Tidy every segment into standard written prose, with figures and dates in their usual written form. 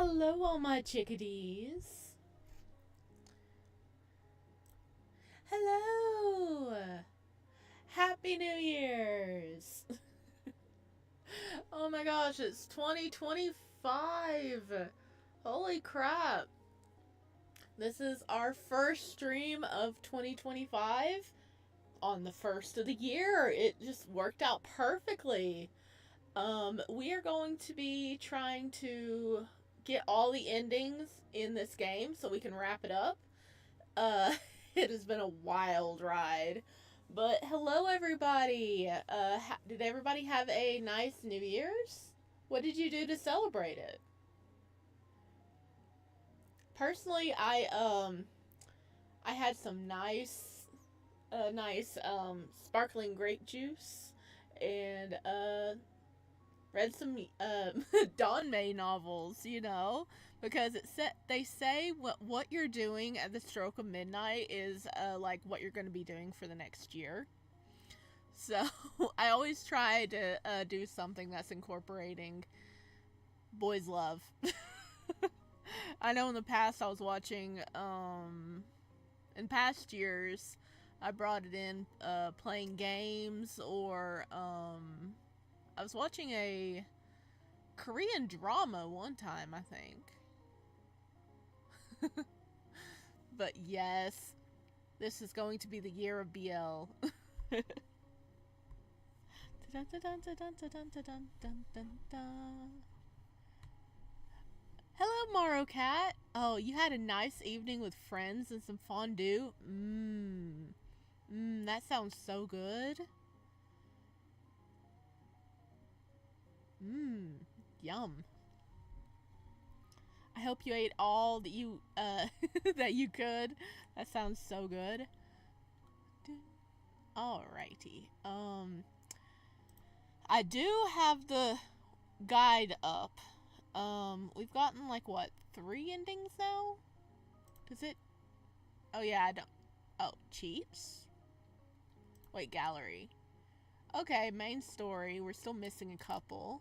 Hello, all my chickadees. Hello. Happy New Year's. Oh my gosh, it's 2025. Holy crap. This is our first stream of 2025 on the first of the year. It just worked out perfectly. We are going to be trying to get all the endings in this game so we can wrap it up. Uh, it has been a wild ride. But hello, everybody. Did everybody have a nice New Year's? What did you do to celebrate it? Personally, I had some nice sparkling grape juice and read some Dawn May novels, because they say what you're doing at the stroke of midnight is like what you're going to be doing for the next year. So I always try to do something that's incorporating boys' love. I know in the past I was watching in past years I brought it in playing games or I was watching a Korean drama one time, I think. But yes, this is going to be the year of BL. Hello, Maro Cat. Oh, you had a nice evening with friends and some fondue. That sounds so good. Yum. I hope you ate all that you that you could. That sounds so good. Alrighty. I do have the guide up. We've gotten like what, 3 endings now? Does it? Oh yeah, I don't. Oh, cheats. Wait, gallery. Okay, main story. We're still missing a couple.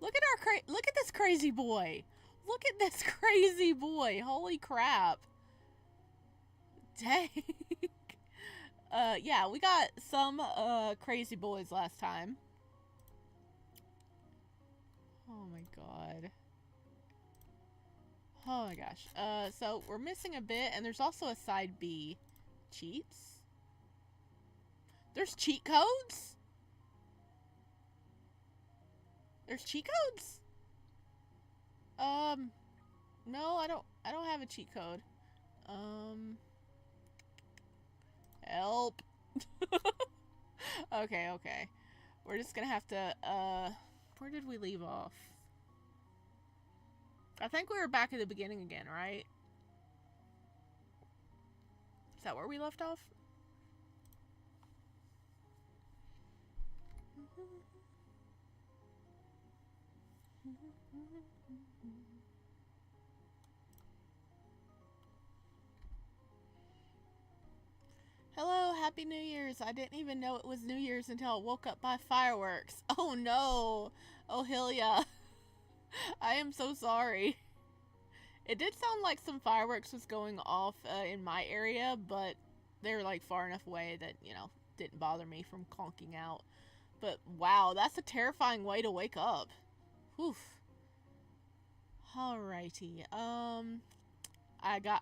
Look at this crazy boy. Look at this crazy boy. Holy crap. Dang. Yeah, we got some crazy boys last time. Oh my god. Oh my gosh. So we're missing a bit, and there's also a side B. Cheats? There's cheat codes? There's cheat codes? No, I don't have a cheat code. Help. Okay. We're just gonna have to, where did we leave off? I think we were back at the beginning again, right? Is that where we left off? Hello, Happy New Year's. I didn't even know it was New Year's until I woke up by fireworks. Oh no. Oh, Hylia. I am so sorry. It did sound like some fireworks was going off in my area, but they were like far enough away that, didn't bother me from conking out. But wow, that's a terrifying way to wake up. Whew. Alrighty. I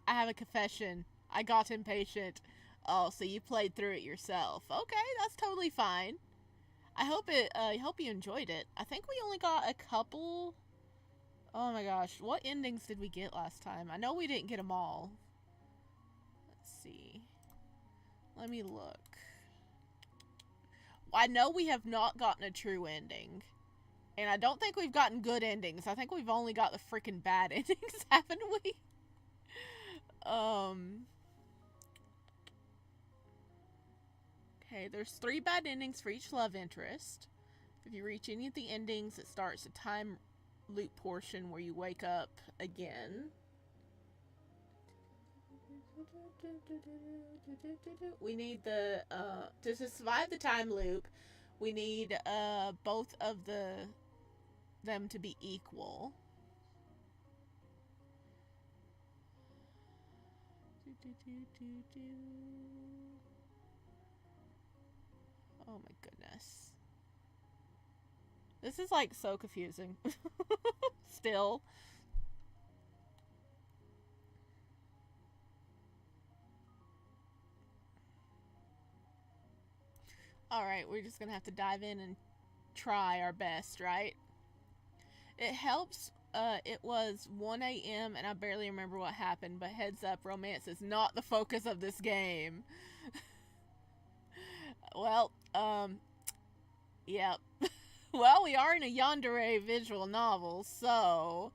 have a confession. I got impatient. Oh, so you played through it yourself. Okay, that's totally fine. I hope you enjoyed it. I think we only got a couple. Oh my gosh, what endings did we get last time? I know we didn't get them all. Let's see. Let me look. I know we have not gotten a true ending. And I don't think we've gotten good endings. I think we've only got the freaking bad endings, haven't we? Okay, there's 3 bad endings for each love interest. If you reach any of the endings, it starts a time loop portion where you wake up again. We need to survive the time loop, we need both of them to be equal. Oh my goodness. This is like so confusing. Still. Alright, we're just gonna have to dive in and try our best, right? It helps. It was 1 a.m. and I barely remember what happened, but heads up, romance is not the focus of this game. Well, yeah. Well, we are in a Yandere visual novel, so,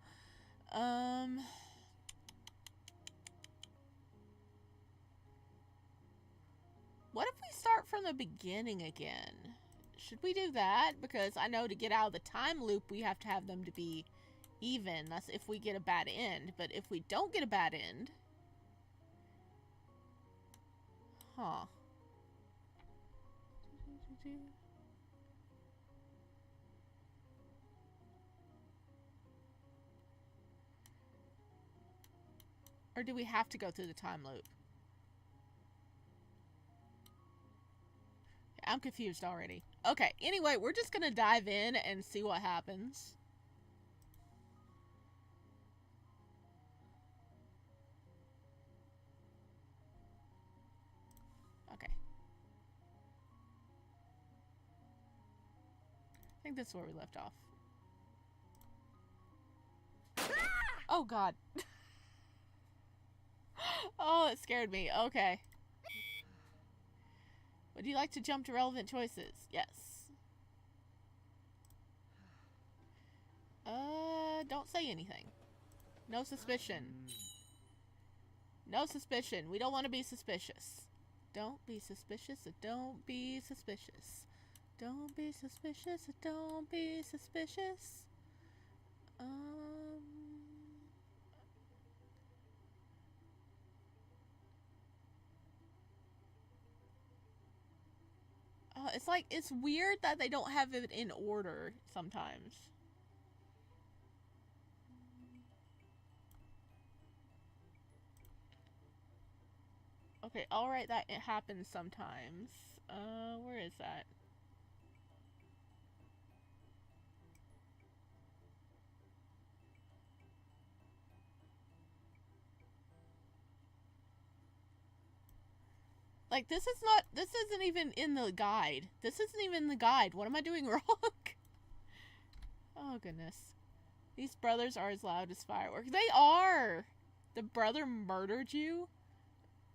what if we start from the beginning again? Should we do that? Because I know to get out of the time loop, we have to have them to be even. That's if we get a bad end. But if we don't get a bad end... Huh. Or do we have to go through the time loop? I'm confused already. Okay, anyway, we're just gonna dive in and see what happens. Okay. I think that's where we left off. Oh, God. Oh, it scared me. Okay. Would you like to jump to relevant choices? Yes. Don't say anything. No suspicion. No suspicion. We don't want to be suspicious. Don't be suspicious. Don't be suspicious. Don't be suspicious. Don't be suspicious. It's like, it's weird that they don't have it in order sometimes. Okay, alright, that it happens sometimes. Where is that? Like, this isn't even in the guide. This isn't even in the guide. What am I doing wrong? Oh, goodness. These brothers are as loud as fireworks. They are! The brother murdered you?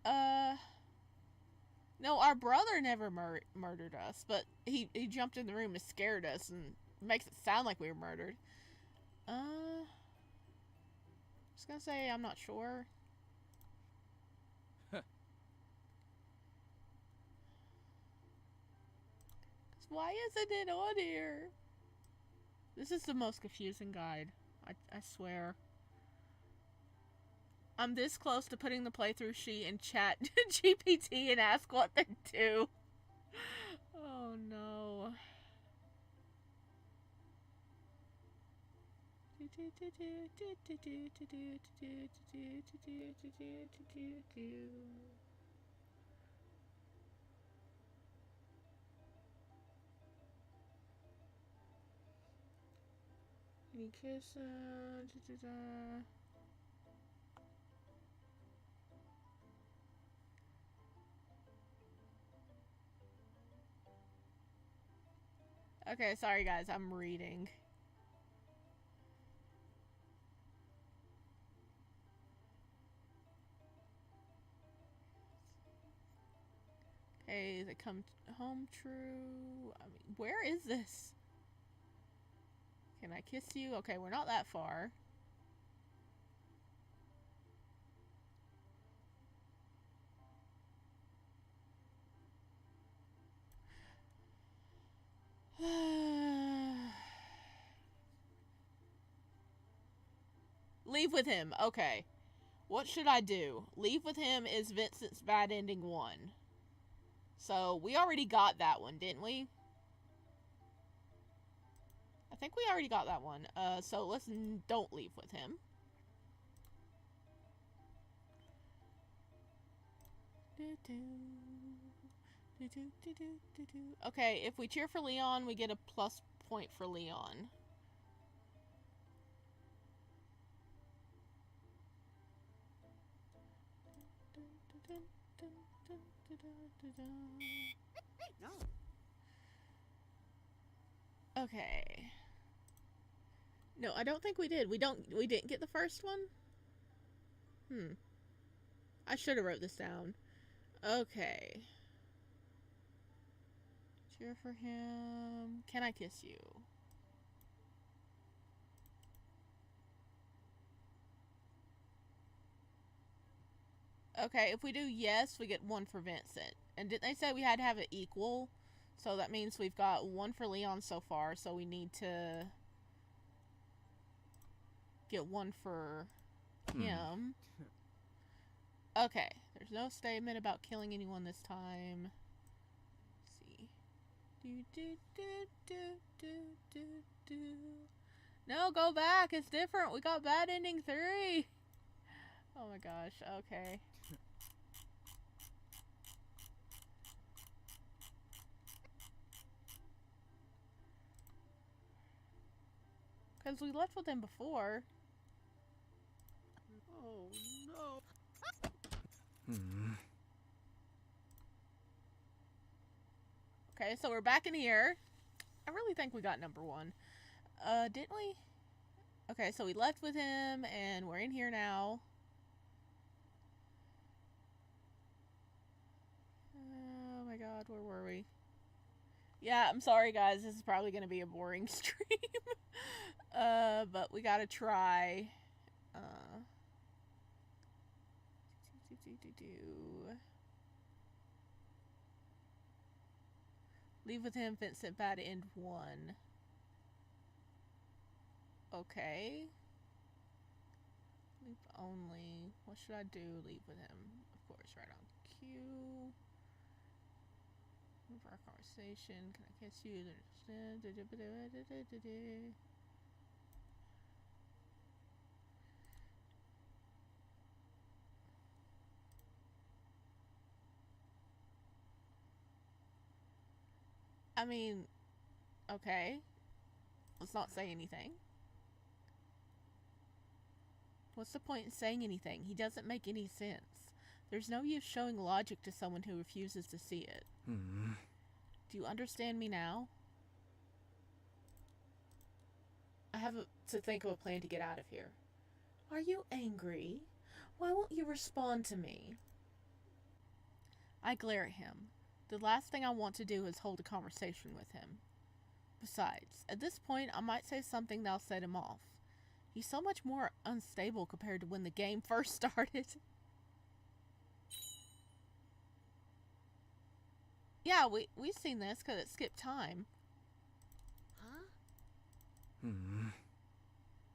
No, our brother never murdered us, but he jumped in the room and scared us and makes it sound like we were murdered. Just gonna say I'm not sure. Why isn't it on here? This is the most confusing guide. I swear. I'm this close to putting the playthrough sheet in chat GPT and ask what they do. Oh no. Any kiss? Okay, sorry guys, I'm reading. Okay, they come home true. I mean, where is this? Can I kiss you? Okay, we're not that far. Leave with him. Okay. What should I do? Leave with him is Vincent's bad ending 1. So, we already got that one, didn't we? I think we already got that one. So let's don't leave with him. Okay, if we cheer for Leon, we get a plus point for Leon. No. Okay. No, I don't think we did. We didn't get the first one? I should have wrote this down. Okay. Cheer for him. Can I kiss you? Okay, if we do yes, we get 1 for Vincent. And didn't they say we had to have it equal? So that means we've got 1 for Leon so far, so we need to get 1 for him. Okay, there's no statement about killing anyone this time. Let's see. No, go back. It's different. We got bad ending 3. Oh my gosh. Okay. Because we left with him before. Oh, no. Okay, so we're back in here. I really think we got number 1. Didn't we? Okay, so we left with him, and we're in here now. Oh my god, where were we? Yeah, I'm sorry guys, this is probably going to be a boring stream. But we gotta try. Leave with him, Vincent, bad end 1. Okay. Leave only. What should I do? Leave with him. Of course, right on cue. Move our conversation. Can I kiss you? I mean, okay. Let's not say anything. What's the point in saying anything? He doesn't make any sense. There's no use showing logic to someone who refuses to see it. Do you understand me now? I have to think of a plan to get out of here. Are you angry? Why won't you respond to me? I glare at him. The last thing I want to do is hold a conversation with him. Besides, at this point, I might say something that'll set him off. He's so much more unstable compared to when the game first started. Yeah, we've seen this because it skipped time. Huh?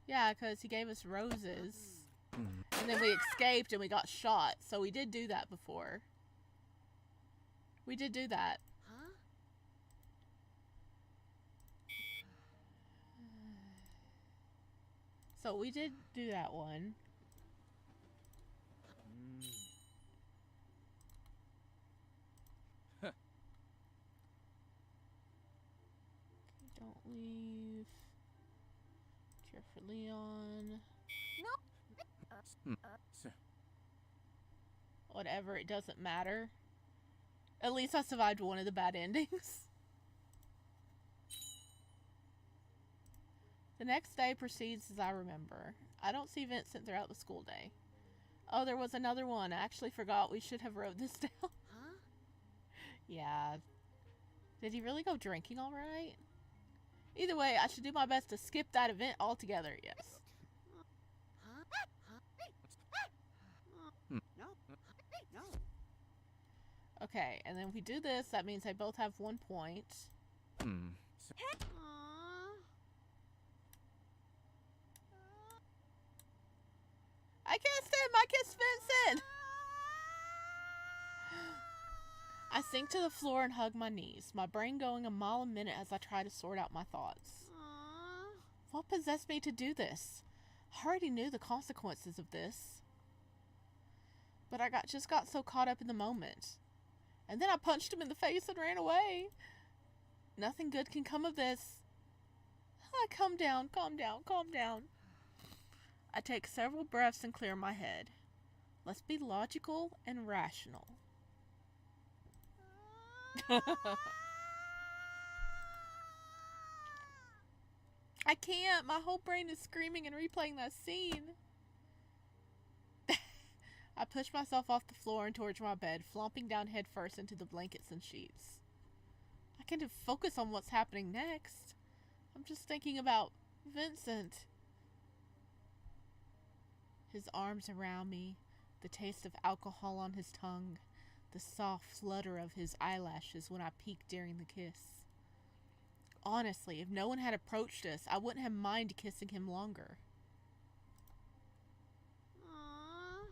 Yeah, because he gave us roses. And then we escaped and we got shot. So we did do that before. We did do that. Huh? So we did do that one. Don't leave. Cheer for Leon. No. Whatever, it doesn't matter. At least I survived one of the bad endings. The next day proceeds as I remember. I don't see Vincent throughout the school day. Oh, there was another one. I actually forgot we should have wrote this down. Huh? Yeah. Did he really go drinking alright? Either way, I should do my best to skip that event altogether, yes. Huh? No. No. Okay, and then if we do this, that means they both have 1 point. I kissed him! I kissed Vincent! I sink to the floor and hug my knees, my brain going a mile a minute as I try to sort out my thoughts. What possessed me to do this? I already knew the consequences of this. But I just got so caught up in the moment. And then I punched him in the face and ran away. Nothing good can come of this. Calm down, calm down, calm down. I take several breaths and clear my head. Let's be logical and rational. I can't. My whole brain is screaming and replaying that scene. I push myself off the floor and towards my bed, flopping down headfirst into the blankets and sheets. I can't focus on what's happening next. I'm just thinking about Vincent. His arms around me, the taste of alcohol on his tongue, the soft flutter of his eyelashes when I peeked during the kiss. Honestly, if no one had approached us, I wouldn't have minded kissing him longer. Aww.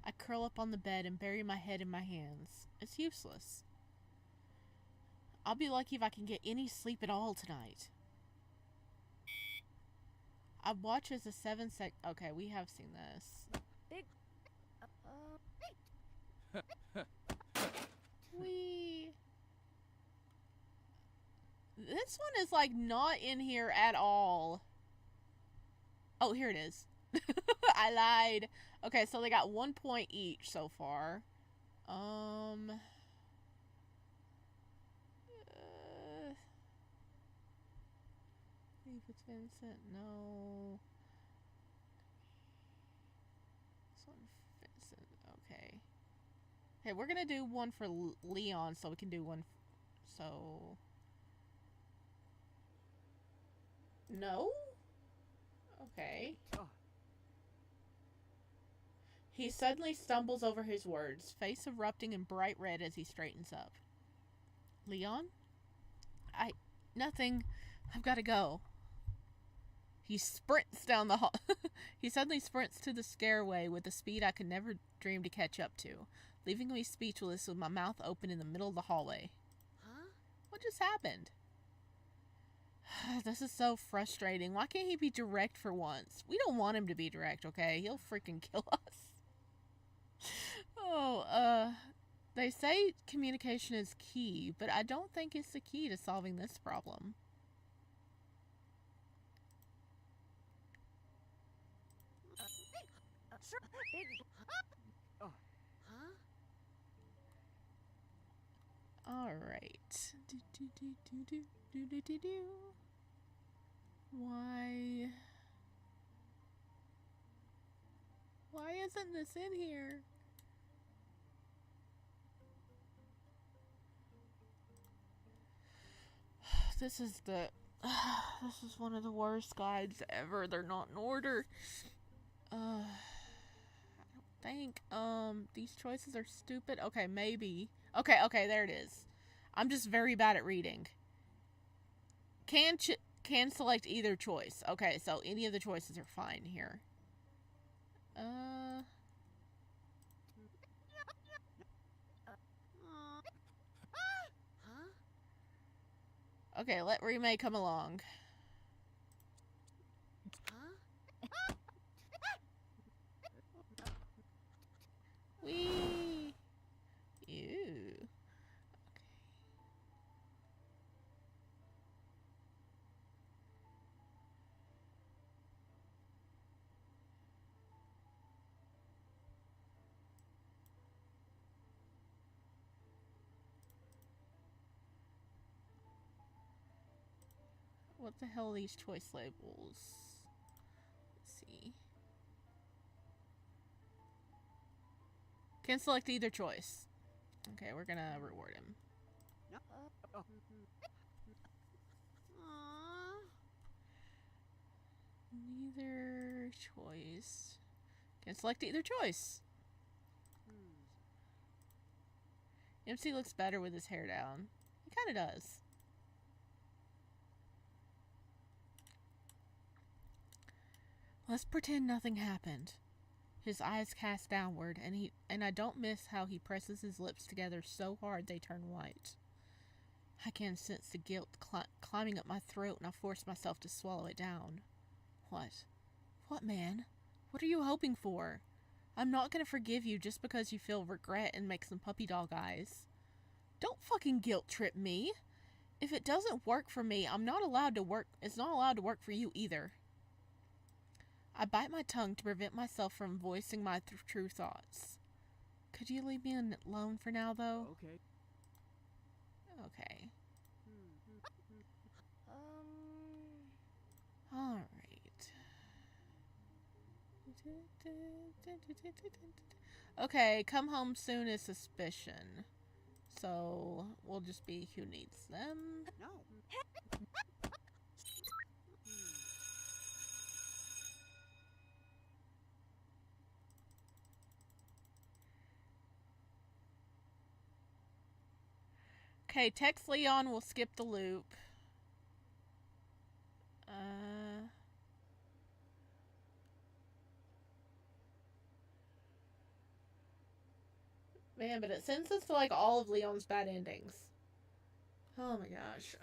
I curl up on the bed and bury my head in my hands. It's useless. I'll be lucky if I can get any sleep at all tonight. I watch as a 7-sec... Okay, we have seen this. Big. This one is like not in here at all. Oh, here it is. I lied. Okay, so they got 1 point each so far. See if it's Vincent. No. This one, Vincent. Okay. Hey, we're gonna do one for Leon, so we can do one. So. No? Okay. He suddenly stumbles over his words, face erupting in bright red as he straightens up. Leon? Nothing. I've got to go. He sprints down the hall. He suddenly sprints to the stairway with a speed I could never dream to catch up to, leaving me speechless with my mouth open in the middle of the hallway. Huh? What just happened? This is so frustrating. Why can't he be direct for once? We don't want him to be direct, okay? He'll freaking kill us. They say communication is key, but I don't think it's the key to solving this problem. Big. Huh? Alright. Why? Why isn't this in here? This is one of the worst guides ever. They're not in order. I don't think these choices are stupid. Okay, maybe. Okay, there it is. I'm just very bad at reading. Can select either choice. Okay, so any of the choices are fine here. Okay, let Remake come along. Wee. Ew. Okay. What the hell are these choice labels? Let's see. Can select either choice. Okay, we're gonna reward him. Neither choice. Can select either choice. MC looks better with his hair down. He kinda does. Let's pretend nothing happened. His eyes cast downward, and I don't miss how he presses his lips together so hard they turn white. I can sense the guilt climbing up my throat, and I force myself to swallow it down. What? What, man? What are you hoping for? I'm not gonna forgive you just because you feel regret and make some puppy dog eyes. Don't fucking guilt trip me. If it doesn't work for me, I'm not allowed to work. It's not allowed to work for you either. I bite my tongue to prevent myself from voicing my true thoughts. Could you leave me alone for now, though? Okay. Okay. Alright. Okay, come home soon is suspicion. So, we'll just be who needs them. No. Okay, text Leon, we'll skip the loop. Man, but it sends us to like all of Leon's bad endings. Oh my gosh.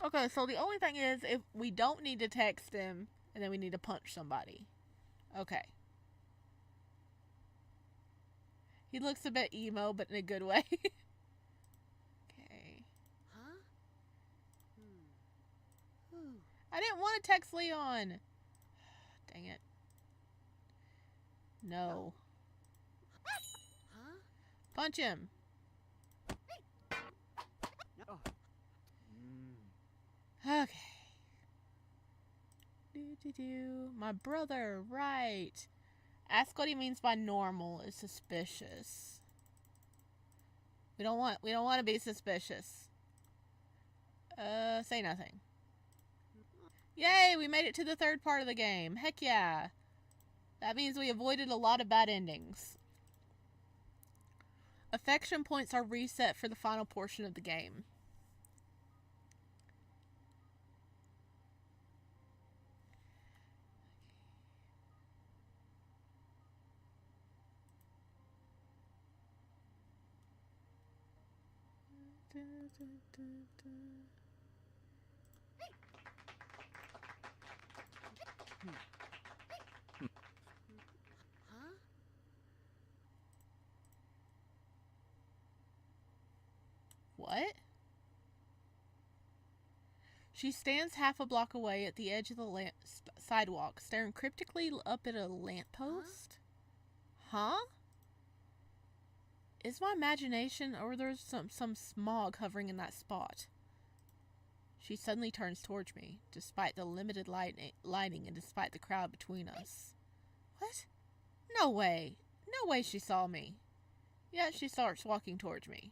Okay, so the only thing is if we don't need to text him and then we need to punch somebody. Okay. He looks a bit emo, but in a good way. Okay. Huh? I didn't want to text Leon. Dang it. No. Huh? Punch him. No. Okay. My brother, right. Ask what he means by normal is suspicious. We don't want to be suspicious. Say nothing. Yay, we made it to the third part of the game. Heck yeah. That means we avoided a lot of bad endings. Affection points are reset for the final portion of the game. Huh? What? She stands half a block away at the edge of the sidewalk, staring cryptically up at a lamppost. Huh? Is my imagination, or there's some smog hovering in that spot? She suddenly turns towards me, despite the limited lighting and despite the crowd between us. What? No way. No way she saw me. Yet she starts walking towards me.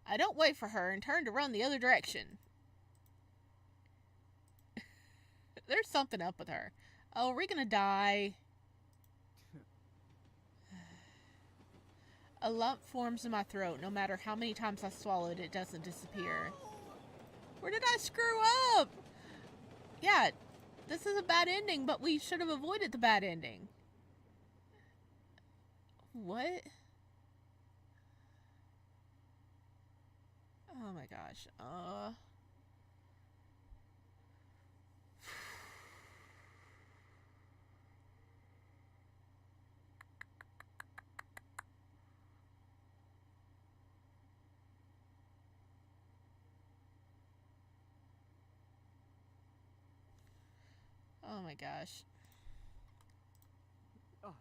I don't wait for her and turn to run the other direction. There's something up with her. Oh, are we gonna die? A lump forms in my throat. No matter how many times I swallow it, it doesn't disappear. Where did I screw up? Yeah, this is a bad ending, but we should have avoided the bad ending. What? Oh my gosh. Oh my gosh. Oh.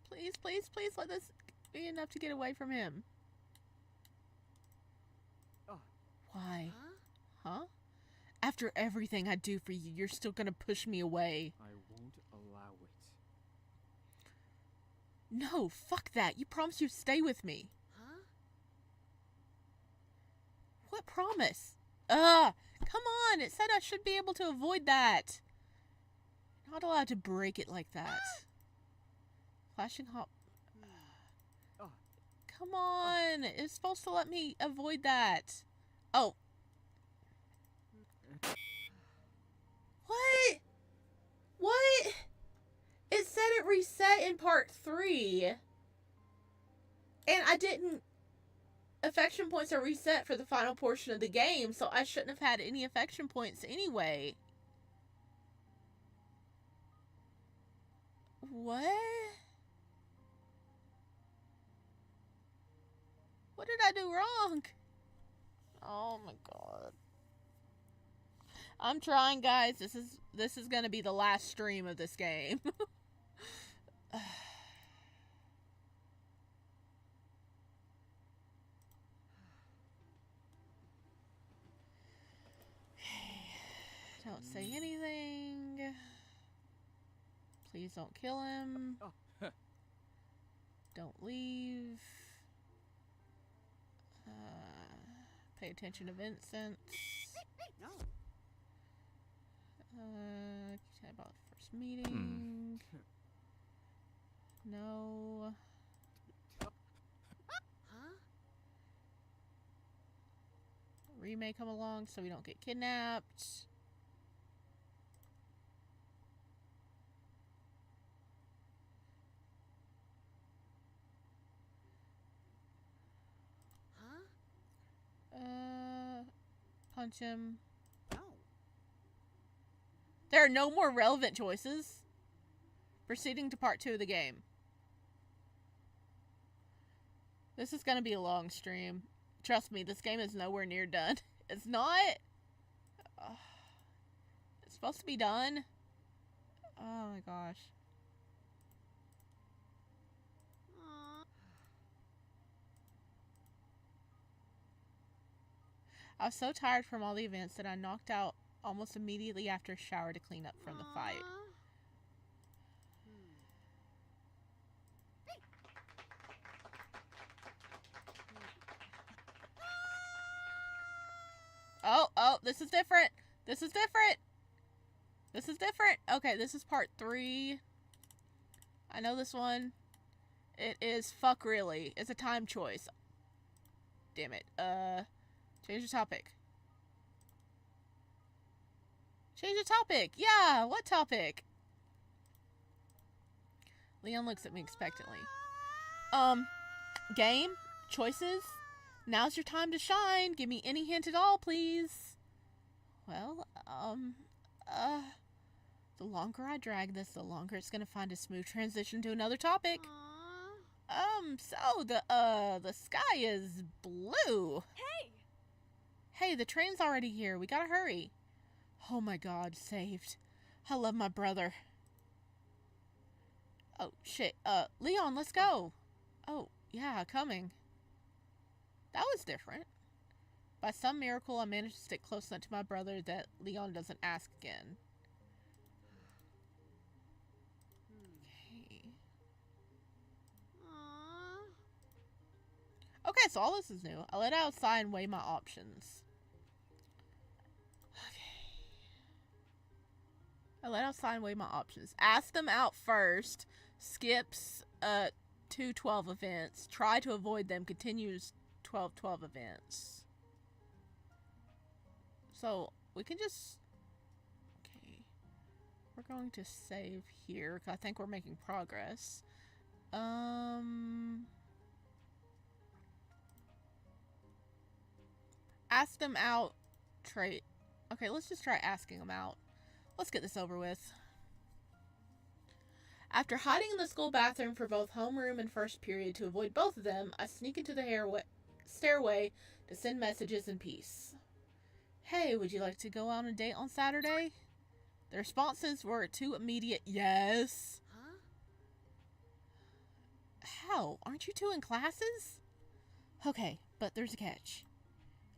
Please, please, please let this be enough to get away from him. Oh. Why? Huh? Huh? After everything I do for you, you're still gonna push me away. I won't allow it. No, fuck that. You promised you'd stay with me. Huh? What promise? Come on. It said I should be able to avoid that. You're not allowed to break it like that. Flashing hot. Oh. Come on. It's supposed to let me avoid that. Oh. What? in part 3, and I didn't. Affection points are reset for the final portion of the game, so I shouldn't have had any affection points anyway. What? What did I do wrong? Oh my god. I'm trying, guys. This is gonna be the last stream of this game. Don't say anything. Please don't kill him. Oh. Don't leave. Pay attention to Vincent. No. About the first meeting. No. Huh? Ree may come along so we don't get kidnapped. Huh? Punch him. No. There are no more relevant choices. Proceeding to part 2 of the game. This is gonna be a long stream. Trust me, this game is nowhere near done. It's not. It's supposed to be done. Oh my gosh. I was so tired from all the events that I knocked out almost immediately after a shower to clean up from the fight. Oh, this is different. This is different. This is different. Okay, this is part 3. I know this one. It is fuck really. It's a time choice. Damn it. Change the topic. Change the topic. Yeah, what topic? Leon looks at me expectantly. Game? Choices? Now's your time to shine. Give me any hint at all, please. Well, the longer I drag this, the longer it's gonna find a smooth transition to another topic. So the sky is blue. Hey, the train's already here. We gotta hurry. Oh my god, saved. I love my brother. Oh, shit. Leon, let's go. Oh, yeah, coming. That was different. By some miracle, I managed to stick close enough to my brother that Leon doesn't ask again. Okay. Okay, so all this is new. I let outside and weigh my options. I let outside and weigh my options. Ask them out first. Skips 2 12 events. Try to avoid them. Continues 12 12 events. So we can just... Okay. We're going to save here because I think we're making progress. Ask them out. Trait. Okay, let's just try asking them out. Let's get this over with. After hiding in the school bathroom for both homeroom and first period to avoid both of them, I sneak into the stairway to send messages in peace. Hey, would you like to go on a date on Saturday? The responses were 2 immediate yes. Huh? How? Aren't you 2 in classes? Okay, but there's a catch.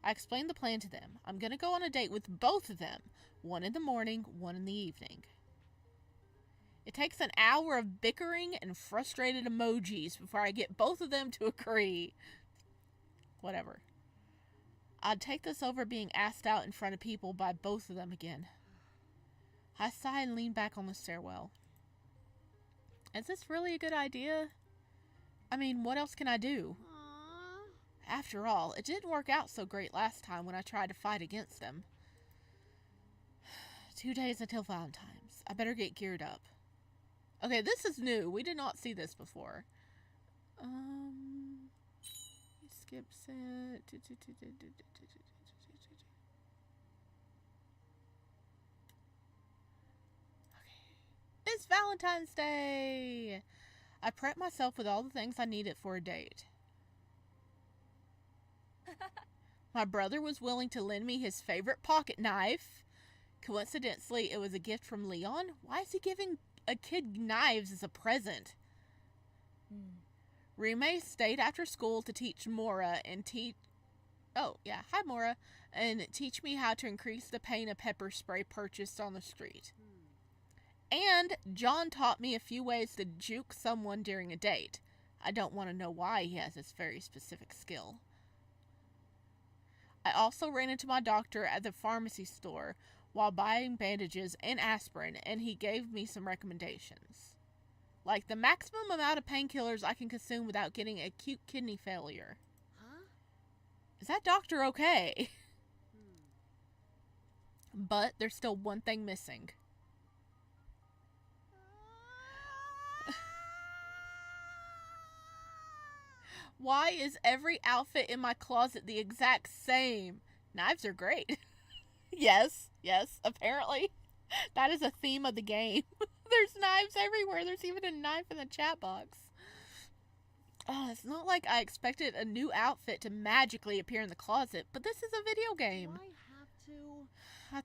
I explained the plan to them. I'm gonna go on a date with both of them. 1 in the morning, 1 in the evening. It takes an hour of bickering and frustrated emojis before I get both of them to agree. Whatever. I'd take this over being asked out in front of people by both of them again. I sigh and lean back on the stairwell. Is this really a good idea? I mean, what else can I do? After all, it didn't work out so great last time when I tried to fight against them. 2 days until Valentine's. I better get geared up. Okay, this is new. We did not see this before. He skips it. It's Valentine's Day! I prepped myself with all the things I needed for a date. My brother was willing to lend me his favorite pocket knife. Coincidentally, it was a gift from Leon. Why is he giving a kid knives as a present? Rime stayed after school to teach Mora and hi Mora, and teach me how to increase the pain of pepper spray purchased on the street. And John taught me a few ways to juke someone during a date. I don't want to know why he has this very specific skill. I also ran into my doctor at the pharmacy store while buying bandages and aspirin, and he gave me some recommendations. Like the maximum amount of painkillers I can consume without getting acute kidney failure. Huh? Is that doctor okay? But there's still one thing missing. Why is every outfit in my closet the exact same? Knives are great. Yes, apparently. That is a theme of the game. There's knives everywhere. There's even a knife in the chat box. Oh, it's not like I expected a new outfit to magically appear in the closet, but this is a video game. Do I have to? I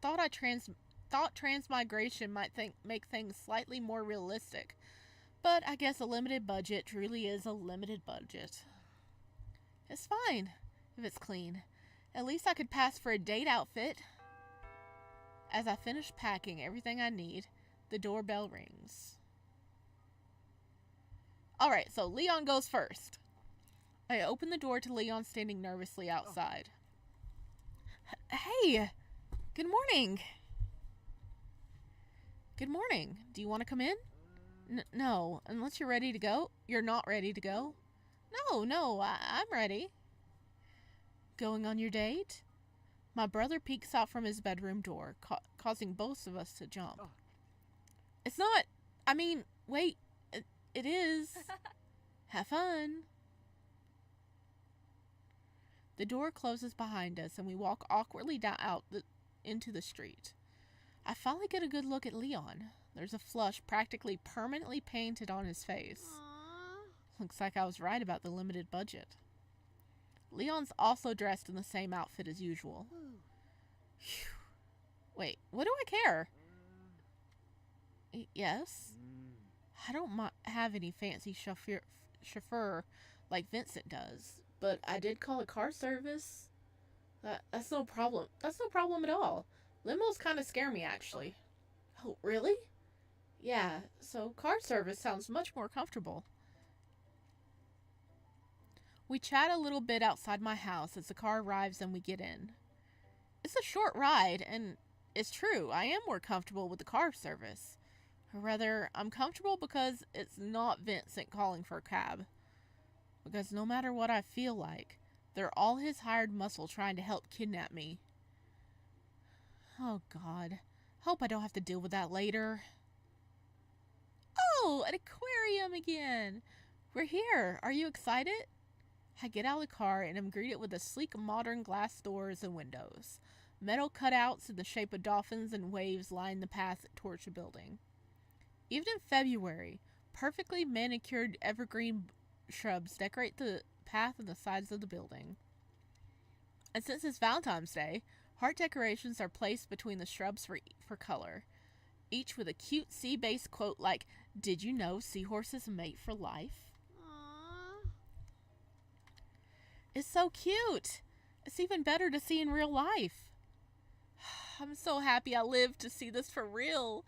thought transmigration might make things slightly more realistic. But I guess a limited budget truly is a limited budget. It's fine if it's clean. At least I could pass for a date outfit. As I finish packing everything I need, the doorbell rings. Alright, so Leon goes first. I open the door to Leon standing nervously outside. Hey! Good morning! Good morning. Do you want to come in? No, unless you're ready to go. You're not ready to go? No, I'm ready. Going on your date? My brother peeks out from his bedroom door, causing both of us to jump. Oh. It's not... wait. It is. Have fun. The door closes behind us, and we walk awkwardly into the street. I finally get a good look at Leon. There's a flush practically permanently painted on his face. Aww. Looks like I was right about the limited budget. Leon's also dressed in the same outfit as usual. Phew. Wait, what do I care? Yes? I don't have any fancy chauffeur like Vincent does, but I did call a car service. That's no problem. That's no problem at all. Limos kind of scare me, actually. Oh, really? Yeah, so car service sounds much more comfortable. We chat a little bit outside my house as the car arrives and we get in. It's a short ride, and it's true, I am more comfortable with the car service. Or rather, I'm comfortable because it's not Vincent calling for a cab. Because no matter what I feel like, they're all his hired muscle trying to help kidnap me. Oh God, hope I don't have to deal with that later. Oh, an aquarium again! We're here, are you excited? I get out of the car and am greeted with the sleek modern glass doors and windows. Metal cutouts in the shape of dolphins and waves line the path towards the building. Even in February, perfectly manicured evergreen shrubs decorate the path and the sides of the building. And since it's Valentine's Day, heart decorations are placed between the shrubs for color, each with a cute sea-based quote like, "Did you know seahorses mate for life?" Aww. It's so cute! It's even better to see in real life. I'm so happy I lived to see this for real.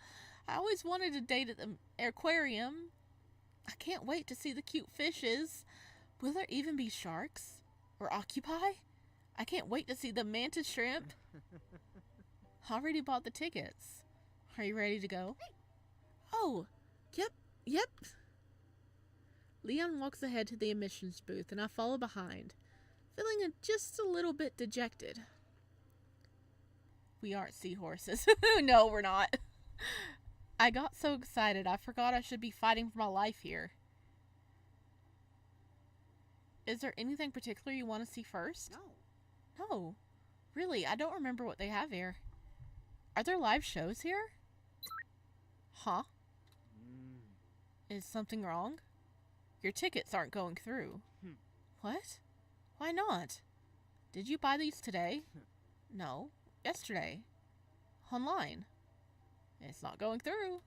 I always wanted to date at the aquarium. I can't wait to see the cute fishes. Will there even be sharks? Or octopi? I can't wait to see the mantis shrimp. I already bought the tickets. Are you ready to go? Oh, yep. Leon walks ahead to the admissions booth and I follow behind, feeling just a little bit dejected. We aren't seahorses. No, we're not. I got so excited I forgot I should be fighting for my life here. Is there anything particular you want to see first? No. No. Really, I don't remember what they have here. Are there live shows here? Huh? Is something wrong? Your tickets aren't going through. What? Why not? Did you buy these today? No. Yesterday. Online. It's not going through.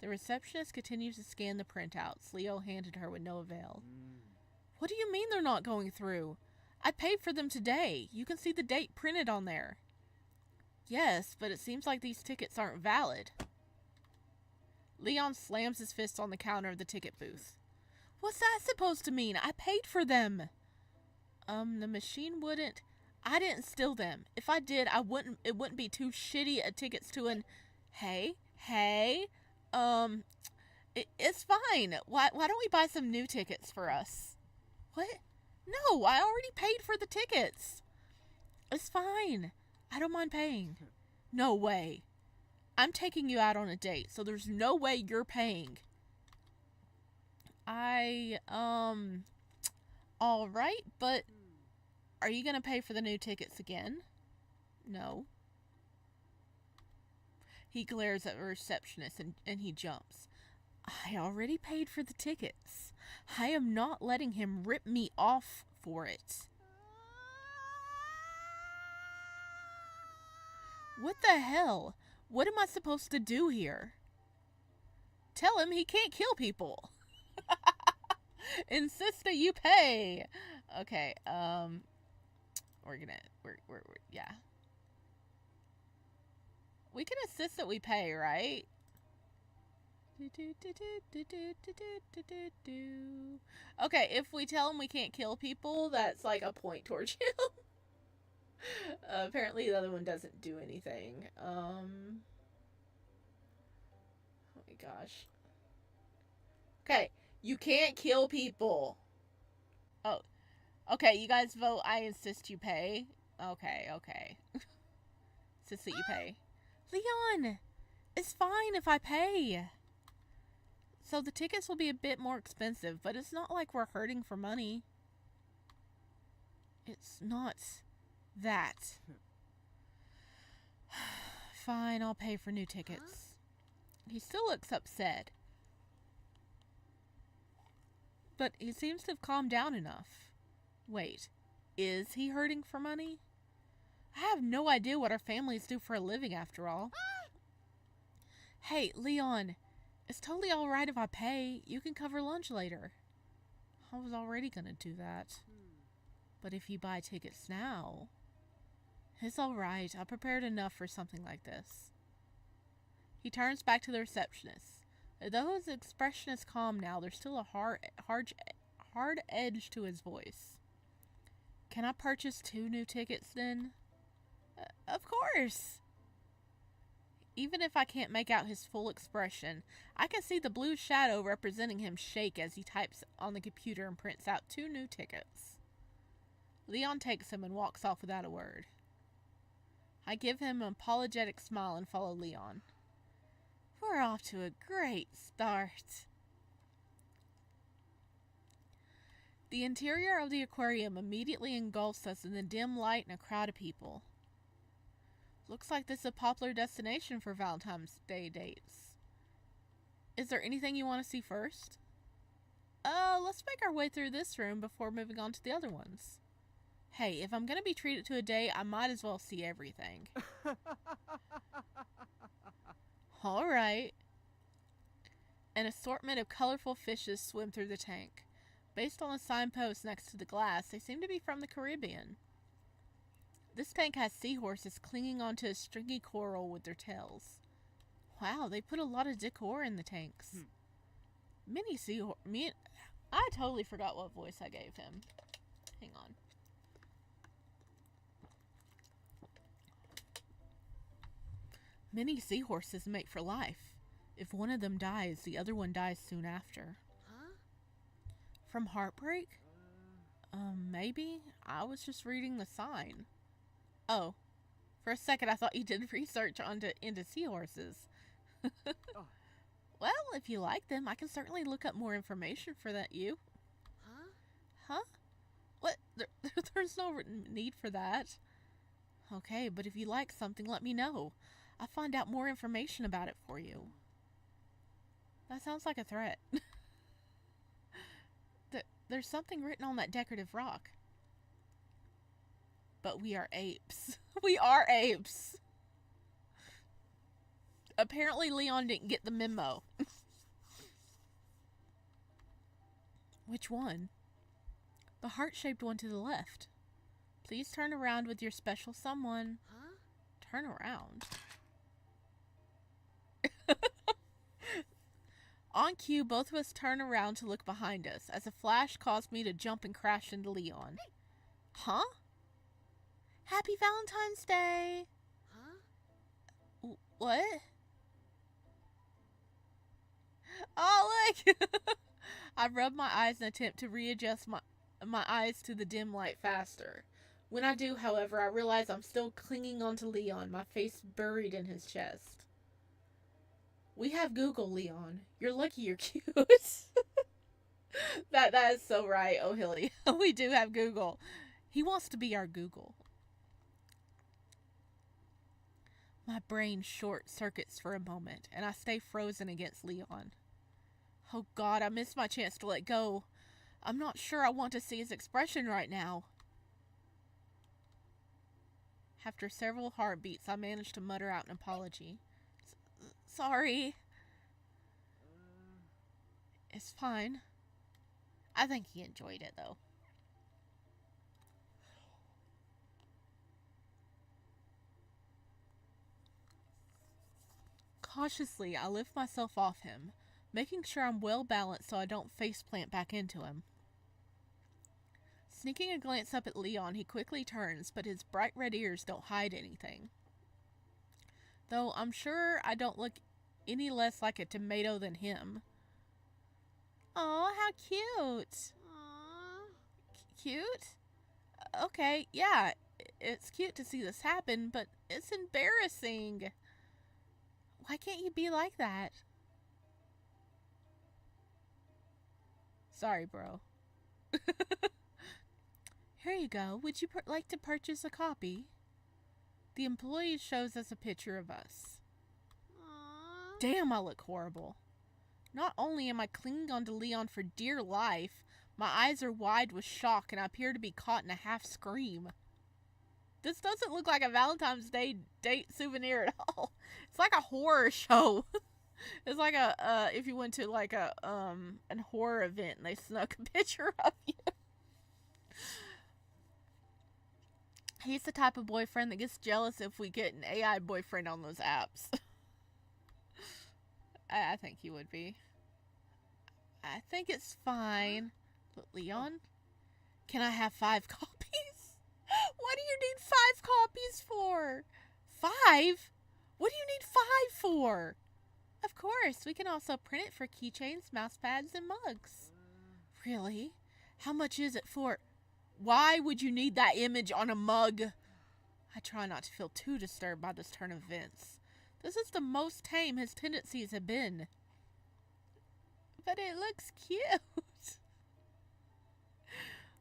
The receptionist continues to scan the printouts Leo handed her with no avail. What do you mean they're not going through? I paid for them today. You can see the date printed on there. Yes, but it seems like these tickets aren't valid. Leon slams his fist on the counter of the ticket booth. What's that supposed to mean? I paid for them. The machine wouldn't... I didn't steal them. If I did, it wouldn't be too shitty a tickets to an... Hey? It's fine. Why don't we buy some new tickets for us? What? No, I already paid for the tickets. It's fine. I don't mind paying. No way. I'm taking you out on a date, so there's no way you're paying. Alright, but are you gonna pay for the new tickets again? No. He glares at the receptionist and he jumps. I already paid for the tickets. I am not letting him rip me off for it. What the hell? What am I supposed to do here? Tell him he can't kill people. Insist that you pay. Okay, we're yeah. We can insist that we pay, right? Okay, if we tell him we can't kill people, that's like a point towards him. Apparently the other one doesn't do anything. Oh my gosh. Okay, you can't kill people. Oh, okay, you guys vote I insist you pay. Okay. Insist that you pay. Leon, it's fine if I pay. So the tickets will be a bit more expensive, but it's not like we're hurting for money. It's not that. Fine, I'll pay for new tickets. He still looks upset. But he seems to have calmed down enough. Wait, is he hurting for money? I have no idea what our families do for a living after all. Hey, Leon, it's totally alright if I pay. You can cover lunch later. I was already gonna do that. But if you buy tickets now... It's alright. I prepared enough for something like this. He turns back to the receptionist. Though his expression is calm now, there's still a hard edge to his voice. Can I purchase 2 new tickets then? Of course! Even if I can't make out his full expression, I can see the blue shadow representing him shake as he types on the computer and prints out 2 new tickets. Leon takes them and walks off without a word. I give him an apologetic smile and follow Leon. We're off to a great start. The interior of the aquarium immediately engulfs us in the dim light and a crowd of people. Looks like this is a popular destination for Valentine's Day dates. Is there anything you want to see first? Let's make our way through this room before moving on to the other ones. Hey, if I'm gonna be treated to a date, I might as well see everything. Alright. An assortment of colorful fishes swim through the tank. Based on the signpost next to the glass, they seem to be from the Caribbean. This tank has seahorses clinging onto a stringy coral with their tails. Wow, they put a lot of decor in the tanks. Many seahorses... I totally forgot what voice I gave him. Hang on. Many seahorses mate for life. If one of them dies, the other one dies soon after. Huh? From heartbreak? Maybe? I was just reading the sign. Oh. For a second I thought you did research into seahorses. Oh. Well, if you like them, I can certainly look up more information for you. Huh? Huh? What? There's no need for that. Okay, but if you like something, let me know. I'll find out more information about it for you. That sounds like a threat. There's something written on that decorative rock. But we are apes. We are apes. Apparently Leon didn't get the memo. Which one? The heart-shaped one to the left. Please turn around with your special someone. Huh? Turn around. On cue, both of us turn around to look behind us, as a flash caused me to jump and crash into Leon. Huh? Happy Valentine's Day! Huh? What? Oh, look! I rub my eyes in an attempt to readjust my eyes to the dim light faster. When I do, however, I realize I'm still clinging onto Leon, my face buried in his chest. We have Google, Leon. You're lucky you're cute. That is so right, O'Hilly. We do have Google. He wants to be our Google. My brain short circuits for a moment, and I stay frozen against Leon. Oh God, I missed my chance to let go. I'm not sure I want to see his expression right now. After several heartbeats, I managed to mutter out an apology. Sorry. It's fine. I think he enjoyed it, though. Cautiously, I lift myself off him, making sure I'm well balanced so I don't faceplant back into him. Sneaking a glance up at Leon, he quickly turns, but his bright red ears don't hide anything. Though I'm sure I don't look any less like a tomato than him. Aw, how cute! Aww. Cute? Okay, yeah, it's cute to see this happen, but it's embarrassing. Why can't you be like that? Sorry, bro. Here you go. Would you like to purchase a copy? The employee shows us a picture of us. Aww. Damn, I look horrible. Not only am I clinging onto Leon for dear life, my eyes are wide with shock and I appear to be caught in a half scream. This doesn't look like a Valentine's Day date souvenir at all. It's like a horror show. It's like if you went to like a horror event and they snuck a picture of you. He's the type of boyfriend that gets jealous if we get an AI boyfriend on those apps. I think he would be. I think it's fine. But Leon, can I have 5 copies? What do you need 5 copies for? 5? What do you need 5 for? Of course, we can also print it for keychains, mouse pads, and mugs. Really? How much is it for? Why would you need that image on a mug? I try not to feel too disturbed by this turn of events. This is the most tame his tendencies have been. But it looks cute.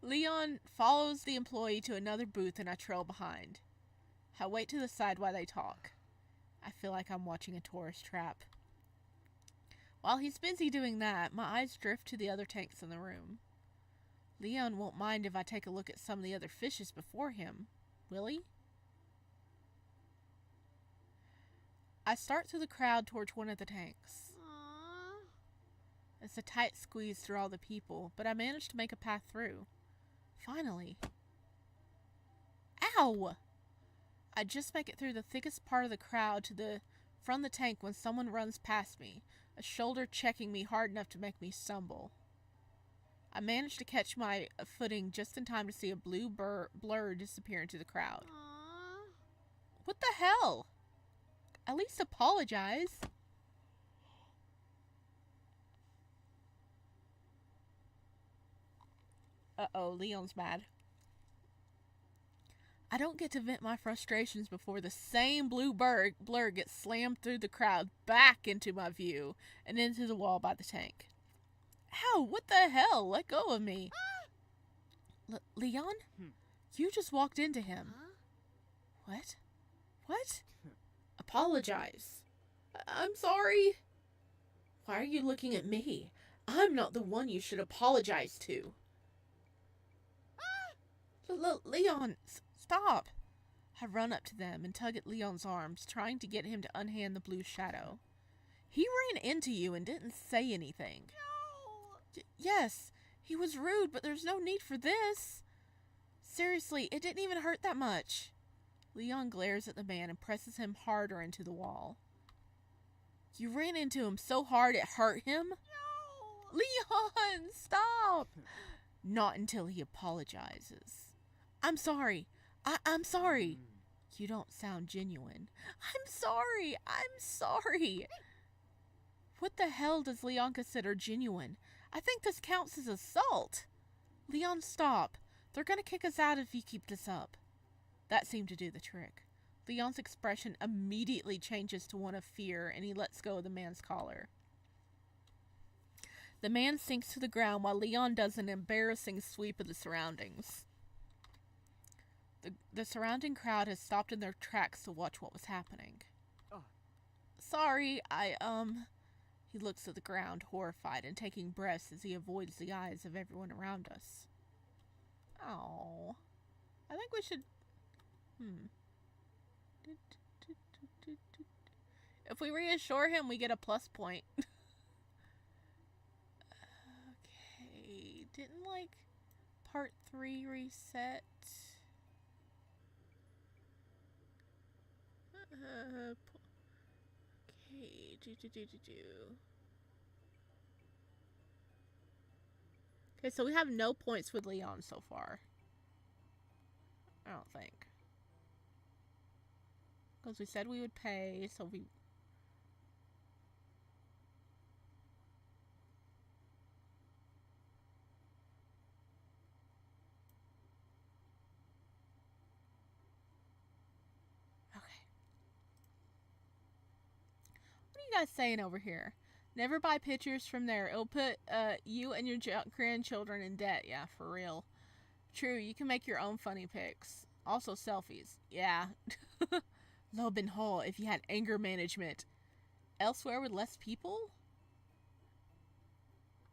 Leon follows the employee to another booth and I trail behind. I wait to the side while they talk. I feel like I'm watching a tourist trap. While he's busy doing that, my eyes drift to the other tanks in the room. Leon won't mind if I take a look at some of the other fishes before him, will he? I start through the crowd towards one of the tanks. Aww. It's a tight squeeze through all the people, but I manage to make a path through. Finally. Ow! I just make it through the thickest part of the crowd from the tank when someone runs past me, a shoulder checking me hard enough to make me stumble. I manage to catch my footing just in time to see a blue blur disappear into the crowd. Aww. What the hell? At least apologize. Uh-oh, Leon's mad. I don't get to vent my frustrations before the same blue blur gets slammed through the crowd back into my view and into the wall by the tank. Ow, what the hell? Let go of me. Leon? You just walked into him. Huh? What? What? Apologize. I'm sorry. Why are you looking at me? I'm not the one you should apologize to. Leon, stop. I run up to them and tug at Leon's arms, trying to get him to unhand the blue shadow. He ran into you and didn't say anything. No! Yes, he was rude, but there's no need for this. Seriously, it didn't even hurt that much. Leon glares at the man and presses him harder into the wall. You ran into him so hard it hurt him? No! Leon, stop! Not until he apologizes. I'm sorry. I'm sorry. You don't sound genuine. I'm sorry. I'm sorry. What the hell does Leon consider genuine? I think this counts as assault. Leon, stop. They're gonna kick us out if you keep this up. That seemed to do the trick. Leon's expression immediately changes to one of fear, and he lets go of the man's collar. The man sinks to the ground while Leon does an embarrassing sweep of the surroundings. The surrounding crowd has stopped in their tracks to watch what was happening. Sorry, He looks at the ground, horrified and taking breaths as he avoids the eyes of everyone around us. Oh, I think we should... If we reassure him, we get a plus point. Okay, didn't, like, part 3 reset? Okay, Okay, so we have no points with Leon so far. I don't think. Because we said we would pay, so we... Okay. What are you guys saying over here? Never buy pictures from there. It'll put you and your grandchildren in debt. Yeah, for real. True, you can make your own funny pics. Also selfies. Yeah. Loban Hall if you had anger management. Elsewhere with less people?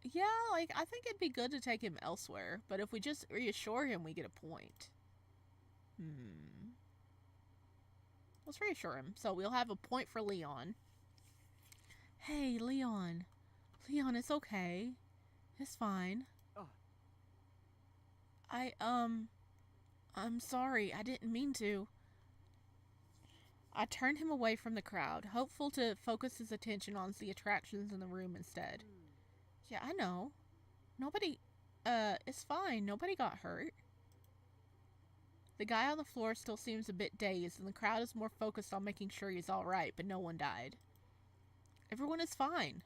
Yeah, like, I think it'd be good to take him elsewhere. But if we just reassure him, we get a point. Let's reassure him. So we'll have a point for Leon. Hey, Leon. Leon, it's okay. It's fine. I'm sorry. I didn't mean to. I turned him away from the crowd, hopeful to focus his attention on the attractions in the room instead. Yeah, I know. Nobody, it's fine. Nobody got hurt. The guy on the floor still seems a bit dazed, and the crowd is more focused on making sure he's alright, but no one died. Everyone is fine.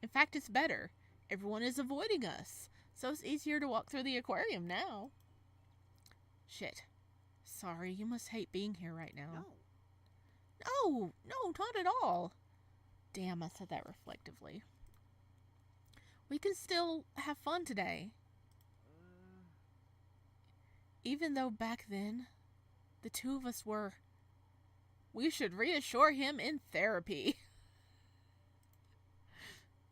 In fact, it's better. Everyone is avoiding us, so it's easier to walk through the aquarium now. Shit. Sorry, you must hate being here right now. No, not at all. Damn, I said that reflectively. We can still have fun today. Even though back then, the two of us were... We should reassure him in therapy.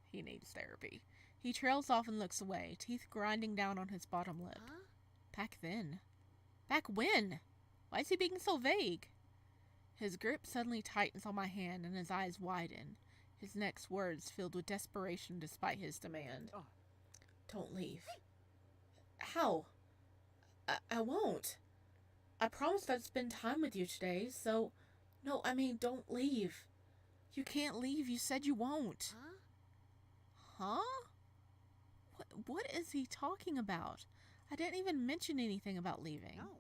He needs therapy. He trails off and looks away, teeth grinding down on his bottom lip. Huh? Back then? Back when? Why is he being so vague? His grip suddenly tightens on my hand and his eyes widen, his next words filled with desperation despite his demand. Don't leave. How? I won't. I promised I'd spend time with you today, so... No, I mean, don't leave. You can't leave. You said you won't. Huh? Huh? What is he talking about? I didn't even mention anything about leaving. No.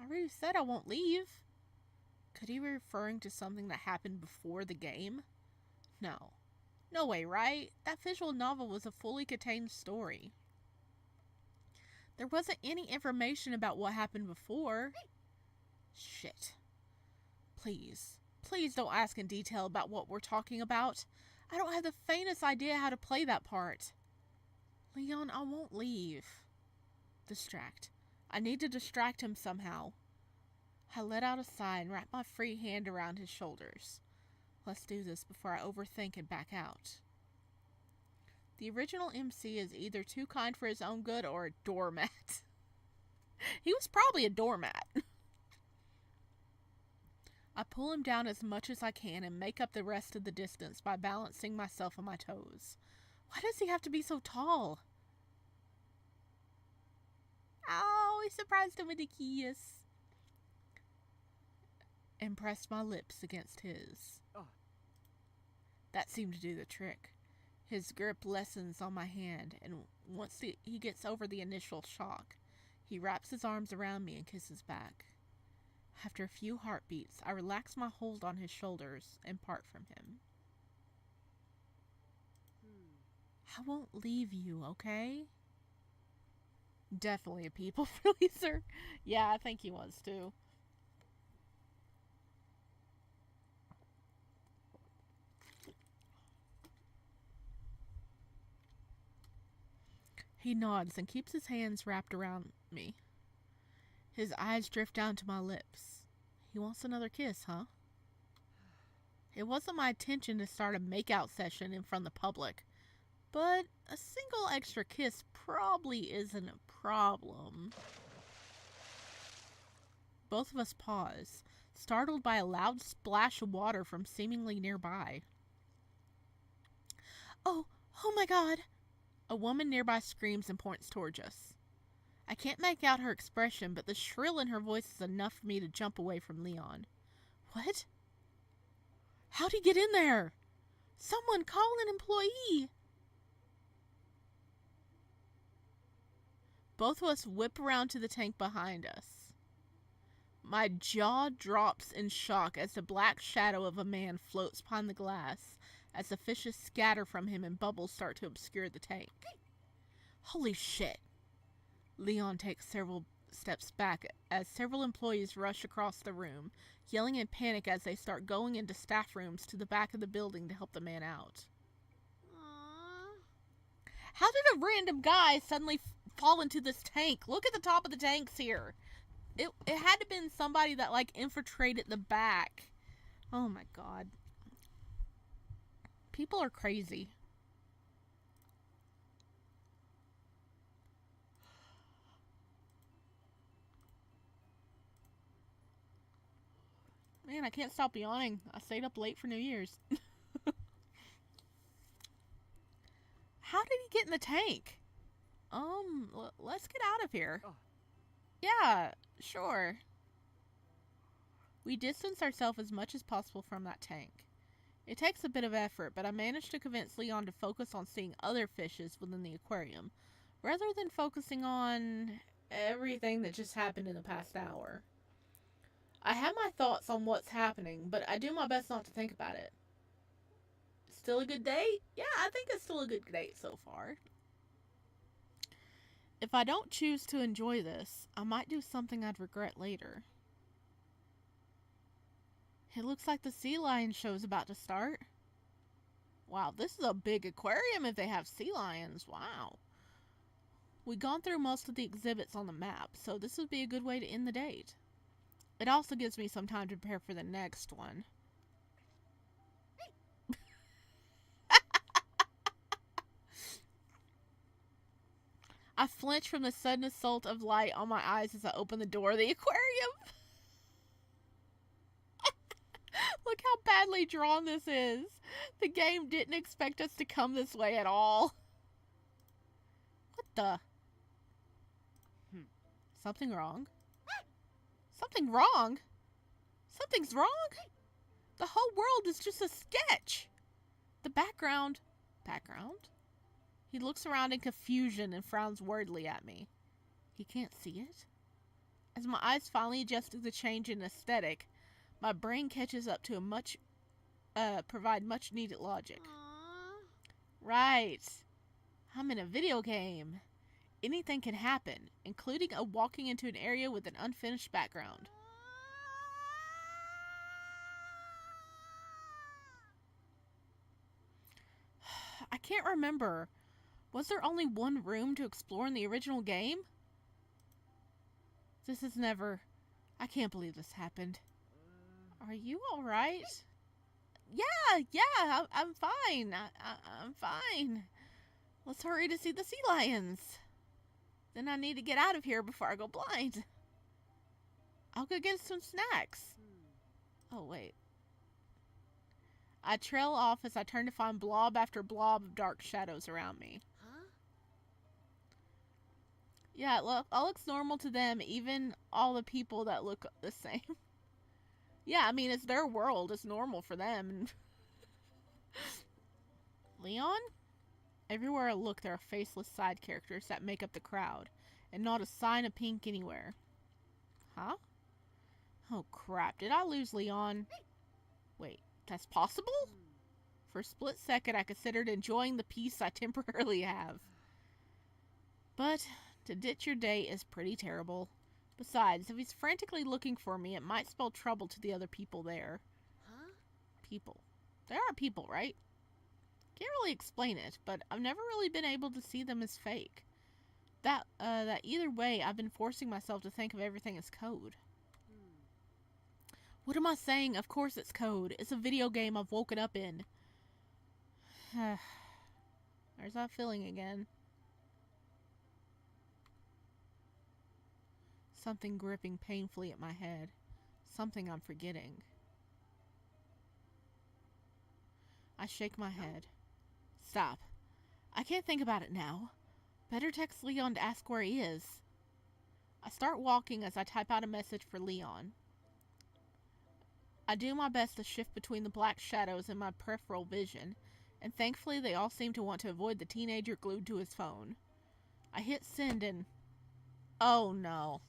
I already said I won't leave. Could he be referring to something that happened before the game? No. No way, right? That visual novel was a fully contained story. There wasn't any information about what happened before. Shit. Please. Please don't ask in detail about what we're talking about. I don't have the faintest idea how to play that part. Leon, I won't leave. Distract. I need to distract him somehow. I let out a sigh and wrapped my free hand around his shoulders. Let's do this before I overthink and back out. The original MC is either too kind for his own good or a doormat. He was probably a doormat. I pull him down as much as I can and make up the rest of the distance by balancing myself on my toes. Why does he have to be so tall? Oh, he surprised him with a kiss. And pressed my lips against his. That seemed to do the trick. His grip lessens on my hand, and once he gets over the initial shock, he wraps his arms around me and kisses back. After a few heartbeats, I relax my hold on his shoulders and part from him. I won't leave you, okay? Definitely a people pleaser. Yeah, I think he was too. He nods and keeps his hands wrapped around me. His eyes drift down to my lips. He wants another kiss, huh? It wasn't my intention to start a makeout session in front of the public, but a single extra kiss probably isn't a problem. Both of us pause, startled by a loud splash of water from seemingly nearby. Oh my God! A woman nearby screams and points towards us. I can't make out her expression, but the shrill in her voice is enough for me to jump away from Leon. What? How'd he get in there? Someone call an employee! Both of us whip around to the tank behind us. My jaw drops in shock as the black shadow of a man floats upon the glass, as the fishes scatter from him and bubbles start to obscure the tank. Holy shit! Leon takes several steps back as several employees rush across the room, yelling in panic as they start going into staff rooms to the back of the building to help the man out. How did a random guy suddenly fall into this tank? Look at the top of the tanks here. It had to have been somebody that like infiltrated the back. Oh my God. People are crazy. Man, I can't stop yawning. I stayed up late for New Year's. How did he get in the tank? Let's get out of here. Yeah, sure. We distance ourselves as much as possible from that tank. It takes a bit of effort, but I managed to convince Leon to focus on seeing other fishes within the aquarium, rather than focusing on everything that just happened in the past hour. I have my thoughts on what's happening, but I do my best not to think about it. Still a good date? Yeah, I think it's still a good date so far. If I don't choose to enjoy this, I might do something I'd regret later. It looks like the sea lion show's about to start. Wow, this is a big aquarium if they have sea lions. Wow. We've gone through most of the exhibits on the map, so this would be a good way to end the date. It also gives me some time to prepare for the next one. I flinch from the sudden assault of light on my eyes as I open the door of the aquarium. Look how badly drawn this is. The game didn't expect us to come this way at all. What the? Something wrong? Something wrong? Something's wrong? The whole world is just a sketch. The background. He looks around in confusion and frowns worriedly at me. He can't see it? As my eyes finally adjust to the change in aesthetic, my brain catches up to provide much needed logic. Right. I'm in a video game. anything can happen, including a walking into an area with an unfinished background. I can't remember. Was there only one room to explore in the original game? This is never... I can't believe this happened. Are you alright? Yeah, I'm fine. I'm fine. Let's hurry to see the sea lions. Then I need to get out of here before I go blind. I'll go get some snacks. Oh, wait. I trail off as I turn to find blob after blob of dark shadows around me. Huh? Yeah, it all looks normal to them, even all the people that look the same. Yeah, I mean, it's their world. It's normal for them. Leon? Everywhere I look, there are faceless side characters that make up the crowd, and not a sign of pink anywhere. Huh? Oh, crap. Did I lose Leon? Wait, that's possible? For a split second, I considered enjoying the peace I temporarily have. But to ditch your date is pretty terrible. Besides, if he's frantically looking for me, it might spell trouble to the other people there. Huh? People. There are people, right? Can't really explain it, but I've never really been able to see them as fake. That either way, I've been forcing myself to think of everything as code. What am I saying? Of course it's code. It's a video game I've woken up in. There's that feeling again. Something gripping painfully at my head. Something I'm forgetting. I shake my head. Stop. I can't think about it now. Better text Leon to ask where he is. I start walking as I type out a message for Leon. I do my best to shift between the black shadows in my peripheral vision, and thankfully they all seem to want to avoid the teenager glued to his phone. I hit send and... Oh no.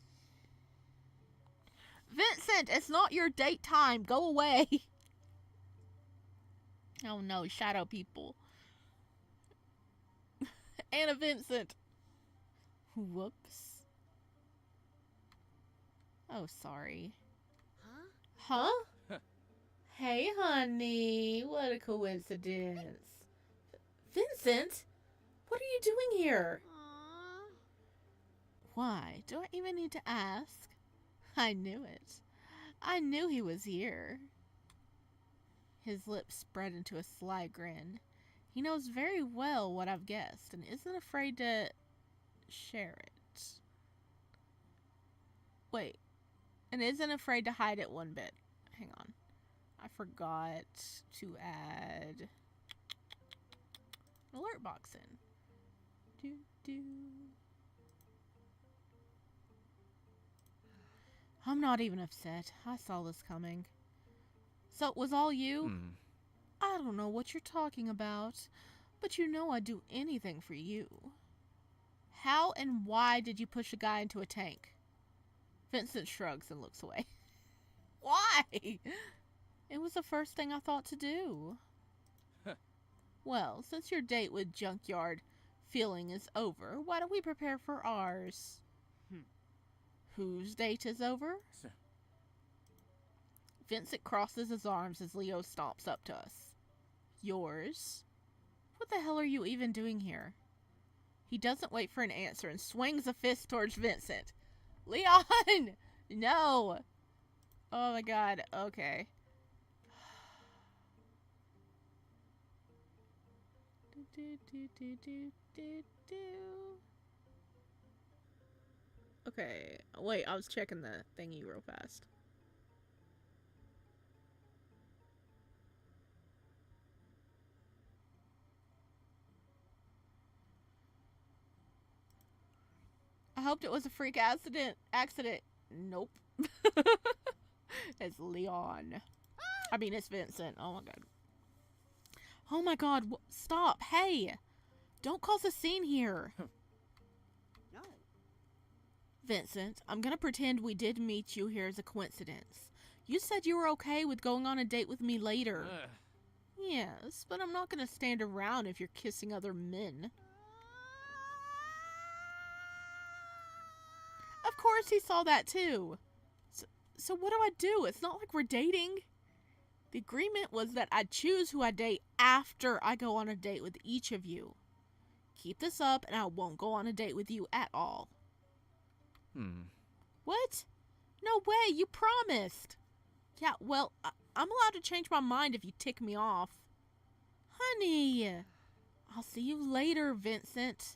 Vincent, it's not your date time. Go away. Oh no, shadow people. Anna Vincent. Whoops. Oh, sorry. Huh? Huh? Hey, honey. What a coincidence. Vincent? What are you doing here? Aww. Why? Do I even need to ask? I knew it. I knew he was here. His lips spread into a sly grin. He knows very well what I've guessed and isn't afraid to share it. Wait. And isn't afraid to hide it one bit. Hang on. I forgot to add an alert box in. I'm not even upset. I saw this coming. So it was all you? I don't know what you're talking about, but you know I'd do anything for you. How and why did you push a guy into a tank? Vincent shrugs and looks away. Why? It was the first thing I thought to do. Well, since your date with Junkyard Feeling is over, why don't we prepare for ours? Whose date is over? Vincent crosses his arms as Leo stomps up to us. Yours? What the hell are you even doing here? He doesn't wait for an answer and swings a fist towards Vincent. Leon! No! Oh my god, okay. Okay, wait, I was checking the thingy real fast. I hoped it was a freak accident. Nope. It's Leon. I mean, it's Vincent. Oh my god. Oh my god, stop. Hey! Don't cause a scene here. No. Vincent, I'm gonna pretend we did meet you here as a coincidence. You said you were okay with going on a date with me later. Yes, but I'm not gonna stand around if you're kissing other men. course he saw that too. So what do I do? It's not like we're dating. The agreement was that I'd choose who I date after I go on a date with each of you. Keep this up and I won't go on a date with you at all. What? No way, you promised. Yeah, well, I'm allowed to change my mind if you tick me off. Honey, I'll see you later, Vincent.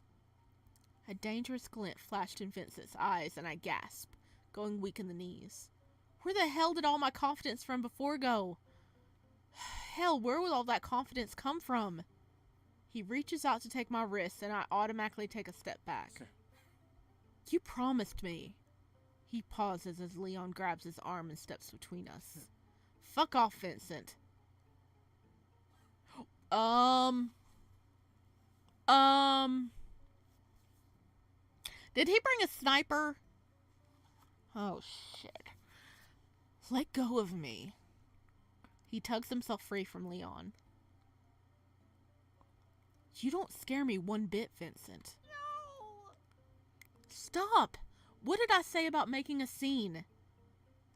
A dangerous glint flashed in Vincent's eyes and I gasped, going weak in the knees. Where the hell did all my confidence from before go? Hell, where would all that confidence come from? He reaches out to take my wrist and I automatically take a step back. You promised me. He pauses as Leon grabs his arm and steps between us. Fuck off, Vincent. Did he bring a sniper? Oh, shit. Let go of me. He tugs himself free from Leon. You don't scare me one bit, Vincent. No! Stop! What did I say about making a scene?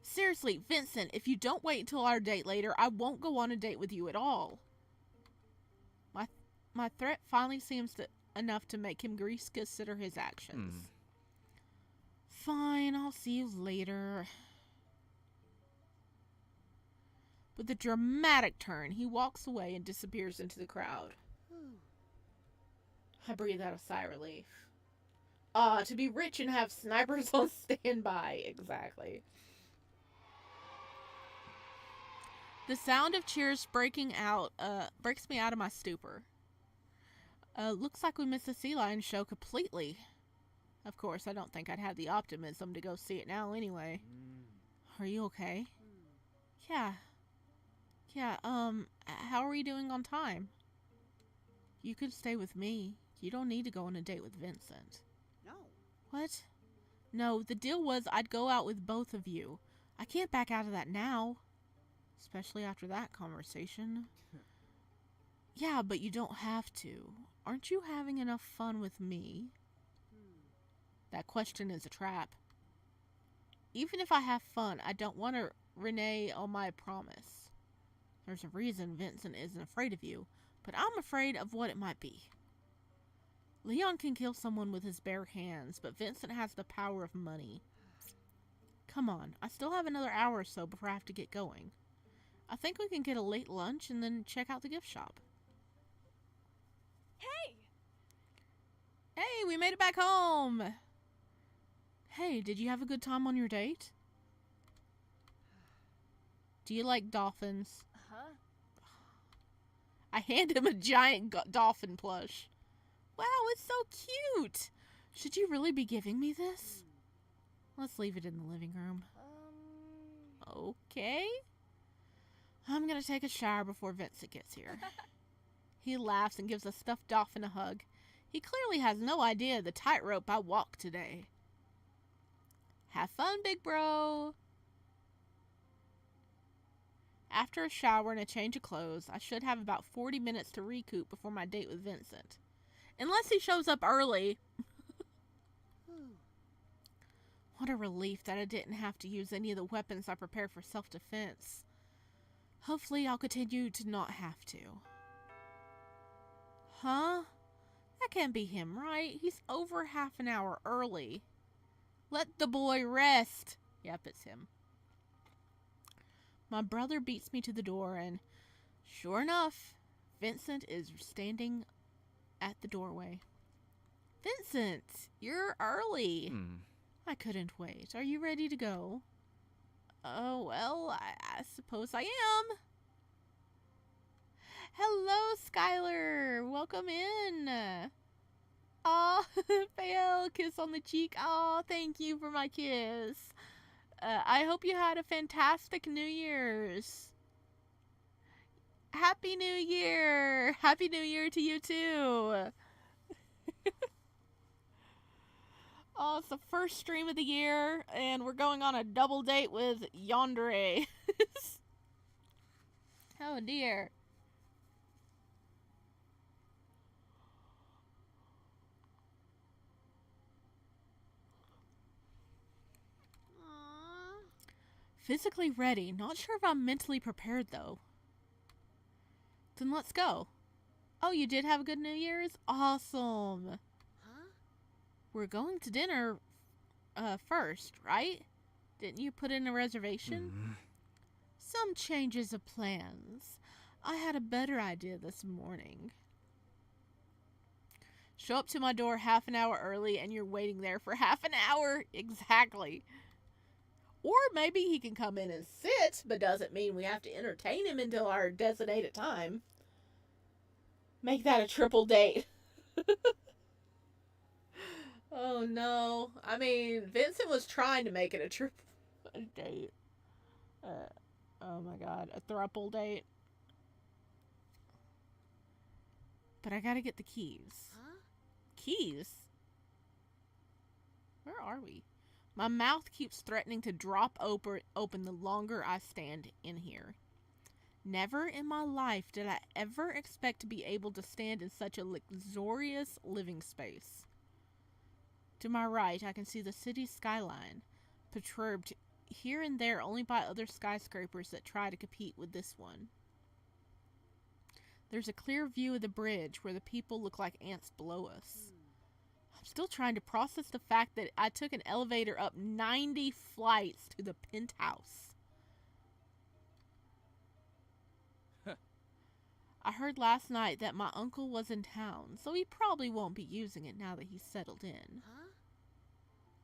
Seriously, Vincent, if you don't wait until our date later, I won't go on a date with you at all. My threat finally seems enough to make him reconsider his actions. Fine, I'll see you later. With a dramatic turn, he walks away and disappears into the crowd. I breathe out a sigh of relief. To be rich and have snipers on standby. Exactly. The sound of cheers breaks me out of my stupor. Looks like we missed the sea lion show completely. Of course, I don't think I'd have the optimism to go see it now anyway. Are you okay? Yeah. Yeah, how are you doing on time? You could stay with me. You don't need to go on a date with Vincent. No. What? No, the deal was I'd go out with both of you. I can't back out of that now. Especially after that conversation. Yeah, but you don't have to. Aren't you having enough fun with me? That question is a trap. Even if I have fun, I don't want to renege on my promise. There's a reason Vincent isn't afraid of you, but I'm afraid of what it might be. Leon can kill someone with his bare hands, but Vincent has the power of money. Come on, I still have another hour or so before I have to get going. I think we can get a late lunch and then check out the gift shop. Hey! Hey, we made it back home! Hey, did you have a good time on your date? Do you like dolphins? Huh? I hand him a giant dolphin plush. Wow, it's so cute! Should you really be giving me this? Let's leave it in the living room. Okay. I'm gonna take a shower before Vincent gets here. He laughs and gives a stuffed dolphin a hug. He clearly has no idea the tightrope I walked today. Have fun, big bro! After a shower and a change of clothes, I should have about 40 minutes to recoup before my date with Vincent. Unless he shows up early. What a relief that I didn't have to use any of the weapons I prepared for self-defense. Hopefully I'll continue to not have to. Huh? That can't be him, right? He's over half an hour early. Let the boy rest. Yep, it's him. My brother beats me to the door and, sure enough, Vincent is standing at the doorway. Vincent, you're early. I couldn't wait. Are you ready to go? Oh, well, I suppose I am. Hello, Skylar. Welcome in. Aw, Fael, kiss on the cheek. Aw, thank you for my kiss. I hope you had a fantastic New Year's. Happy New Year. Happy New Year to you, too. Oh, it's the first stream of the year, and we're going on a double date with Yandere. Oh, dear. Physically ready. Not sure if I'm mentally prepared, though. Then let's go. Oh, you did have a good New Year's? Awesome. Huh? We're going to dinner first, right? Didn't you put in a reservation? Some changes of plans. I had a better idea this morning. Show up to my door half an hour early and you're waiting there for half an hour. Exactly. Or maybe he can come in and sit, but doesn't mean we have to entertain him until our designated time. Make that a triple date. Oh no. I mean, Vincent was trying to make it a triple date. Oh my god, a throuple date. But I gotta get the keys. Huh? Keys? Where are we? My mouth keeps threatening to drop open the longer I stand in here. Never in my life did I ever expect to be able to stand in such a luxurious living space. To my right, I can see the city's skyline, perturbed here and there only by other skyscrapers that try to compete with this one. There's a clear view of the bridge where the people look like ants below us. I'm still trying to process the fact that I took an elevator up 90 flights to the penthouse. I heard last night that my uncle was in town, so he probably won't be using it now that he's settled in. Huh?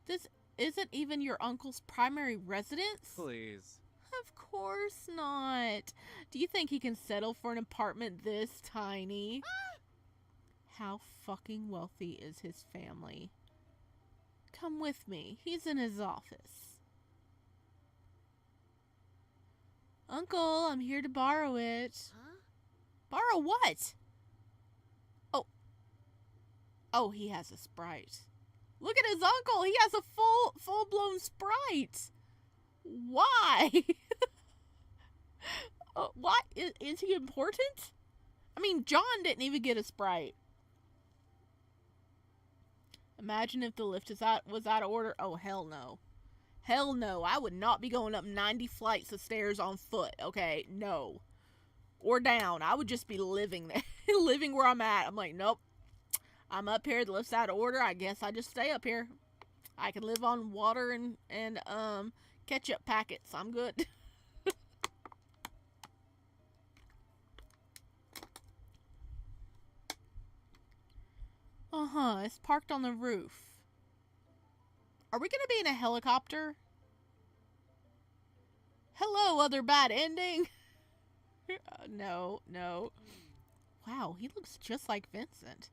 This isn't even your uncle's primary residence? Please. Of course not. Do you think he can settle for an apartment this tiny? How fucking wealthy is his family? Come with me. He's in his office. Uncle, I'm here to borrow it. Huh? Borrow what? Oh, he has a Sprite. Look at his uncle. He has a full-blown Sprite. Why? Why? Is he important? I mean, John didn't even get a Sprite. Imagine if the lift was out of order. Oh, hell no. Hell no. I would not be going up 90 flights of stairs on foot. Okay, no. Or down. I would just be living there. Living where I'm at. I'm like, nope. I'm up here. The lift's out of order. I guess I just stay up here. I can live on water and ketchup packets. I'm good. It's parked on the roof. Are we gonna be in a helicopter? Hello, other bad ending. No. Wow, he looks just like Vincent.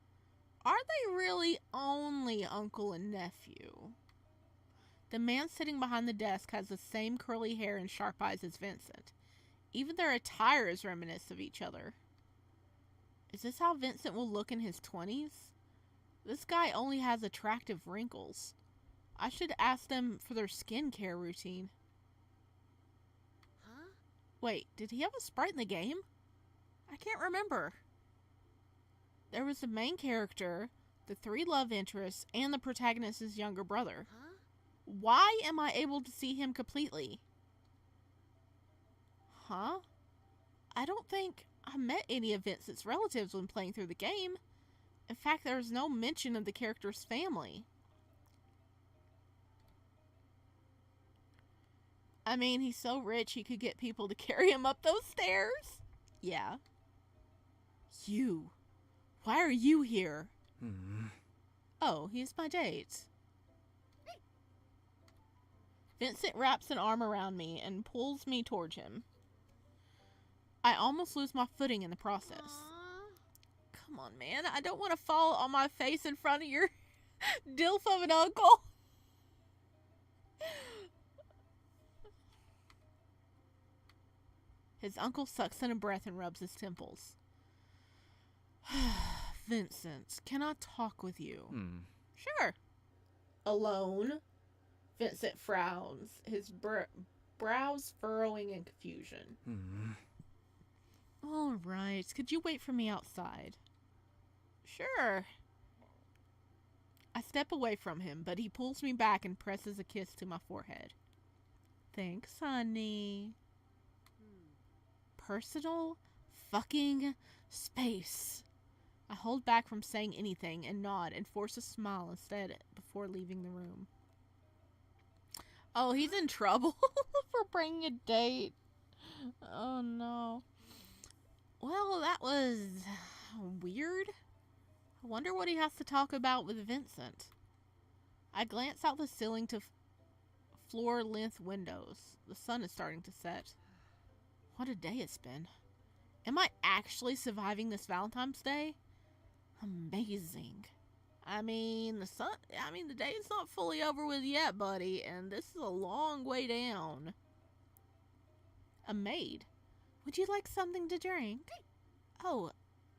Are they really only uncle and nephew? The man sitting behind the desk has the same curly hair and sharp eyes as Vincent. Even their attire is reminiscent of each other. Is this how Vincent will look in his 20s? This guy only has attractive wrinkles. I should ask them for their skincare routine. Huh? Wait, did he have a Sprite in the game? I can't remember. There was the main character, the 3 love interests, and the protagonist's younger brother. Huh? Why am I able to see him completely? Huh? I don't think I met any of Vincent's relatives when playing through the game. In fact, there was no mention of the character's family. I mean, he's so rich he could get people to carry him up those stairs. Yeah. You. Why are you here? Oh, he's my date. Vincent wraps an arm around me and pulls me towards him. I almost lose my footing in the process. Aw. Come on, man. I don't want to fall on my face in front of your dilf of an uncle. His uncle sucks in a breath and rubs his temples. Vincent, can I talk with you? Sure. Alone. Vincent frowns, his brows furrowing in confusion. All right. Could you wait for me outside? Sure. I step away from him, but he pulls me back and presses a kiss to my forehead. Thanks, honey. Hmm. Personal fucking space. I hold back from saying anything and nod and force a smile instead before leaving the room. Oh, he's in trouble for bringing a date. Oh no. Well, that was weird. I wonder what he has to talk about with Vincent. I glance out the ceiling to floor-length windows. The sun is starting to set. What a day it's been. Am I actually surviving this Valentine's Day? Amazing. The day is not fully over with yet, buddy, and this is a long way down. A maid. Would you like something to drink? Oh,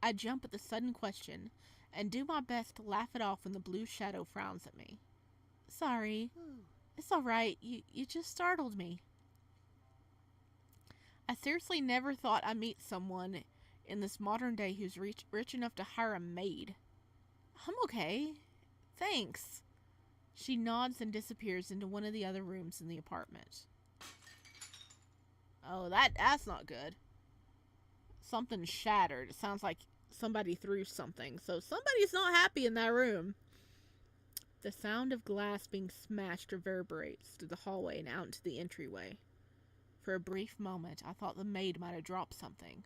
I jump at the sudden question and do my best to laugh it off when the blue shadow frowns at me. Sorry. It's alright. You just startled me. I seriously never thought I'd meet someone in this modern day who's rich enough to hire a maid. I'm okay. Thanks. She nods and disappears into one of the other rooms in the apartment. Oh, that's not good. Something shattered. It sounds like somebody threw something. So somebody's not happy in that room. The sound of glass being smashed reverberates through the hallway and out into the entryway. For a brief moment, I thought the maid might have dropped something.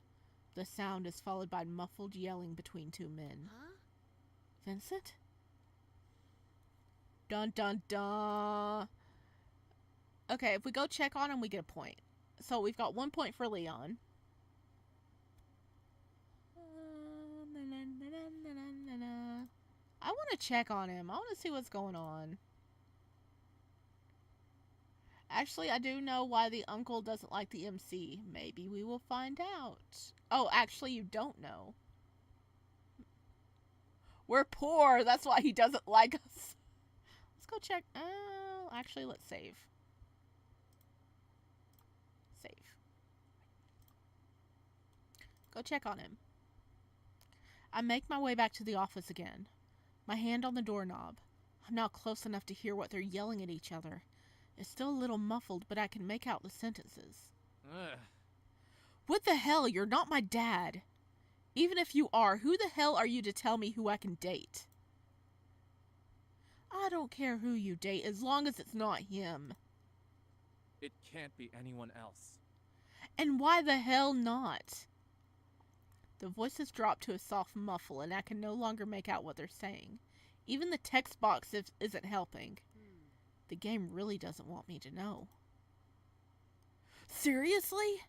The sound is followed by muffled yelling between two men. Huh? Vincent? Dun dun dun. Okay, if we go check on him, we get a point. So we've got 1 point for Leon. I want to check on him. I want to see what's going on. Actually, I do know why the uncle doesn't like the MC. Maybe we will find out. Oh, actually, you don't know. We're poor. That's why he doesn't like us. Let's go check. Oh, actually, let's save. Save. Go check on him. I make my way back to the office again. My hand on the doorknob. I'm now close enough to hear what they're yelling at each other. It's still a little muffled, but I can make out the sentences. Ugh. What the hell? You're not my dad. Even if you are, who the hell are you to tell me who I can date? I don't care who you date, as long as it's not him. It can't be anyone else. And why the hell not? The voices drop to a soft muffle, and I can no longer make out what they're saying. Even the text box isn't helping. The game really doesn't want me to know. Seriously?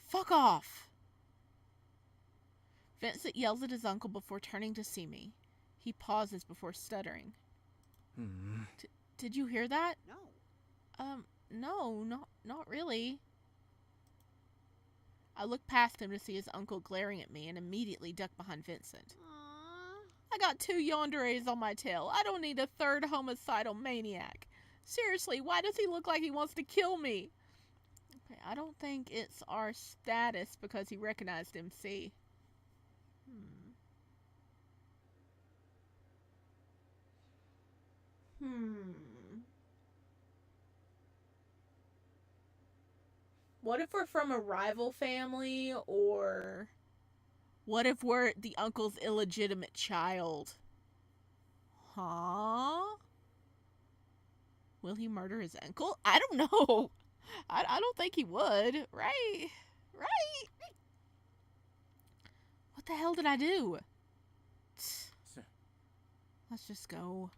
Fuck off! Vincent yells at his uncle before turning to see me. He pauses before stuttering. Did you hear that? No. No, not really. I look past him to see his uncle glaring at me and immediately duck behind Vincent. Aww. I got 2 yanderes on my tail. I don't need a third homicidal maniac. Seriously, why does he look like he wants to kill me? Okay, I don't think it's our status because he recognized MC. What if we're from a rival family, or what if we're the uncle's illegitimate child? Huh? Will he murder his uncle? I don't know. I don't think he would. Right? Right? What the hell did I do? Let's just go.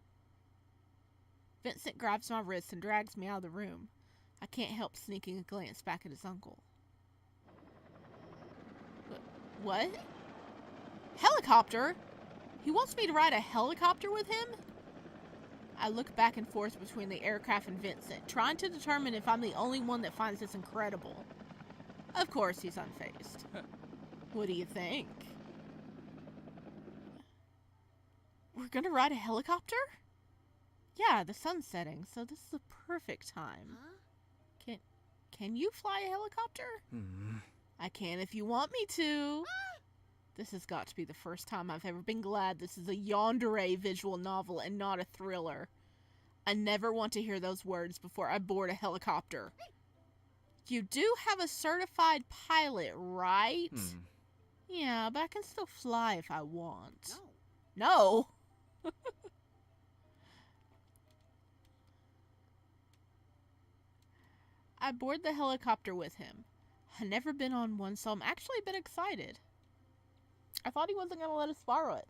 Vincent grabs my wrist and drags me out of the room. I can't help sneaking a glance back at his uncle. What? Helicopter? He wants me to ride a helicopter with him? I look back and forth between the aircraft and Vincent, trying to determine if I'm the only one that finds this incredible. Of course, he's unfazed. What do you think? We're gonna ride a helicopter? Yeah, the sun's setting, so this is the perfect time. Huh? Can you fly a helicopter? I can if you want me to. This has got to be the first time I've ever been glad this is a yandere visual novel and not a thriller. I never want to hear those words before I board a helicopter. You do have a certified pilot, right? Yeah, but I can still fly if I want. No. No? I board the helicopter with him. I've never been on one, so I'm actually a bit excited. I thought he wasn't going to let us borrow it.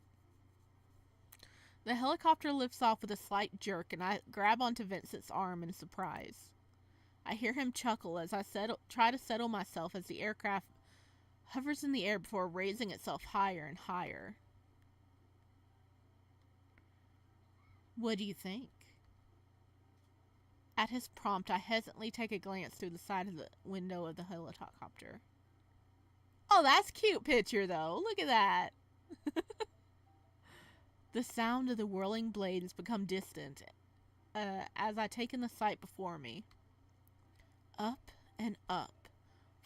The helicopter lifts off with a slight jerk, and I grab onto Vincent's arm in surprise. I hear him chuckle as I try to settle myself as the aircraft hovers in the air before raising itself higher and higher. What do you think? At his prompt, I hesitantly take a glance through the side of the window of the helicopter. Oh, that's a cute picture, though. Look at that. The sound of the whirling blades become distant as I take in the sight before me. Up and up.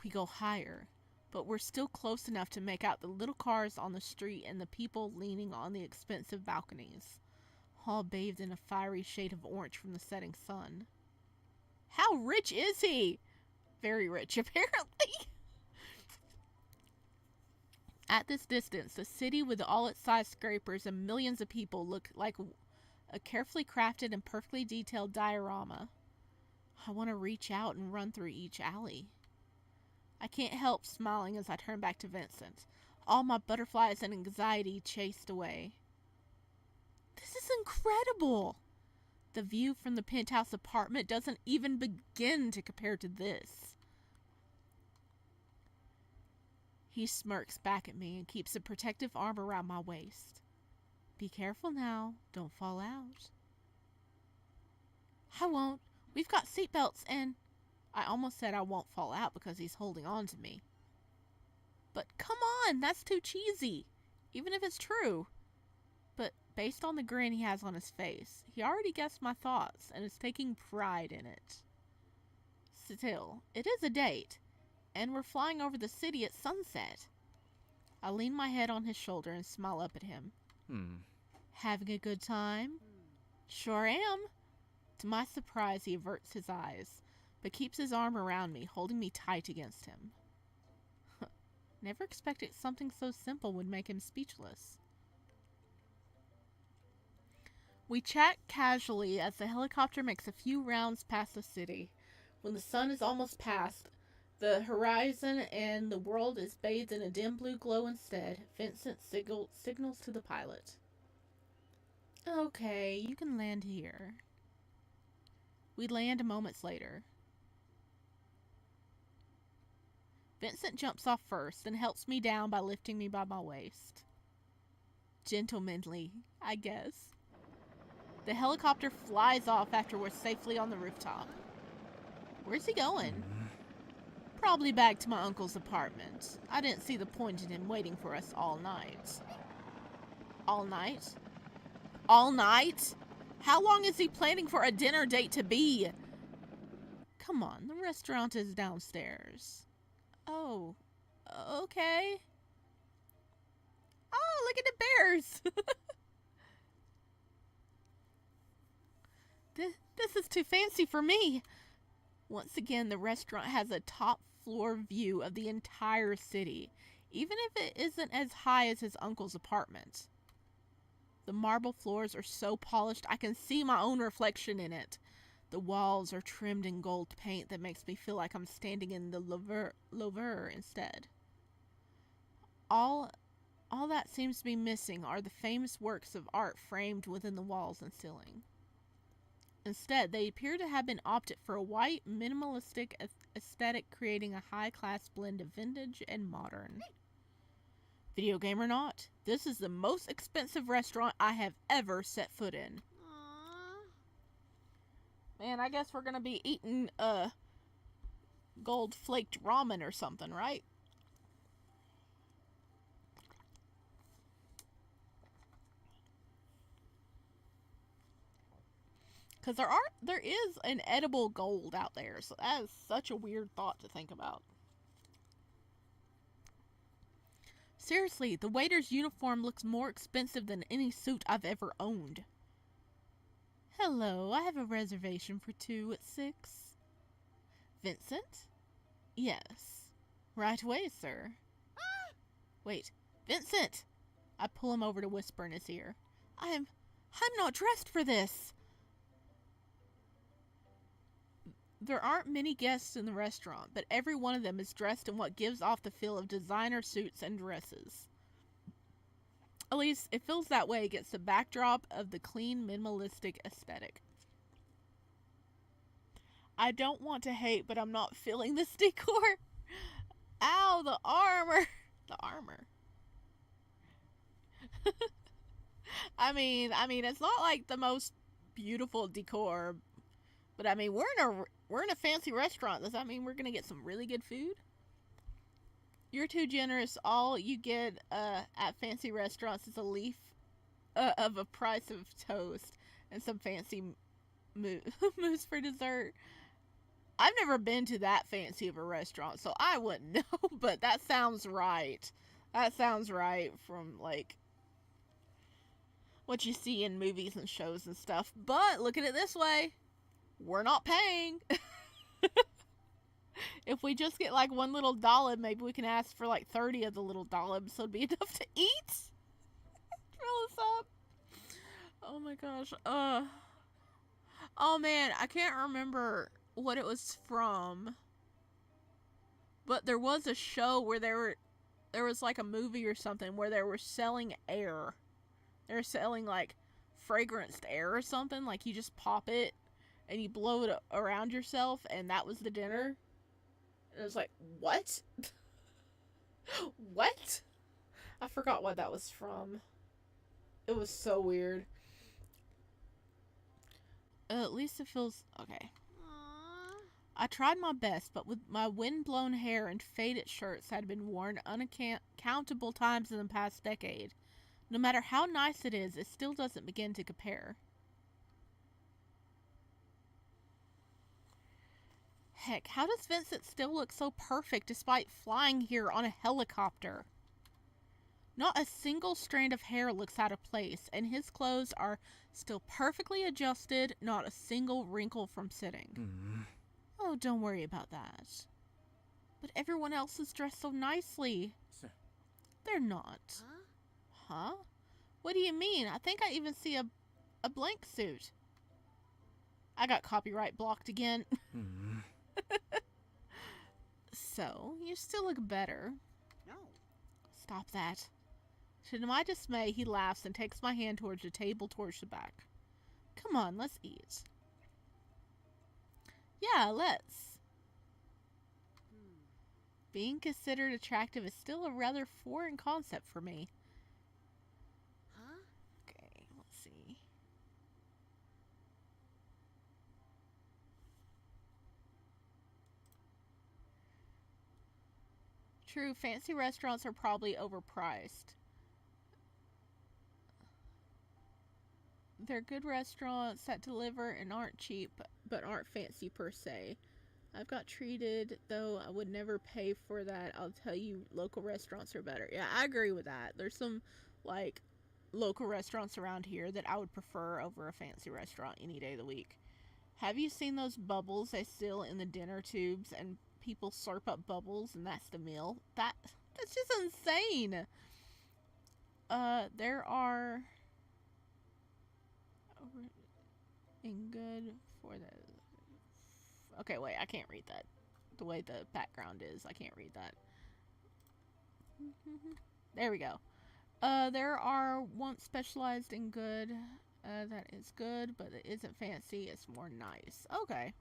We go higher, but we're still close enough to make out the little cars on the street and the people leaning on the expensive balconies, all bathed in a fiery shade of orange from the setting sun. How rich is he? Very rich, apparently. At this distance, the city with all its skyscrapers and millions of people look like a carefully crafted and perfectly detailed diorama. I want to reach out and run through each alley. I can't help smiling as I turn back to Vincent, all my butterflies and anxiety chased away. This is incredible! The view from the penthouse apartment doesn't even begin to compare to this. He smirks back at me and keeps a protective arm around my waist. Be careful now, don't fall out. I won't. We've got seatbelts and... I almost said I won't fall out because he's holding on to me. But come on, that's too cheesy, even if it's true. But based on the grin he has on his face, he already guessed my thoughts and is taking pride in it. Still, it is a date, and we're flying over the city at sunset. I lean my head on his shoulder and smile up at him. Having a good time? Sure am. To my surprise, he averts his eyes, but keeps his arm around me, holding me tight against him. Never expected something so simple would make him speechless. We chat casually as the helicopter makes a few rounds past the city. When the sun is almost past the horizon and the world is bathed in a dim blue glow instead, Vincent signals to the pilot. Okay, you can land here. We land moments later. Vincent jumps off first and helps me down by lifting me by my waist. Gentlemanly, I guess. The helicopter flies off after we're safely on the rooftop. Where's he going? Probably back to my uncle's apartment. I didn't see the point in him waiting for us all night. All night? All night? How long is he planning for a dinner date to be? Come on, the restaurant is downstairs. Oh, okay. Oh, look at the bears. This is too fancy for me. Once again, the restaurant has a top floor view of the entire city, even if it isn't as high as his uncle's apartment. The marble floors are so polished I can see my own reflection in it. The walls are trimmed in gold paint that makes me feel like I'm standing in the Louvre instead. All that seems to be missing are the famous works of art framed within the walls and ceiling. Instead, they appear to have been opted for a white, minimalistic aesthetic, creating a high-class blend of vintage and modern. Video game or not, this is the most expensive restaurant I have ever set foot in. Aww. Man, I guess we're gonna be eating, gold flaked ramen or something, right? Because there is an edible gold out there, so that is such a weird thought to think about. Seriously, the waiter's uniform looks more expensive than any suit I've ever owned. Hello, I have a reservation for 2 at 6. Vincent? Yes. Right away, sir. Wait, Vincent! I pull him over to whisper in his ear. I'm not dressed for this! There aren't many guests in the restaurant, but every one of them is dressed in what gives off the feel of designer suits and dresses. At least, it feels that way against the backdrop of the clean, minimalistic aesthetic. I don't want to hate, but I'm not feeling this decor. Ow, the armor! The armor. I mean, it's not like the most beautiful decor, but I mean, we're in a fancy restaurant. Does that mean we're gonna get some really good food? You're too generous. All you get at fancy restaurants is a leaf of a price of toast and some fancy mousse for dessert. I've never been to that fancy of a restaurant, so I wouldn't know, but that sounds right. That sounds right from, like, what you see in movies and shows and stuff. But look at it this way. We're not paying. If we just get, like, one little dollop, maybe we can ask for, like, 30 of the little dollops, so it'd be enough to eat. Fill us up. Oh, my gosh. Oh, man, I can't remember what it was from, but there was a show where there was like a movie or something where they were selling air. They were selling like fragranced air or something, like you just pop it and you blow it around yourself, and that was the dinner. And it was like, what? What? I forgot what that was from. It was so weird. At least it feels okay. I tried my best, but with my wind-blown hair and faded shirts that had been worn uncountable times in the past decade. No matter how nice it is, it still doesn't begin to compare. Heck, how does Vincent still look so perfect despite flying here on a helicopter? Not a single strand of hair looks out of place, and his clothes are still perfectly adjusted, not a single wrinkle from sitting. Oh, don't worry about that. But everyone else is dressed so nicely. They're not. Huh? What do you mean? I think I even see a blank suit. I got copyright blocked again. So, you still look better. No. Stop that. To my dismay, he laughs and takes my hand towards the table towards the back. Come on, let's eat. Yeah, let's. Being considered attractive is still a rather foreign concept for me. Huh? Okay, let's see. True, fancy restaurants are probably overpriced. They're good restaurants that deliver and aren't cheap, but aren't fancy per se. I've got treated, though I would never pay for that. I'll tell you, local restaurants are better. Yeah, I agree with that. There's some, like, local restaurants around here that I would prefer over a fancy restaurant any day of the week. Have you seen those bubbles they seal in the dinner tubes, and people slurp up bubbles, and that's the meal? That's just insane. There are... in good for the... Okay, wait, I can't read that. The way the background is, I can't read that. There we go. There are once specialized in good. That is good, but it isn't fancy. It's more nice. Okay.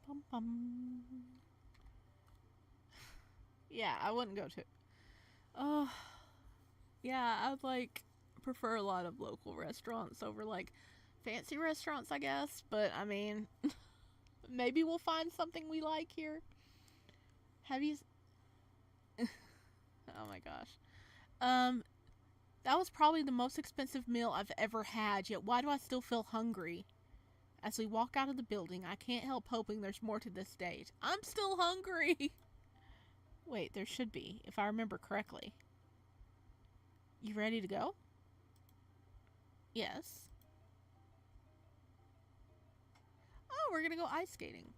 Bum, bum. Yeah, I wouldn't go to... Oh, yeah, I would, like, prefer a lot of local restaurants over, like, fancy restaurants, I guess. But, I mean, maybe we'll find something we like here. Have you... Oh my gosh. That was probably the most expensive meal I've ever had, yet why do I still feel hungry? As we walk out of the building, I can't help hoping there's more to this date. I'm still hungry! Wait, there should be, if I remember correctly. You ready to go? Yes. Oh, we're gonna go ice skating.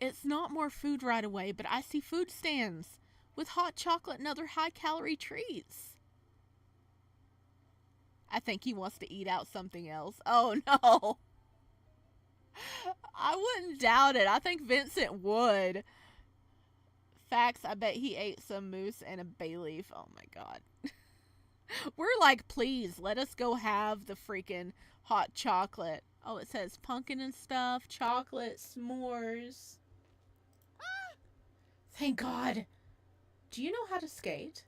It's not more food right away, but I see food stands with hot chocolate and other high calorie treats. I think he wants to eat out something else. Oh no. I wouldn't doubt it. I think Vincent would. Facts, I bet he ate some moose and a bay leaf. Oh my god. We're like, please, let us go have the freaking hot chocolate. Oh, it says pumpkin and stuff, chocolate, s'mores. Thank God. Do you know how to skate?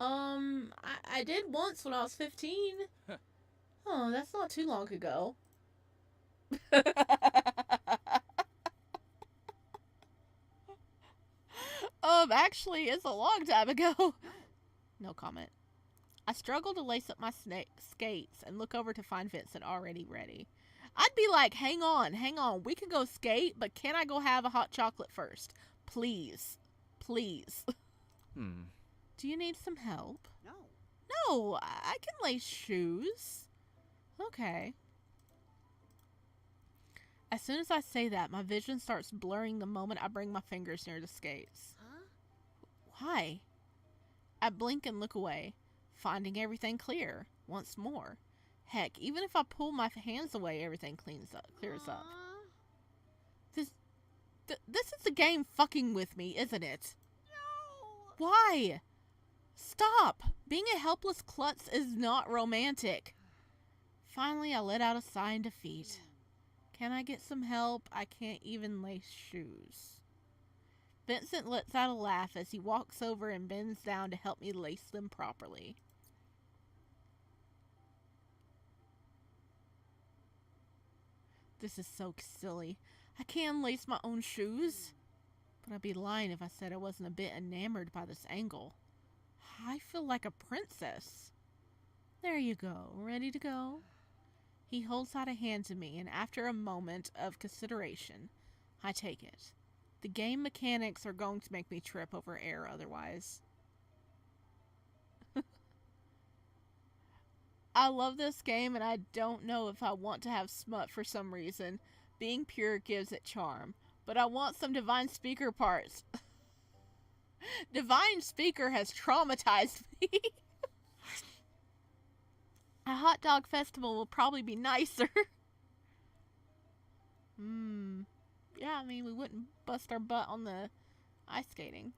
I did once when I was 15. Oh, that's not too long ago. Actually, it's a long time ago. No comment. I struggle to lace up my skates and look over to find Vincent already ready. I'd be like, hang on. We can go skate, but can I go have a hot chocolate first? Please. Please. Do you need some help? No. No, I can lace shoes. Okay. As soon as I say that, my vision starts blurring the moment I bring my fingers near the skates. Huh? Why? I blink and look away, finding everything clear once more. Heck, even if I pull my hands away, everything clears up. This is the game fucking with me, isn't it? No. Why? Stop! Being a helpless klutz is not romantic. Finally, I let out a sigh in defeat. Can I get some help? I can't even lace shoes. Vincent lets out a laugh as he walks over and bends down to help me lace them properly. This is so silly. I can't lace my own shoes. But I'd be lying if I said I wasn't a bit enamored by this angle. I feel like a princess. There you go. Ready to go? He holds out a hand to me, and after a moment of consideration, I take it. The game mechanics are going to make me trip over air otherwise. I love this game, and I don't know if I want to have smut for some reason. Being pure gives it charm. But I want some Divine Speaker parts. Divine Speaker has traumatized me. A hot dog festival will probably be nicer. Yeah, I mean, we wouldn't bust our butt on the ice skating.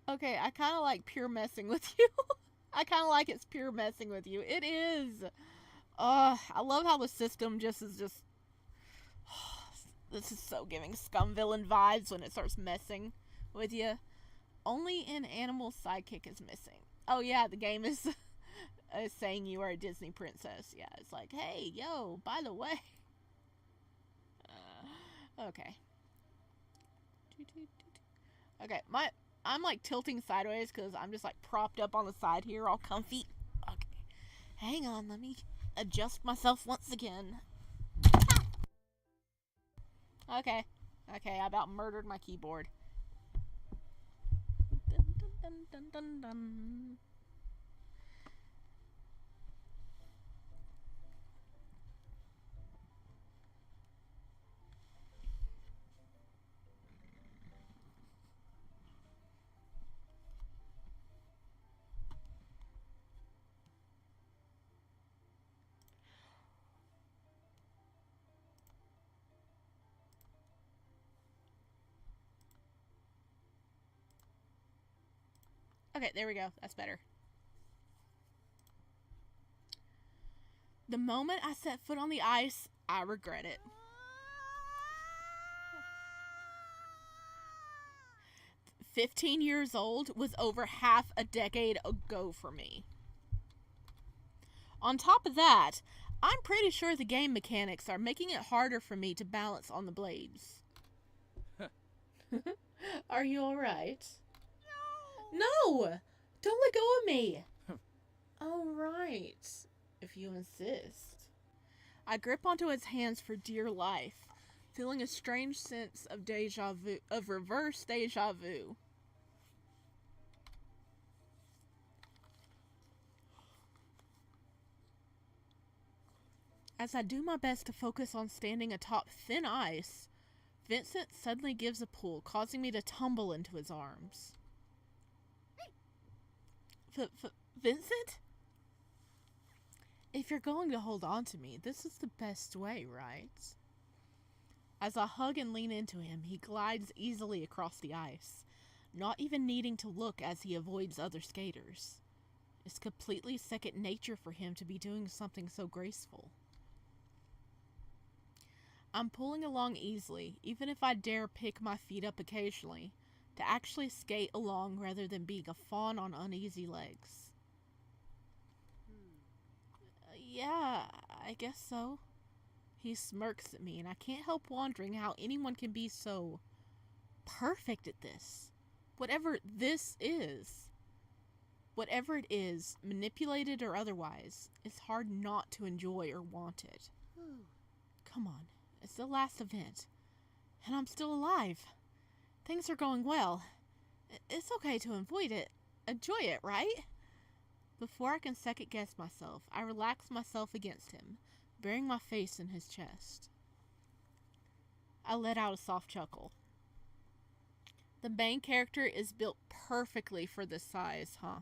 Okay, I kind of like pure messing with you. I kind of like it's pure messing with you. It is. I love how the system is just... This is so giving scum villain vibes when it starts messing with you. Only an animal sidekick is missing. Oh yeah, the game is saying you are a Disney princess. Yeah, it's like, hey, yo, by the way. Okay. Okay, I'm like tilting sideways because I'm just like propped up on the side here, all comfy. Okay, hang on, let me adjust myself once again. Okay, I about murdered my keyboard. Dun, dun, dun, dun, dun. Okay, there we go. That's better. The moment I set foot on the ice, I regret it. 15 years old was over half a decade ago for me. On top of that, I'm pretty sure the game mechanics are making it harder for me to balance on the blades. Are you alright? No! Don't let go of me! Oh, right. If you insist. I grip onto his hands for dear life, feeling a strange sense of deja vu, of reverse deja vu. As I do my best to focus on standing atop thin ice, Vincent suddenly gives a pull, causing me to tumble into his arms. Vincent? If you're going to hold on to me, this is the best way, right? As I hug and lean into him, he glides easily across the ice, not even needing to look as he avoids other skaters. It's completely second nature for him to be doing something so graceful. I'm pulling along easily, even if I dare pick my feet up occasionally, to actually skate along rather than being a fawn on uneasy legs. Yeah, I guess so. He smirks at me, and I can't help wondering how anyone can be so perfect at this. Whatever this is. Whatever it is, manipulated or otherwise, it's hard not to enjoy or want it. Come on, it's the last event, and I'm still alive. Things are going well. It's okay to avoid it. Enjoy it, right? Before I can second guess myself, I relax myself against him, burying my face in his chest. I let out a soft chuckle. The main character is built perfectly for this size, huh?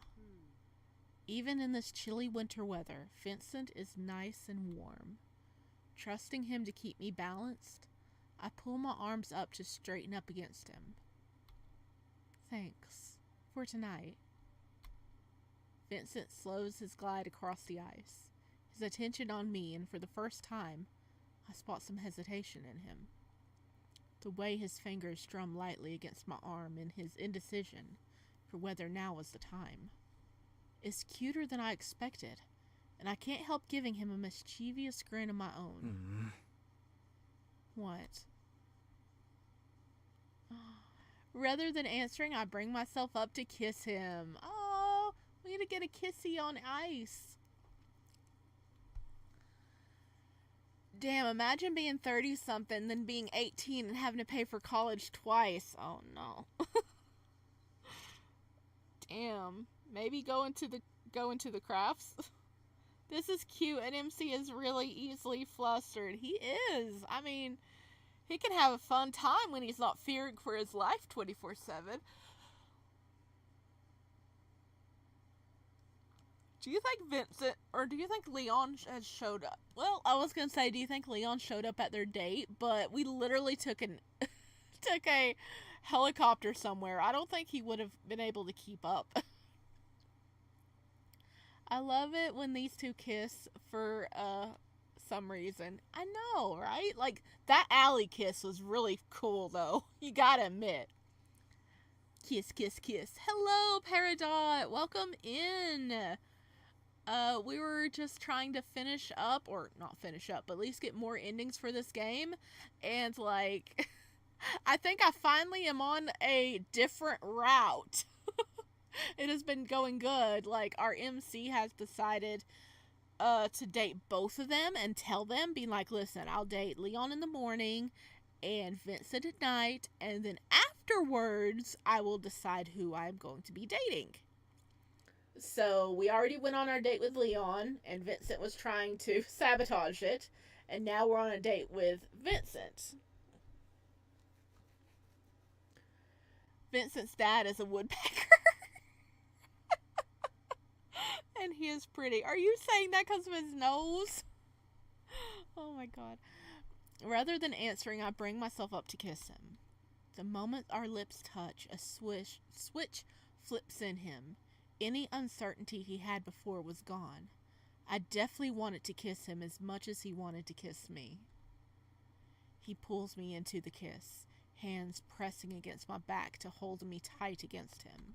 Even in this chilly winter weather, Vincent is nice and warm. Trusting him to keep me balanced, I pull my arms up to straighten up against him. Thanks for tonight. Vincent slows his glide across the ice, his attention on me, and for the first time, I spot some hesitation in him. The way his fingers strum lightly against my arm in his indecision for whether now was the time is cuter than I expected, and I can't help giving him a mischievous grin of my own. What? Rather than answering, I bring myself up to kiss him. Oh, we need to get a kissy on ice. Damn, imagine being 30-something, then being 18 and having to pay for college twice. Oh, no. Damn. Maybe go into the crafts. This is cute, and MC is really easily flustered. He is. I mean, he can have a fun time when he's not fearing for his life 24/7. Do you think Vincent, or do you think Leon has showed up? Well, I was going to say, do you think Leon showed up at their date? But we literally took a helicopter somewhere. I don't think he would have been able to keep up. I love it when these two kiss for some reason. I know, right? Like, that alley kiss was really cool, though. You gotta admit. Kiss, kiss, kiss. Hello, Peridot. Welcome in. We were just trying to finish up, or not finish up, but at least get more endings for this game. And, like, I think I finally am on a different route. It has been going good. Like, our MC has decided to date both of them and tell them, being like, listen, I'll date Leon in the morning and Vincent at night, and then afterwards I will decide who I'm going to be dating. So we already went on our date with Leon, and Vincent was trying to sabotage it, and now we're on a date with Vincent. Vincent's dad is a woodpecker. And he is pretty. Are you saying that because of his nose? Oh my god. Rather than answering, I bring myself up to kiss him. The moment our lips touch, a switch flips in him. Any uncertainty he had before was gone. I definitely wanted to kiss him as much as he wanted to kiss me. He pulls me into the kiss, hands pressing against my back to hold me tight against him.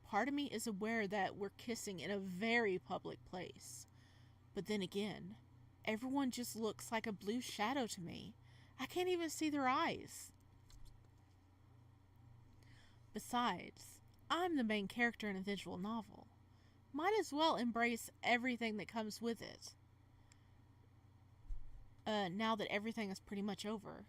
Part of me is aware that we're kissing in a very public place. But then again, everyone just looks like a blue shadow to me. I can't even see their eyes. Besides, I'm the main character in a visual novel. Might as well embrace everything that comes with it. Now that everything is pretty much over.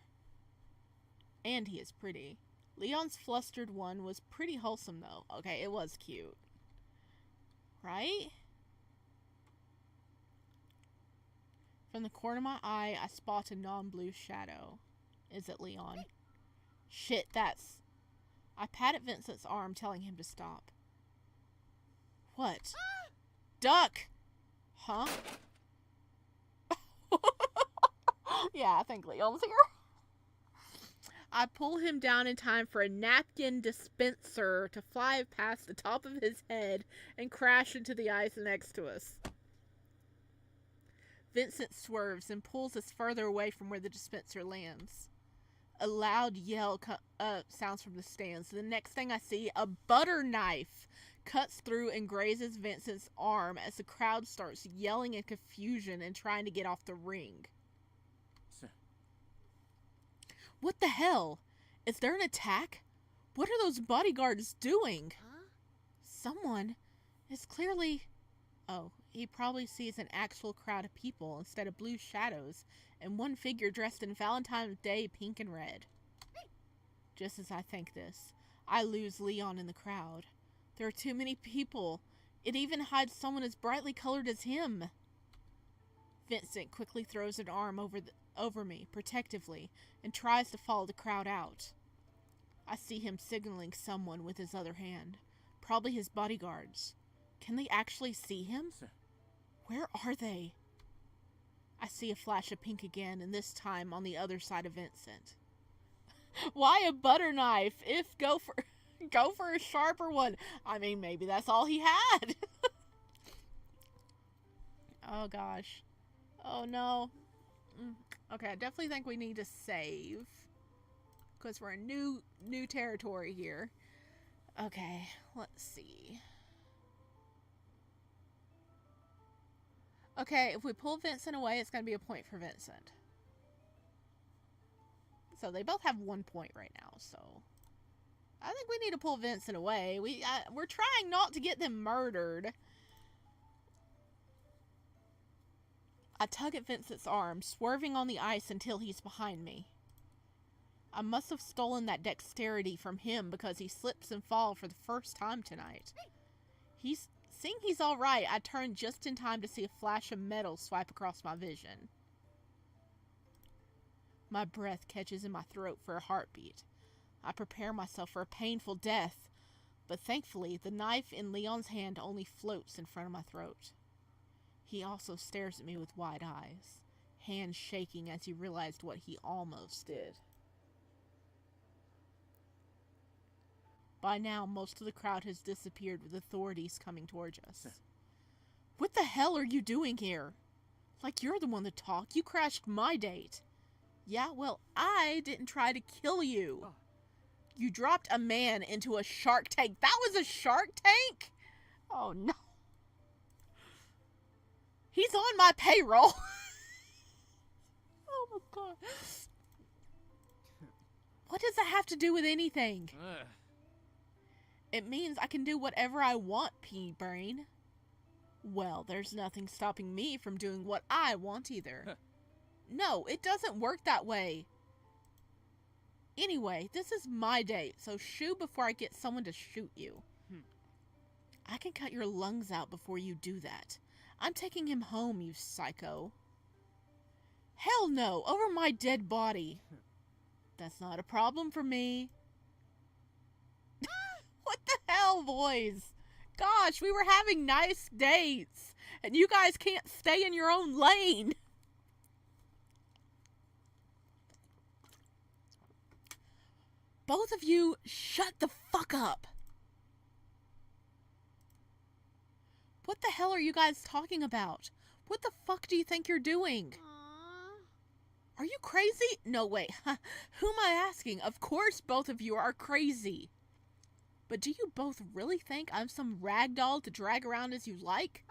And he is pretty. Leon's flustered one was pretty wholesome, though. Okay, it was cute. Right? From the corner of my eye, I spot a non-blue shadow. Is it Leon? Shit, that's... I patted Vincent's arm, telling him to stop. What? Duck! Huh? Yeah, I think Leon's here. I pull him down in time for a napkin dispenser to fly past the top of his head and crash into the ice next to us. Vincent swerves and pulls us further away from where the dispenser lands. A loud yell sounds from the stands. The next thing I see, a butter knife cuts through and grazes Vincent's arm as the crowd starts yelling in confusion and trying to get off the ring. What the hell? Is there an attack? What are those bodyguards doing? Huh? Someone is clearly... Oh, he probably sees an actual crowd of people instead of blue shadows and one figure dressed in Valentine's Day pink and red. Just as I think this, I lose Leon in the crowd. There are too many people. It even hides someone as brightly colored as him. Vincent quickly throws an arm over me, protectively, and tries to follow the crowd out. I see him signaling someone with his other hand. Probably his bodyguards. Can they actually see him? Where are they? I see a flash of pink again, and this time on the other side of Vincent. Why a butter knife? Go for a sharper one. I mean, maybe that's all he had. Oh gosh. Oh no. Okay, I definitely think we need to save. Because we're in new territory here. Okay, let's see. Okay, if we pull Vincent away, it's going to be a point for Vincent. So they both have 1 point right now, so... I think we need to pull Vincent away. We're trying not to get them murdered. I tug at Vincent's arm, swerving on the ice until he's behind me. I must have stolen that dexterity from him because he slips and falls for the first time tonight. Seeing he's alright, I turn just in time to see a flash of metal swipe across my vision. My breath catches in my throat for a heartbeat. I prepare myself for a painful death, but thankfully the knife in Leon's hand only floats in front of my throat. He also stares at me with wide eyes, hands shaking as he realized what he almost did. By now, most of the crowd has disappeared with authorities coming towards us. What the hell are you doing here? Like you're the one that talked. You crashed my date. Yeah, well, I didn't try to kill you. You dropped a man into a shark tank. That was a shark tank? Oh, no. He's on my payroll. Oh, my God. What does that have to do with anything? It means I can do whatever I want, pea-brain. Well, there's nothing stopping me from doing what I want either. No, it doesn't work that way. Anyway, this is my date, so shoo before I get someone to shoot you. I can cut your lungs out before you do that. I'm taking him home, you psycho. Hell no, over my dead body. That's not a problem for me. What the hell, boys? Gosh, we were having nice dates, and you guys can't stay in your own lane. Both of you, shut the fuck up. What the hell are you guys talking about? What the fuck do you think you're doing? Aww. Are you crazy? No, wait. Who am I asking? Of course both of you are crazy. But do you both really think I'm some ragdoll to drag around as you like?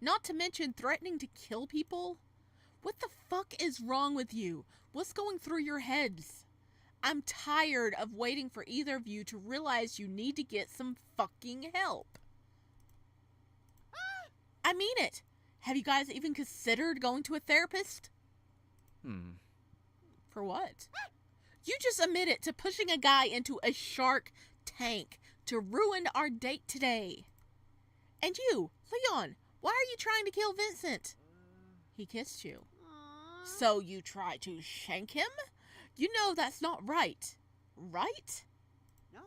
Not to mention threatening to kill people? What the fuck is wrong with you? What's going through your heads? I'm tired of waiting for either of you to realize you need to get some fucking help. I mean it. Have you guys even considered going to a therapist? For what? You just admitted to pushing a guy into a shark tank to ruin our date today. And you, Leon, why are you trying to kill Vincent? He kissed you. Aw. So you try to shank him? You know that's not right. Right? No.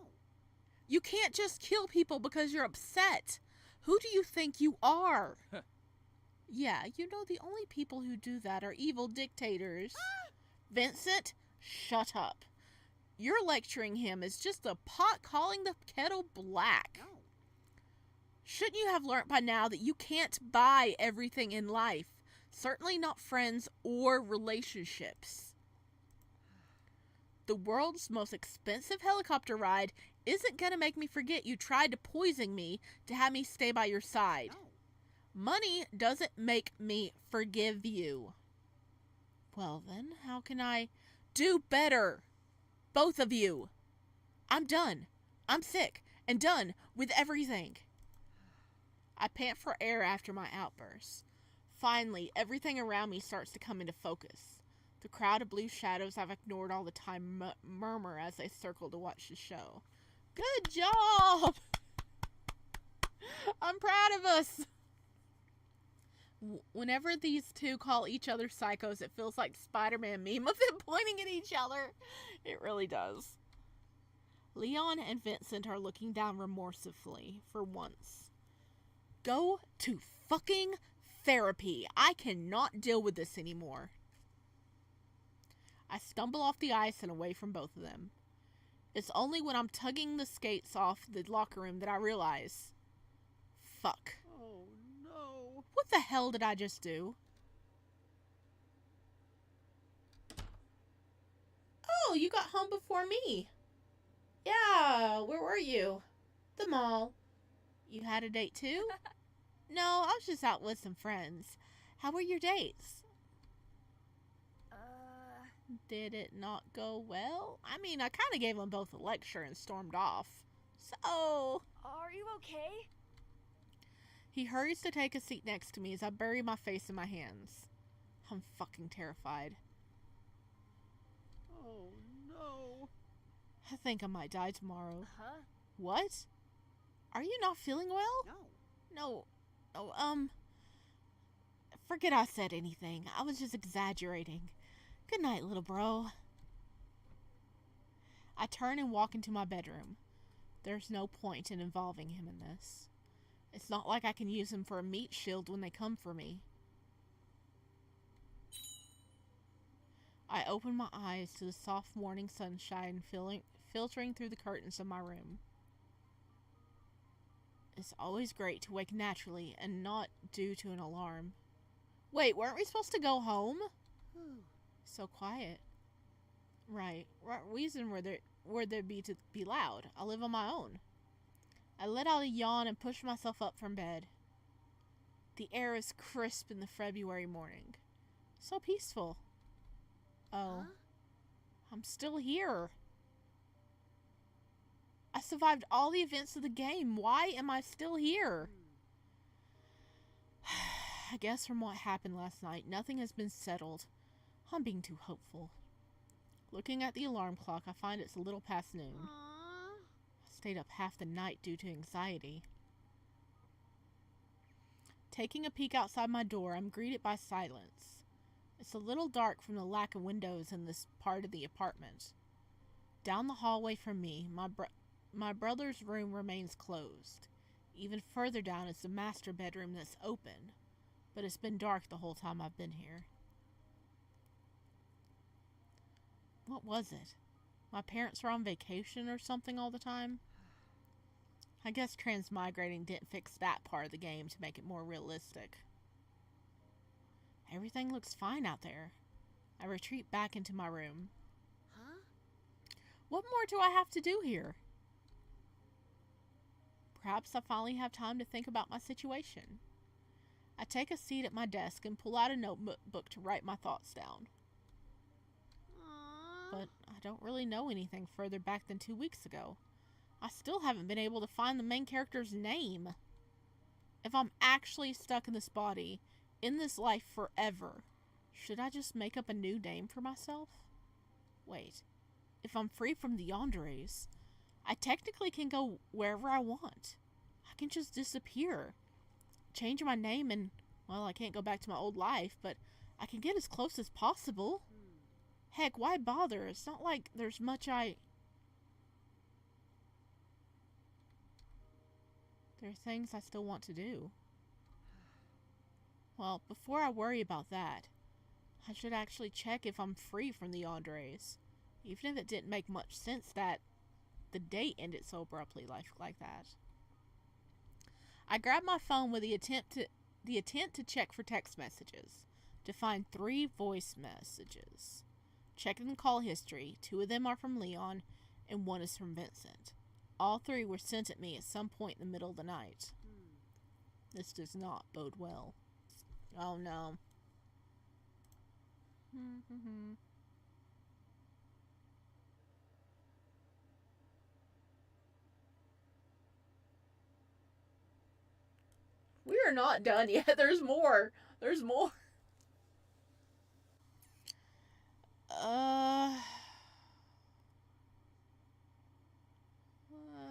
You can't just kill people because you're upset. Who do you think you are? Yeah, you know the only people who do that are evil dictators. Vincent, shut up. You're lecturing him as just a pot calling the kettle black. No. Shouldn't you have learnt by now that you can't buy everything in life? Certainly not friends or relationships. The world's most expensive helicopter ride isn't gonna make me forget you tried to poison me to have me stay by your side. No. Money doesn't make me forgive you. Well then, how can I do better? Both of you. I'm done. I'm sick and done with everything. I pant for air after my outburst. Finally, everything around me starts to come into focus. The crowd of blue shadows I've ignored all the time murmur as they circle to watch the show. Good job! I'm proud of us! Whenever these two call each other psychos, it feels like the Spider-Man meme of them pointing at each other. It really does. Leon and Vincent are looking down remorsefully for once. Go to fucking therapy. I cannot deal with this anymore. I stumble off the ice and away from both of them. It's only when I'm tugging the skates off the locker room that I realize. Fuck. Oh, no. What the hell did I just do? Oh, you got home before me. Yeah, where were you? The mall. You had a date too? No, I was just out with some friends. How were your dates? Did it not go well? I mean, I kind of gave them both a lecture and stormed off. So... Are you okay? He hurries to take a seat next to me as I bury my face in my hands. I'm fucking terrified. Oh, no. I think I might die tomorrow. Huh? What? Are you not feeling well? No. No. Forget I said anything. I was just exaggerating. Good night, little bro. I turn and walk into my bedroom. There's no point in involving him in this. It's not like I can use him for a meat shield when they come for me. I open my eyes to the soft morning sunshine filtering through the curtains of my room. It's always great to wake naturally and not due to an alarm. Wait, weren't we supposed to go home? So quiet. Right. What reason would there be to be loud? I live on my own. I let out a yawn and push myself up from bed. The air is crisp in the February morning. So peaceful. Oh. Huh? I'm still here. I survived all the events of the game. Why am I still here? I guess from what happened last night, nothing has been settled. I'm being too hopeful. Looking at the alarm clock, I find it's a little past noon. Aw. I stayed up half the night due to anxiety. Taking a peek outside my door, I'm greeted by silence. It's a little dark from the lack of windows in this part of the apartment. Down the hallway from me, my brother's room remains closed. Even further down is the master bedroom that's open, but it's been dark the whole time I've been here. What was it? My parents were on vacation or something all the time? I guess transmigrating didn't fix that part of the game to make it more realistic. Everything looks fine out there. I retreat back into my room. Huh? What more do I have to do here? Perhaps I finally have time to think about my situation. I take a seat at my desk and pull out a notebook to write my thoughts down. Aw. But I don't really know anything further back than 2 weeks ago. I still haven't been able to find the main character's name. If I'm actually stuck in this body, in this life forever, should I just make up a new name for myself? Wait, if I'm free from the Yanderes, I technically can go wherever I want. I can just disappear. Change my name and, well, I can't go back to my old life, but I can get as close as possible. Heck, why bother? It's not like there's much There are things I still want to do. Well, before I worry about that, I should actually check if I'm free from the Yanderes. Even if it didn't make much sense that the date ended so abruptly like that. I grabbed my phone with the intent to check for text messages, to find 3 voice messages. Checking the call history, 2 of them are from Leon, and 1 is from Vincent. All 3 were sent at me at some point in the middle of the night. This does not bode well. Oh no. We are not done yet. There's more. There's more.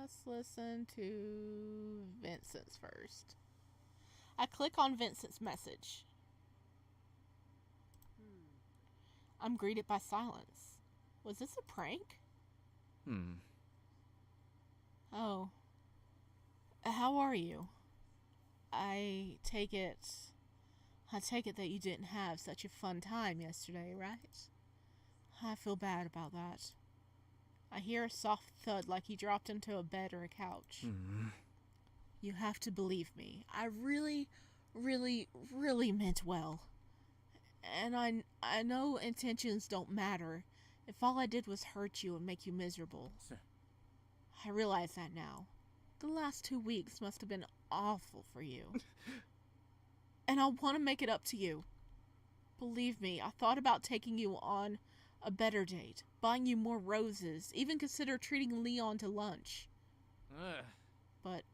Let's listen to Vincent's first. I click on Vincent's message. I'm greeted by silence. Was this a prank? Oh. How are you? I take it that you didn't have such a fun time yesterday, right? I feel bad about that. I hear a soft thud like he dropped into a bed or a couch. You have to believe me. I really, really, really meant well. And I know intentions don't matter if all I did was hurt you and make you miserable. Sir. I realize that now. The last 2 weeks must have been awful for you. And I want to make it up to you. Believe me, I thought about taking you on a better date, buying you more roses, even consider treating Leon to lunch. But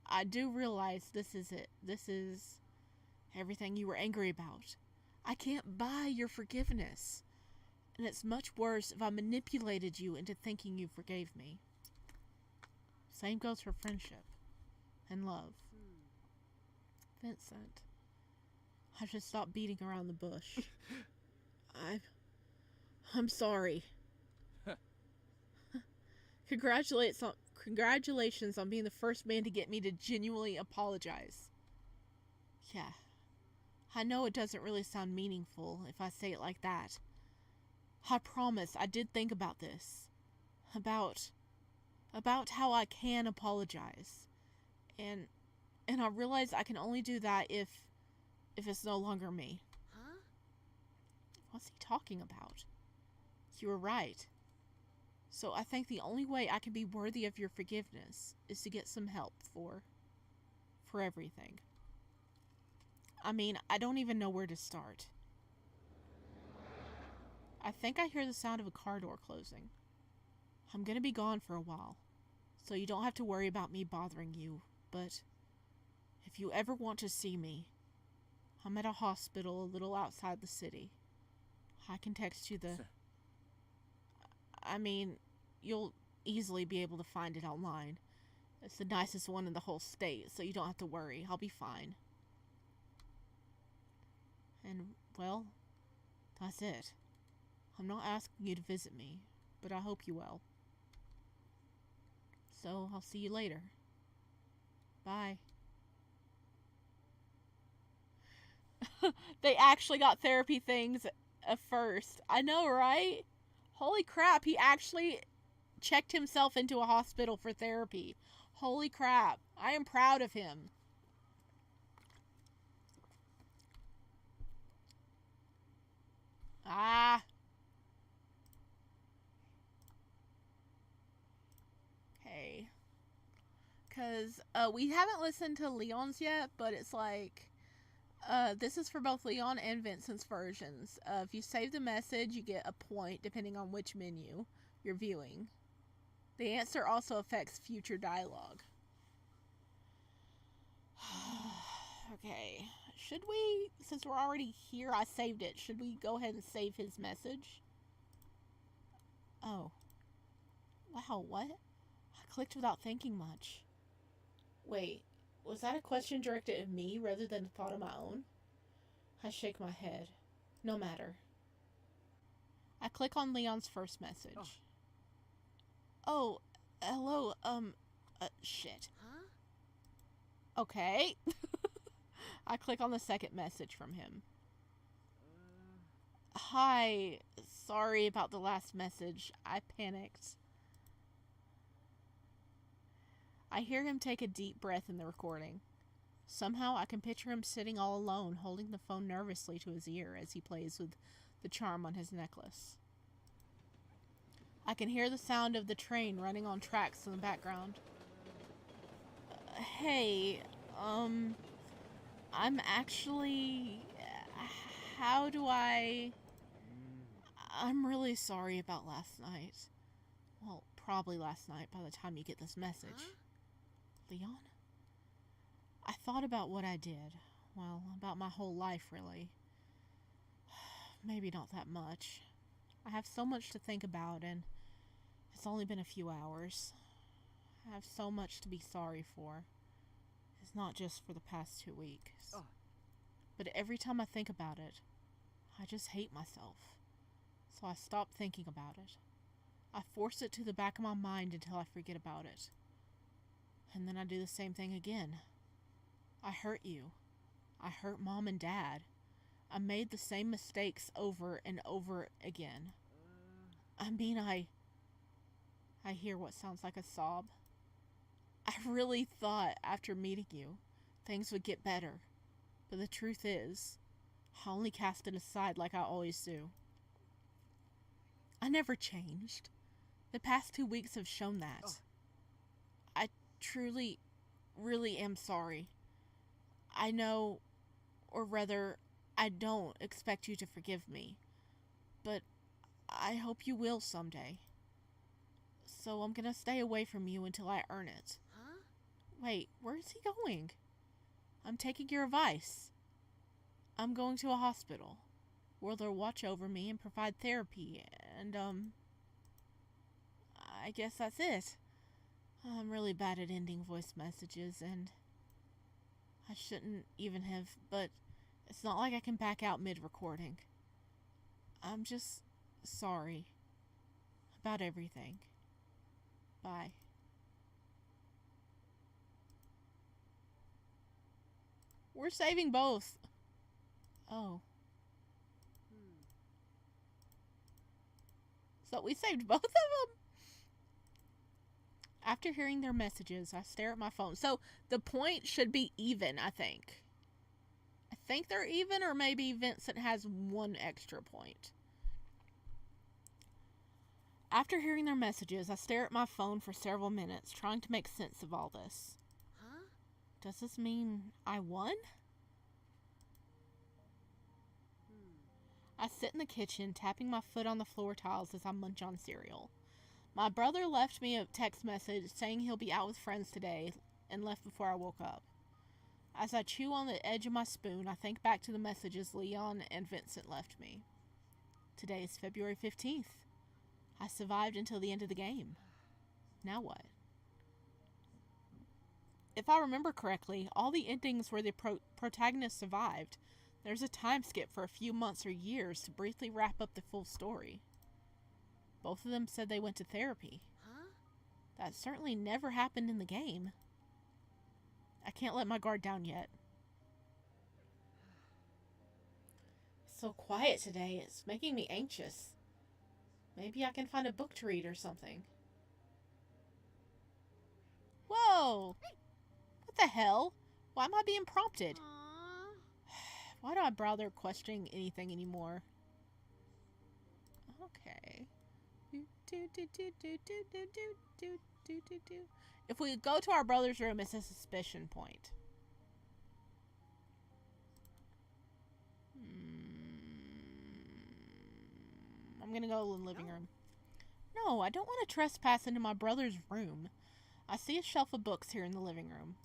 I do realize this is it. This is everything you were angry about. I can't buy your forgiveness. And it's much worse if I manipulated you into thinking you forgave me. Same goes for friendship and love. Vincent, I should stop beating around the bush. I'm sorry. Congratulations on being the first man to get me to genuinely apologize. Yeah, I know it doesn't really sound meaningful if I say it like that. I promise I did think about this. About how I can apologize. And I realize I can only do that if it's no longer me. Huh? What's he talking about? You were right. So I think the only way I can be worthy of your forgiveness is to get some help for everything. I mean, I don't even know where to start. I think I hear the sound of a car door closing. I'm gonna be gone for a while, so you don't have to worry about me bothering you, but if you ever want to see me, I'm at a hospital a little outside the city. I can text you the... Sir. I mean, you'll easily be able to find it online. It's the nicest one in the whole state, so you don't have to worry. I'll be fine. And, well, that's it. I'm not asking you to visit me, but I hope you will. So, I'll see you later. Bye. They actually got therapy things at first. I know, right? Holy crap, he actually checked himself into a hospital for therapy. Holy crap. I am proud of him. Ah. Okay. Because we haven't listened to Leon's yet, but it's like... this is for both Leon and Vincent's versions. If you save the message, you get a point depending on which menu you're viewing. The answer also affects future dialogue. Okay. Should we, since we're already here, I saved it. Should we go ahead and save his message? Oh. Wow, what? I clicked without thinking much. Wait, was that a question directed at me rather than a thought of my own? I shake my head. No matter. I click on Leon's first message. Oh, hello, shit. Huh? Okay. I click on the second message from him. Hi, sorry about the last message. I panicked. I hear him take a deep breath in the recording. Somehow I can picture him sitting all alone, holding the phone nervously to his ear as he plays with the charm on his necklace. I can hear the sound of the train running on tracks in the background. Hey, I'm actually... How do I... I'm really sorry about last night. Well, probably last night by the time you get this message. Huh? Leon? I thought about what I did. Well, about my whole life, really. Maybe not that much. I have so much to think about, and it's only been a few hours. I have so much to be sorry for. It's not just for the past 2 weeks. But every time I think about it, I just hate myself. So I stop thinking about it. I force it to the back of my mind until I forget about it. And then I do the same thing again. I hurt you. I hurt Mom and Dad. I made the same mistakes over and over again. I mean, I hear what sounds like a sob. I really thought after meeting you, things would get better. But the truth is, I only cast it aside like I always do. I never changed. The past 2 weeks have shown that. I truly, really am sorry. I know, or rather, I don't expect you to forgive me. But I hope you will someday. So I'm gonna stay away from you until I earn it. Huh? Wait, where is he going? I'm taking your advice. I'm going to a hospital where they'll watch over me and provide therapy, and, I guess that's it. I'm really bad at ending voice messages, and I shouldn't even have, but it's not like I can back out mid-recording. I'm just sorry about everything. Bye. We're saving both. Oh. So we saved both of them? After hearing their messages, I stare at my phone. So the point should be even, I think. I think they're even, or maybe Vincent has 1 extra point. After hearing their messages, I stare at my phone for several minutes, trying to make sense of all this. Huh? Does this mean I won? I sit in the kitchen, tapping my foot on the floor tiles as I munch on cereal. My brother left me a text message saying he'll be out with friends today and left before I woke up. As I chew on the edge of my spoon, I think back to the messages Leon and Vincent left me. Today is February 15th. I survived until the end of the game. Now what? If I remember correctly, all the endings where the protagonist survived, there's a time skip for a few months or years to briefly wrap up the full story. Both of them said they went to therapy. Huh? That certainly never happened in the game. I can't let my guard down yet. So quiet today, it's making me anxious. Maybe I can find a book to read or something. Whoa! What the hell? Why am I being prompted? Why do I bother questioning anything anymore? Okay. If we go to our brother's room, it's a suspicion point. I'm gonna go in the living room. No, I don't want to trespass into my brother's room. I see a shelf of books here in the living room.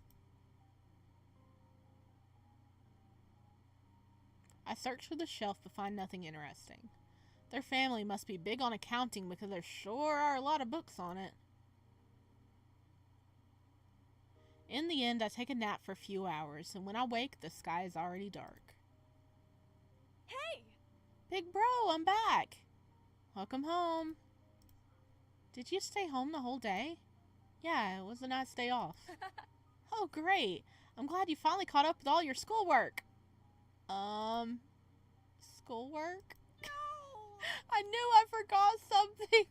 I search for the shelf but find nothing interesting. Their family must be big on accounting because there sure are a lot of books on it. In the end, I take a nap for a few hours, and when I wake, the sky is already dark. Hey! Big bro, I'm back! Welcome home. Did you stay home the whole day? Yeah, it was a nice day off. Oh, great. I'm glad you finally caught up with all your schoolwork. Schoolwork? No! I knew I forgot something.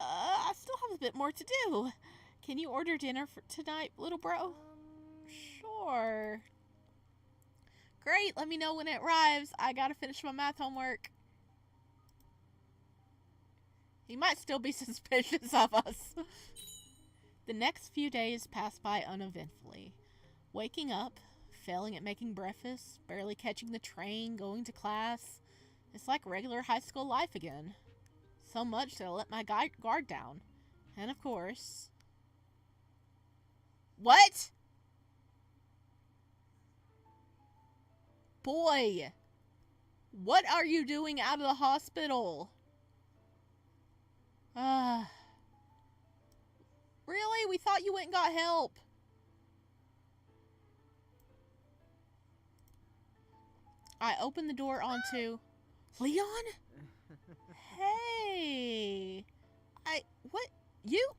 I still have a bit more to do. Can you order dinner for tonight, little bro? Sure. Great, let me know when it arrives. I gotta finish my math homework. He might still be suspicious of us. The next few days pass by uneventfully. Waking up, failing at making breakfast, barely catching the train, going to class. It's like regular high school life again. So much that I let my guard down. And of course... What? Boy! What are you doing out of the hospital? Really? We thought you went and got help. I opened the door onto... Leon? Hey! What? You?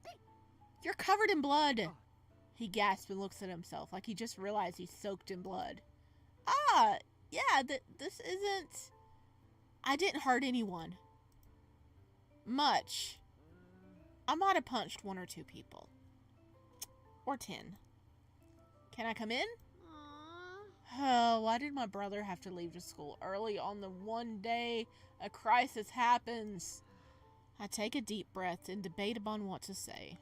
You're covered in blood. He gasps and looks at himself like he just realized he's soaked in blood. Yeah, this isn't... I didn't hurt anyone. Much. I might have punched 1 or 2 people. Or 10. Can I come in? Oh, why did my brother have to leave to school early on the one day a crisis happens? I take a deep breath and debate upon what to say.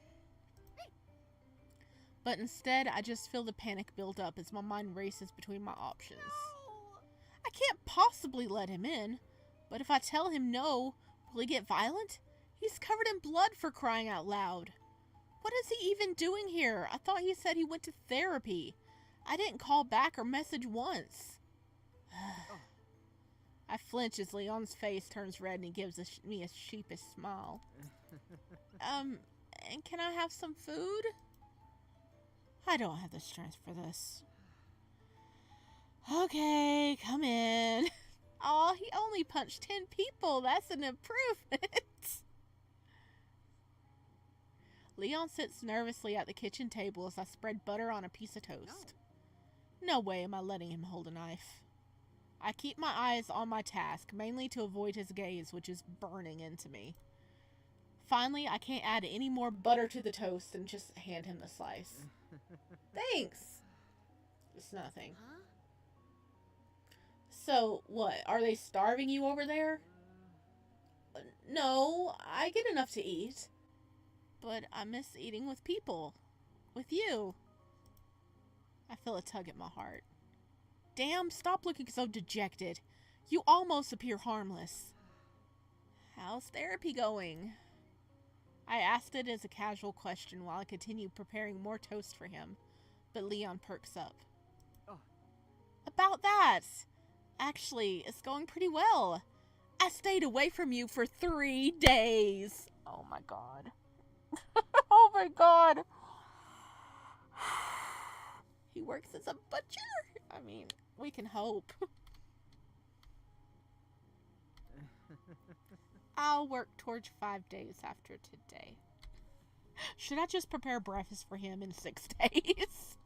But instead, I just feel the panic build up as my mind races between my options. No! I can't possibly let him in, but if I tell him no, will he get violent? He's covered in blood, for crying out loud. What is he even doing here? I thought he said he went to therapy. I didn't call back or message once. I flinch as Leon's face turns red and he gives me a sheepish smile. And can I have some food? I don't have the strength for this. Okay, come in. Aw, he only punched 10 people. That's an improvement. Leon sits nervously at the kitchen table as I spread butter on a piece of toast. No way am I letting him hold a knife. I keep my eyes on my task, mainly to avoid his gaze, which is burning into me. Finally, I can't add any more butter to the toast and just hand him the slice. Thanks. It's nothing. Huh? So, what? Are they starving you over there? No, I get enough to eat. But I miss eating with people. With you. I feel a tug at my heart. Damn, stop looking so dejected. You almost appear harmless. How's therapy going? I asked it as a casual question while I continued preparing more toast for him. But Leon perks up. Oh. About that! Actually, it's going pretty well. I stayed away from you for 3 days. Oh my god. Oh my god. He works as a butcher? I mean, we can hope. I'll work towards 5 days after today. Should I just prepare breakfast for him in 6 days?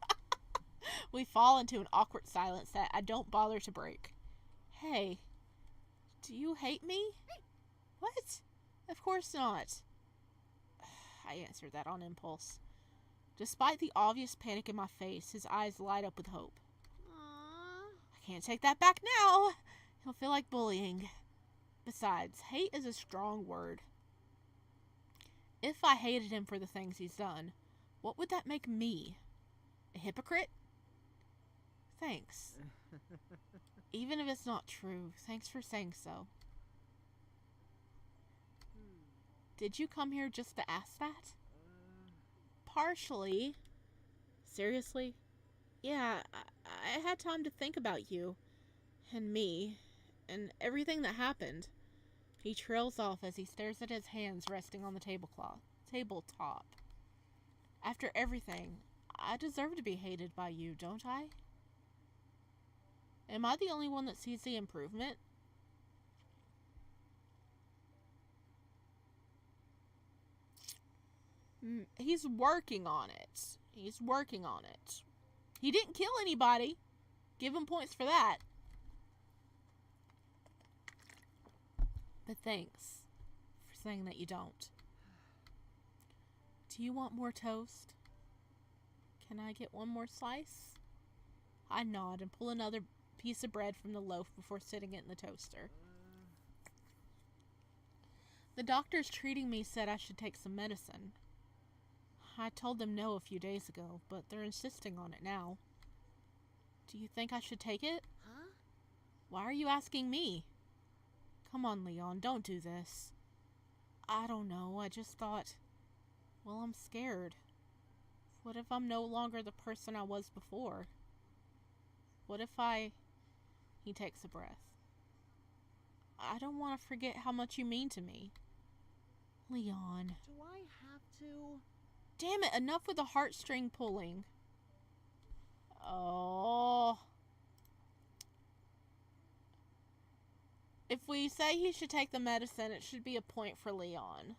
We fall into an awkward silence that I don't bother to break. Hey, do you hate me? What? Of course not. I answered that on impulse. Despite the obvious panic in my face, his eyes light up with hope. Aww. I can't take that back now. He'll feel like bullying. Besides, hate is a strong word. If I hated him for the things he's done, what would that make me? A hypocrite? Thanks. Even if it's not true, thanks for saying so. Did you come here just to ask that? Partially. Seriously? Yeah, I had time to think about you. And me. And everything that happened. He trails off as he stares at his hands resting on the tabletop. After everything, I deserve to be hated by you, don't I? Am I the only one that sees the improvement? He's working on it. He's working on it. He didn't kill anybody. Give him points for that. But thanks for saying that you don't. Do you want more toast? Can I get one more slice? I nod and pull another piece of bread from the loaf before sitting it in the toaster. The doctors treating me said I should take some medicine. I told them no a few days ago, but they're insisting on it now. Do you think I should take it? Huh? Why are you asking me? Come on, Leon, don't do this. I don't know, I just thought... Well, I'm scared. What if I'm no longer the person I was before? What if I... He takes a breath. I don't want to forget how much you mean to me. Leon. Do I have to? Damn it, enough with the heartstring pulling. Oh. If we say he should take the medicine, it should be a point for Leon.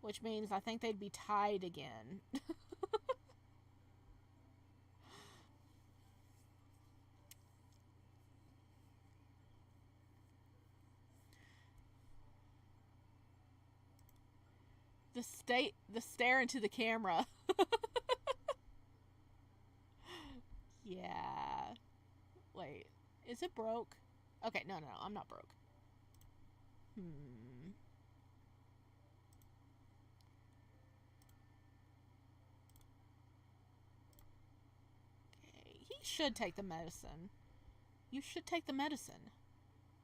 Which means I think they'd be tied again. The stare into the camera. Yeah. Wait. Is it broke? Okay, no, I'm not broke. Okay, he should take the medicine. You should take the medicine.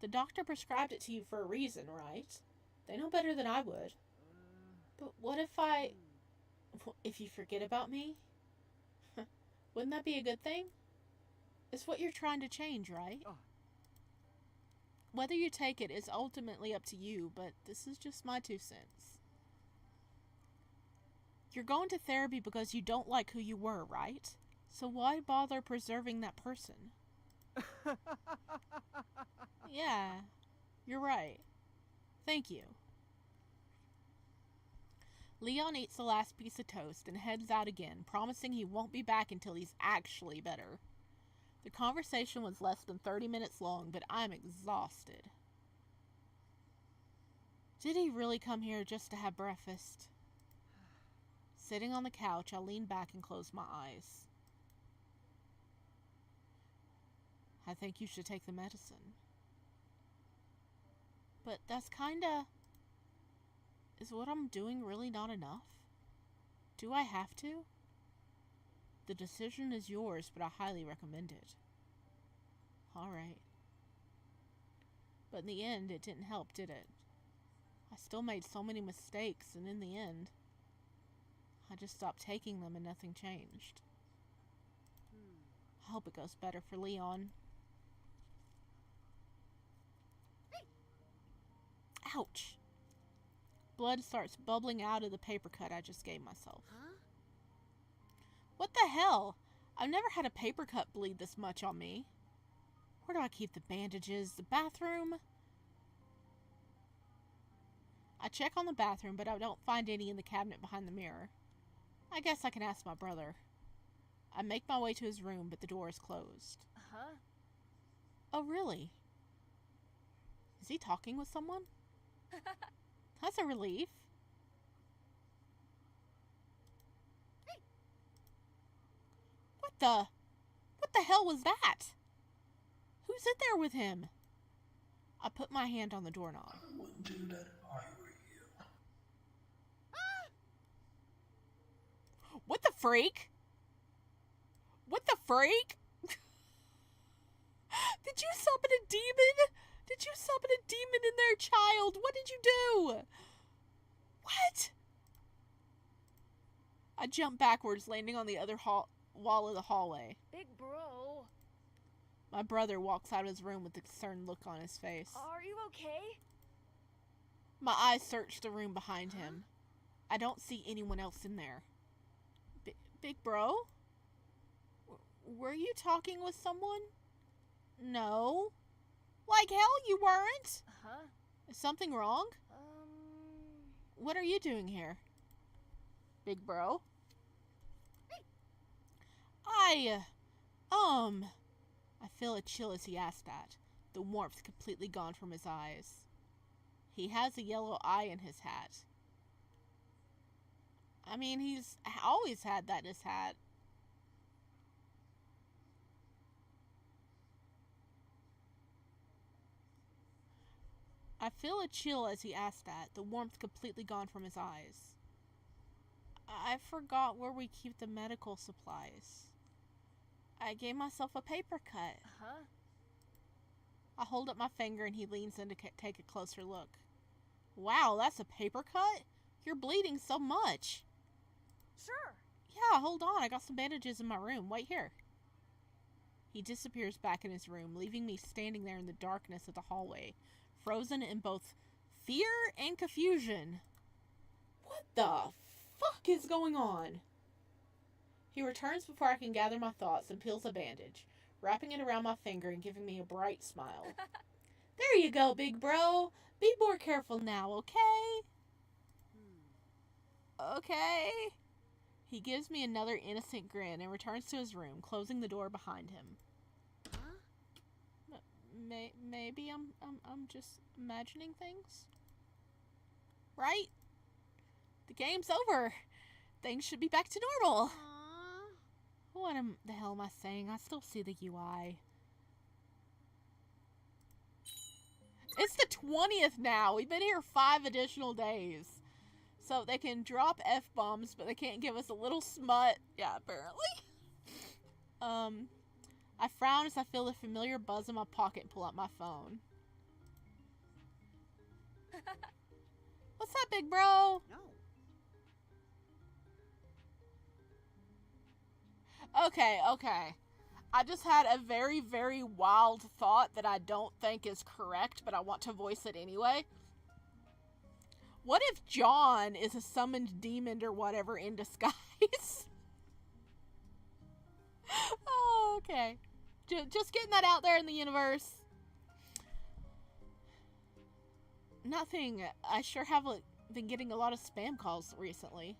The doctor prescribed it to you for a reason, right? They know better than I would. But what if you forget about me? Wouldn't that be a good thing? It's what you're trying to change, right? Whether you take it is ultimately up to you, but this is just my 2 cents. You're going to therapy because you don't like who you were, right? So why bother preserving that person? Yeah, you're right. Thank you. Leon eats the last piece of toast and heads out again, promising he won't be back until he's actually better. The conversation was less than 30 minutes long, but I'm exhausted. Did he really come here just to have breakfast? Sitting on the couch, I lean back and close my eyes. I think you should take the medicine. But that's kinda... Is what I'm doing really not enough? Do I have to? The decision is yours, but I highly recommend it. Alright. But in the end, it didn't help, did it? I still made so many mistakes, and in the end, I just stopped taking them and nothing changed. I hope it goes better for Leon. Ouch! Blood starts bubbling out of the paper cut I just gave myself. Huh? What the hell? I've never had a paper cut bleed this much on me. Where do I keep the bandages? The bathroom? I check on the bathroom, but I don't find any in the cabinet behind the mirror. I guess I can ask my brother. I make my way to his room, but the door is closed. Huh? Oh, really? Is he talking with someone? That's a relief. What the hell was that? Who's in there with him? I put my hand on the doorknob. I wouldn't do that if I were you. What the freak? What the freak? Did you summon a demon? Did you summon a demon in their child? What did you do? What? I jump backwards, landing on the other wall of the hallway. Big bro. My brother walks out of his room with a concerned look on his face. Are you okay? My eyes search the room behind him. I don't see anyone else in there. Big bro? Were you talking with someone? No. Like hell you weren't. Huh? Is something wrong? What are you doing here? Big bro? I feel a chill as he asks that, the warmth completely gone from his eyes. He has a yellow eye in his hat. I mean, he's always had that in his hat. I feel a chill as he asks that, the warmth completely gone from his eyes. I forgot where we keep the medical supplies. I gave myself a paper cut. Huh? I hold up my finger and he leans in to take a closer look. Wow, that's a paper cut? You're bleeding so much. Sure. Yeah, hold on. I got some bandages in my room. Wait here. He disappears back in his room, leaving me standing there in the darkness of the hallway, frozen in both fear and confusion. What the fuck is going on? He returns before I can gather my thoughts and peels a bandage, wrapping it around my finger and giving me a bright smile. There you go, big bro. Be more careful now, okay? Okay. He gives me another innocent grin and returns to his room, closing the door behind him. Huh? Maybe I'm just imagining things. Right? The game's over. Things should be back to normal. Aww. What the hell am I saying? I still see the UI. It's the 20th now. We've been here 5 additional days. So they can drop F-bombs, but they can't give us a little smut. Yeah, apparently. I frown as I feel a familiar buzz in my pocket and pull out my phone. What's up, big bro? No. Okay. I just had a very, very wild thought that I don't think is correct, but I want to voice it anyway. What if John is a summoned demon or whatever in disguise? Oh, okay. Just getting that out there in the universe. Nothing. I sure have been getting a lot of spam calls recently.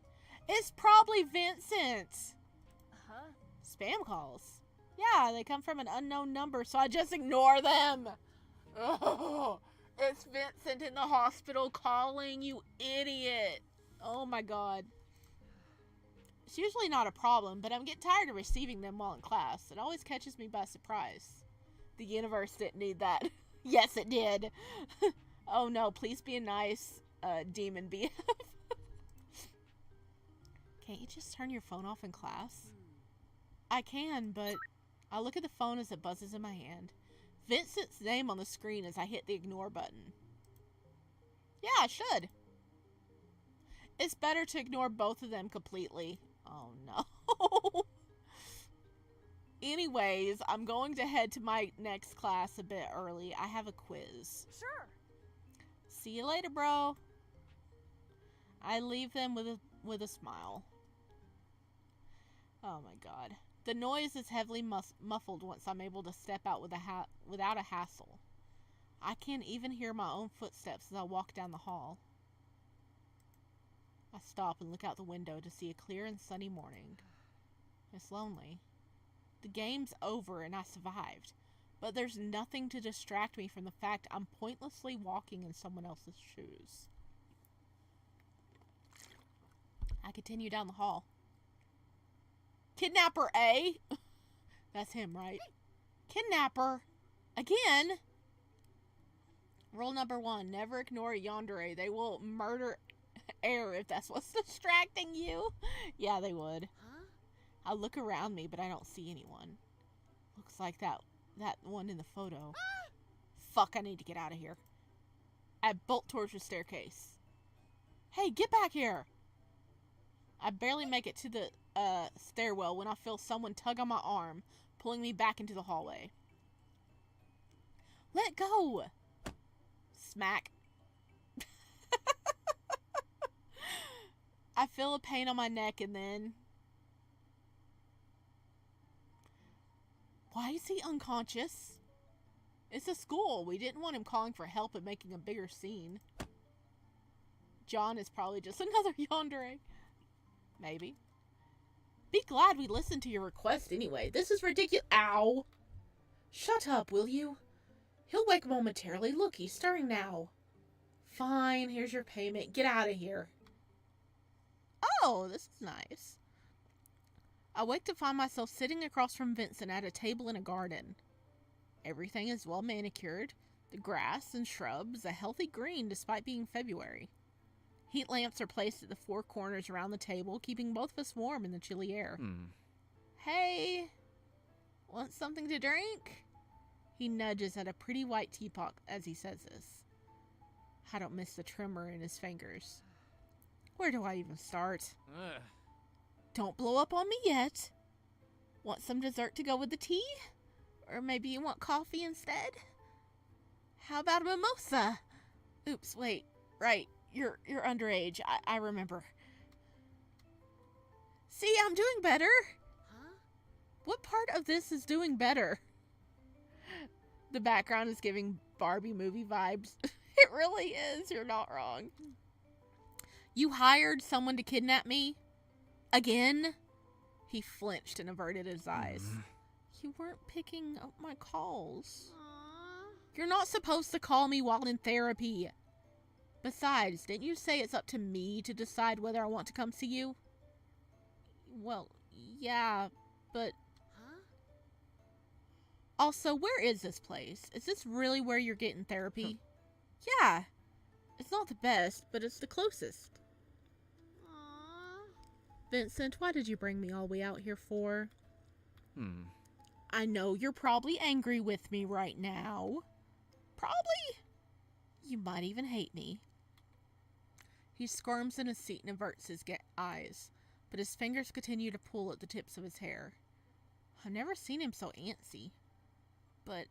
It's probably Vincent. Huh? Spam calls. Yeah, they come from an unknown number, so I just ignore them. Oh, it's Vincent in the hospital calling, you idiot. Oh my god. It's usually not a problem, but I'm getting tired of receiving them while in class. It always catches me by surprise. The universe didn't need that. Yes, it did. Oh no, please be a nice demon BF. Can't you just turn your phone off in class? I can, but I look at the phone as it buzzes in my hand. Vincent's name on the screen as I hit the ignore button. Yeah, I should. It's better to ignore both of them completely. Oh no. Anyways, I'm going to head to my next class a bit early. I have a quiz. Sure. See you later, bro. I leave them with a smile. Oh my god. The noise is heavily muffled once I'm able to step out without a hassle. I can even hear my own footsteps as I walk down the hall. I stop and look out the window to see a clear and sunny morning. It's lonely. The game's over and I survived, but there's nothing to distract me from the fact I'm pointlessly walking in someone else's shoes. I continue down the hall. Kidnapper A? That's him, right? Kidnapper? Again? Rule number 1, never ignore Yandere. They will murder air if that's what's distracting you. Yeah, they would. Huh? I look around me, but I don't see anyone. Looks like that one in the photo. Fuck, I need to get out of here. I bolt towards the staircase. Hey, get back here! I barely make it to the stairwell when I feel someone tug on my arm, pulling me back into the hallway. Let go! Smack. I feel a pain on my neck and then... Why is he unconscious? It's a school. We didn't want him calling for help and making a bigger scene. John is probably just another Yandere. Maybe. Be glad we listened to your request anyway. This is ridiculous. Ow! Shut up, will you? He'll wake momentarily. Look, he's stirring now. Fine, here's your payment. Get out of here. Oh, this is nice. I wake to find myself sitting across from Vincent at a table in a garden. Everything is well manicured. The grass and shrubs a healthy green despite being February. Heat lamps are placed at the four corners around the table, keeping both of us warm in the chilly air. Hey, want something to drink? He nudges at a pretty white teapot as he says this. I don't miss the tremor in his fingers. Where do I even start? Don't blow up on me yet. Want some dessert to go with the tea? Or maybe you want coffee instead? How about a mimosa? Oops, wait. Right, you're underage. I remember. See, I'm doing better. Huh? What part of this is doing better? The background is giving Barbie movie vibes. It really is. You're not wrong. You hired someone to kidnap me? Again? He flinched and averted his eyes. You weren't picking up my calls. You're not supposed to call me while in therapy. Besides, didn't you say it's up to me to decide whether I want to come see you? Well, yeah, but... Huh? Also, where is this place? Is this really where you're getting therapy? Yeah. It's not the best, but it's the closest. Vincent, why did you bring me all the way out here for? I know you're probably angry with me right now. Probably. You might even hate me. He squirms in his seat and averts his eyes, but his fingers continue to pull at the tips of his hair. I've never seen him so antsy. But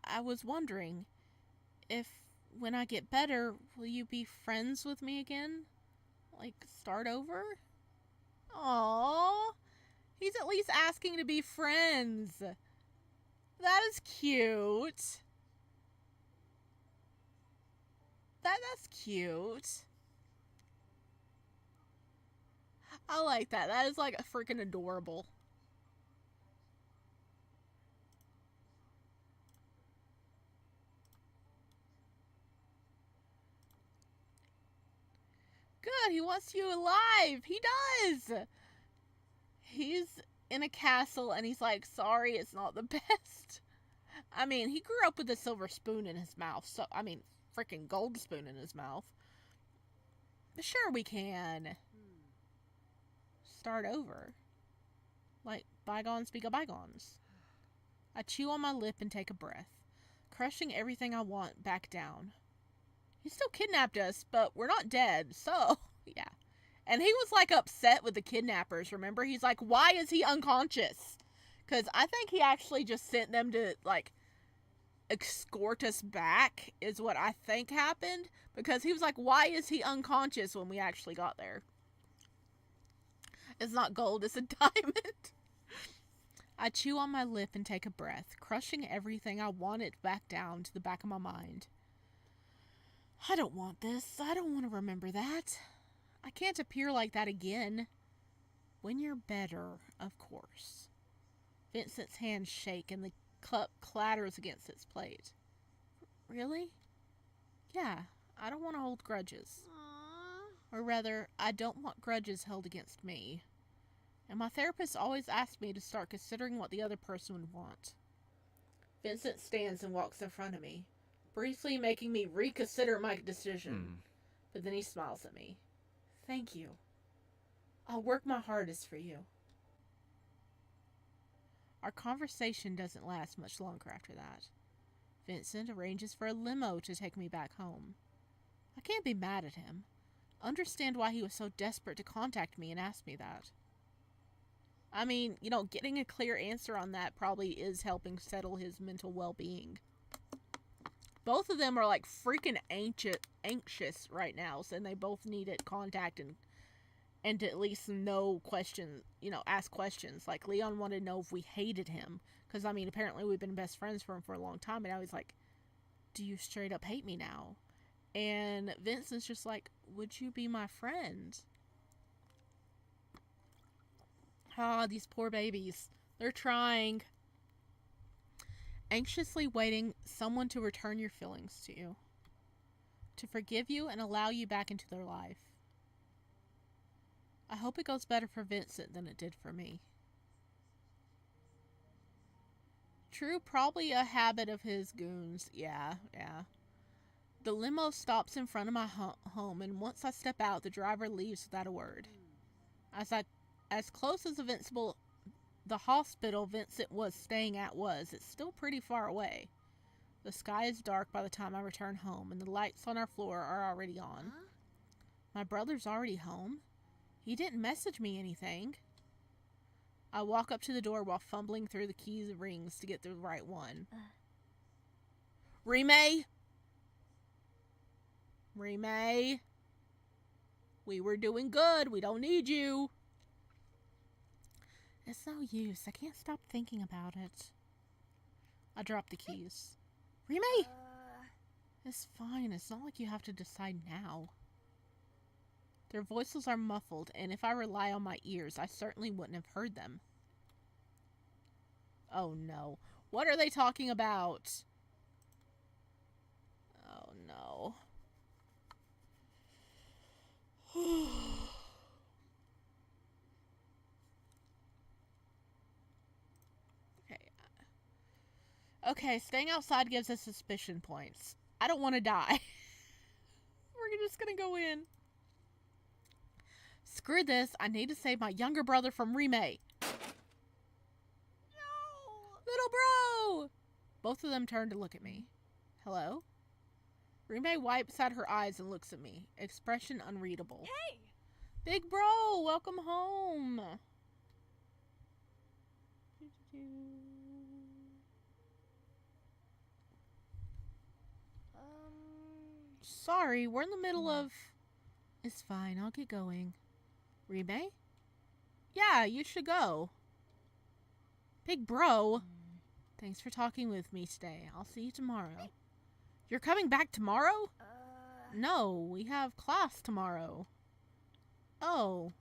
I was wondering if, when I get better, will you be friends with me again? Like, start over? Aww. He's at least asking to be friends. That is cute. That's cute. I like that. That is like freaking adorable. Good, he wants you alive. He does. He's in a castle and he's like, sorry, it's not the best. I mean, he grew up with a silver spoon in his mouth. So, I mean, freaking gold spoon in his mouth. Sure we can. Start over. Like, bygones be bygones. I chew on my lip and take a breath, crushing everything I want back down. He still kidnapped us, but we're not dead, so, yeah. And he was, like, upset with the kidnappers, remember? He's like, why is he unconscious? Because I think he actually just sent them to, like, escort us back, is what I think happened. Because he was like, why is he unconscious when we actually got there? It's not gold, it's a diamond. I chew on my lip and take a breath, crushing everything I wanted back down to the back of my mind. I don't want this. I don't want to remember that. I can't appear like that again. When you're better, of course. Vincent's hands shake and the cup clatters against its plate. Really? Yeah, I don't want to hold grudges. Or rather, I don't want grudges held against me. And my therapist always asks me to start considering what the other person would want. Vincent stands and walks in front of me, briefly making me reconsider my decision. But then he smiles at me. Thank you. I'll work my hardest for you. Our conversation doesn't last much longer after that. Vincent arranges for a limo to take me back home. I can't be mad at him. Understand why he was so desperate to contact me and ask me that. I mean, you know, getting a clear answer on that probably is helping settle his mental well-being. both of them are like freaking anxious right now, so they both needed contact and to at least know questions, ask questions. Like, Leon wanted to know if we hated him, because, I mean, apparently we've been best friends for a long time, and now he's like, do you straight up hate me now? And Vincent's just like, would you be my friend? Ah, these poor babies. They're trying. Anxiously waiting someone to return your feelings to you. To forgive you and allow you back into their life. I hope it goes better for Vincent than it did for me. True, probably a habit of his goons. Yeah. The limo stops in front of my home, and once I step out, the driver leaves without a word. As close as the hospital Vincent was staying at was, it's still pretty far away. The sky is dark by the time I return home, and the lights on our floor are already on. Huh? My brother's already home. He didn't message me anything. I walk up to the door while fumbling through the keys and rings to get the right one. Remay? We were doing good. We don't need you. It's no use. I can't stop thinking about it. I drop the keys. Remay! It's fine. It's not like you have to decide now. Their voices are muffled, and if I rely on my ears, I certainly wouldn't have heard them. Oh no. What are they talking about? Oh no. Okay, staying outside gives us suspicion points. I don't want to die. We're just gonna go in. Screw this. I need to save my younger brother from Remay. No! Little bro! Both of them turn to look at me. Hello? Remay wipes out her eyes and looks at me. Expression unreadable. Hey! Big bro, welcome home. Sorry, we're in the middle of... It's fine, I'll get going. Remay? Yeah, you should go. Big bro. Thanks for talking with me, Stay. I'll see you tomorrow. You're coming back tomorrow? No, we have class tomorrow. Oh.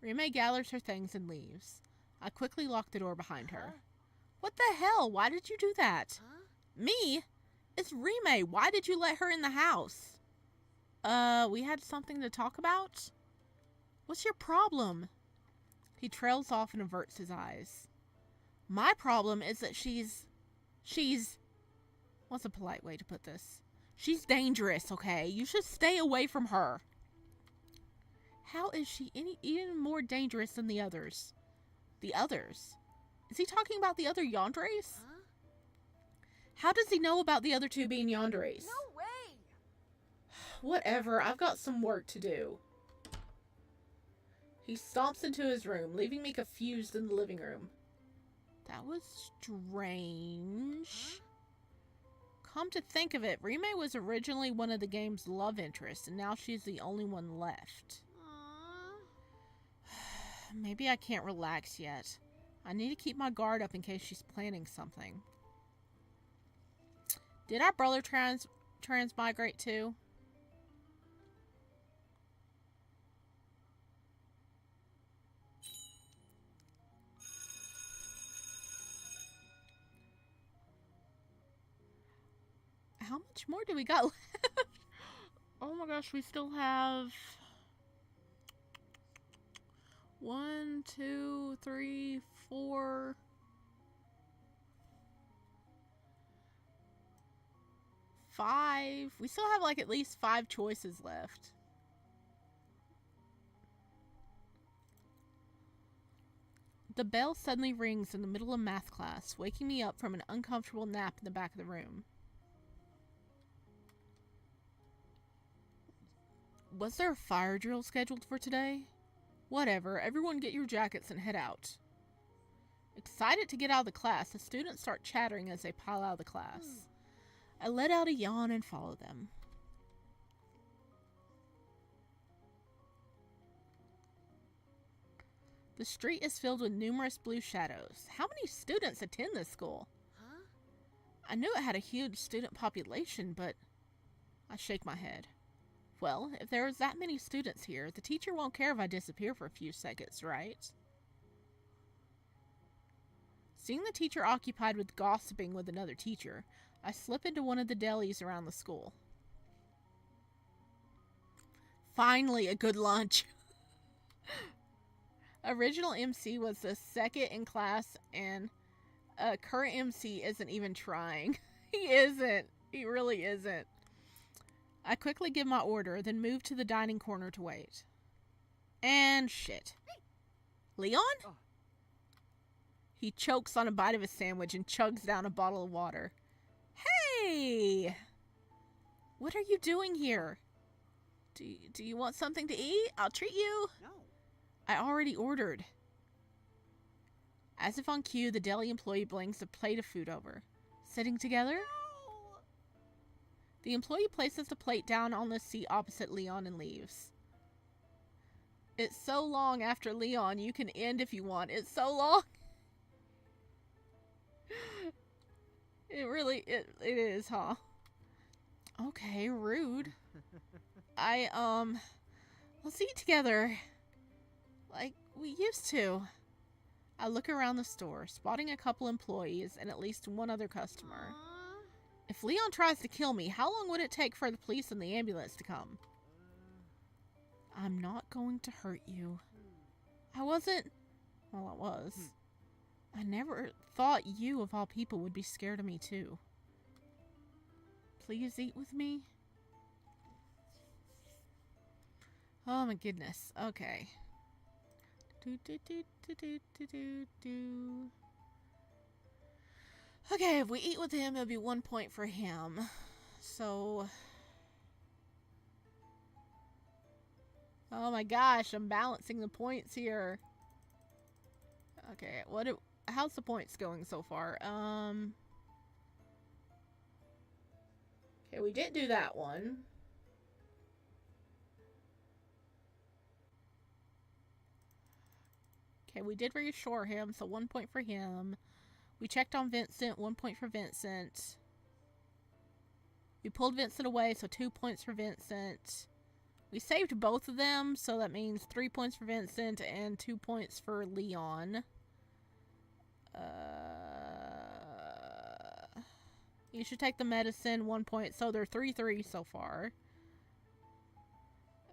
Remay gathers her things and leaves. I quickly lock the door behind her. What the hell? Why did you do that? Huh? Me? It's Remay. Why did you let her in the house? We had something to talk about? What's your problem? He trails off and averts his eyes. My problem is that she's... What's a polite way to put this? She's dangerous, okay? You should stay away from her. How is she even more dangerous than the others? The others? Is he talking about the other Yanderes? Huh? How does he know about the other two being Yanderes? No way! Whatever, I've got some work to do. He stomps into his room, leaving me confused in the living room. That was strange. Come to think of it, Remay was originally one of the game's love interests, and now she's the only one left. Maybe I can't relax yet. I need to keep my guard up in case she's planning something. Did our brother transmigrate too? How much more do we got left? Oh my gosh, we still have 1, 2, 3, 4, 5. We still have like at least 5 choices left. The bell suddenly rings in the middle of math class, waking me up from an uncomfortable nap in the back of the room. Was there a fire drill scheduled for today? Whatever, everyone get your jackets and head out. Excited to get out of the class, the students start chattering as they pile out of the class. I let out a yawn and followed them. The street is filled with numerous blue shadows. How many students attend this school? Huh? I knew it had a huge student population, but I shake my head. Well, if there is that many students here, the teacher won't care if I disappear for a few seconds, right? Seeing the teacher occupied with gossiping with another teacher, I slip into one of the delis around the school. Finally, a good lunch. Original MC was the second in class, and current MC isn't even trying. He isn't. He really isn't. I quickly give my order, then move to the dining corner to wait. And shit. Leon? He chokes on a bite of his sandwich and chugs down a bottle of water. Hey! What are you doing here? Do you want something to eat? I'll treat you. No. I already ordered. As if on cue, the deli employee brings a plate of food over. Sitting together? No! The employee places the plate down on the seat opposite Leon and leaves. It's so long after Leon, you can end if you want. It's so long. It is, huh? Okay, rude. Let's eat together. Like we used to. I look around the store, spotting a couple employees and at least one other customer. Aw. If Leon tries to kill me, how long would it take for the police and the ambulance to come? I'm not going to hurt you. I wasn't... Well, I was. I never thought you, of all people, would be scared of me, too. Please eat with me? Oh, my goodness. Okay. Okay, if we eat with him, it'll be 1 point for him. So... Oh my gosh, I'm balancing the points here. Okay, how's the points going so far? Okay, we did do that one. Okay, we did reassure him, so 1 point for him. We checked on Vincent, 1 point for Vincent. We pulled Vincent away, so 2 points for Vincent. We saved both of them, so that means 3 points for Vincent and 2 points for Leon. You should take the medicine, 1 point, so they're 3-3 so far.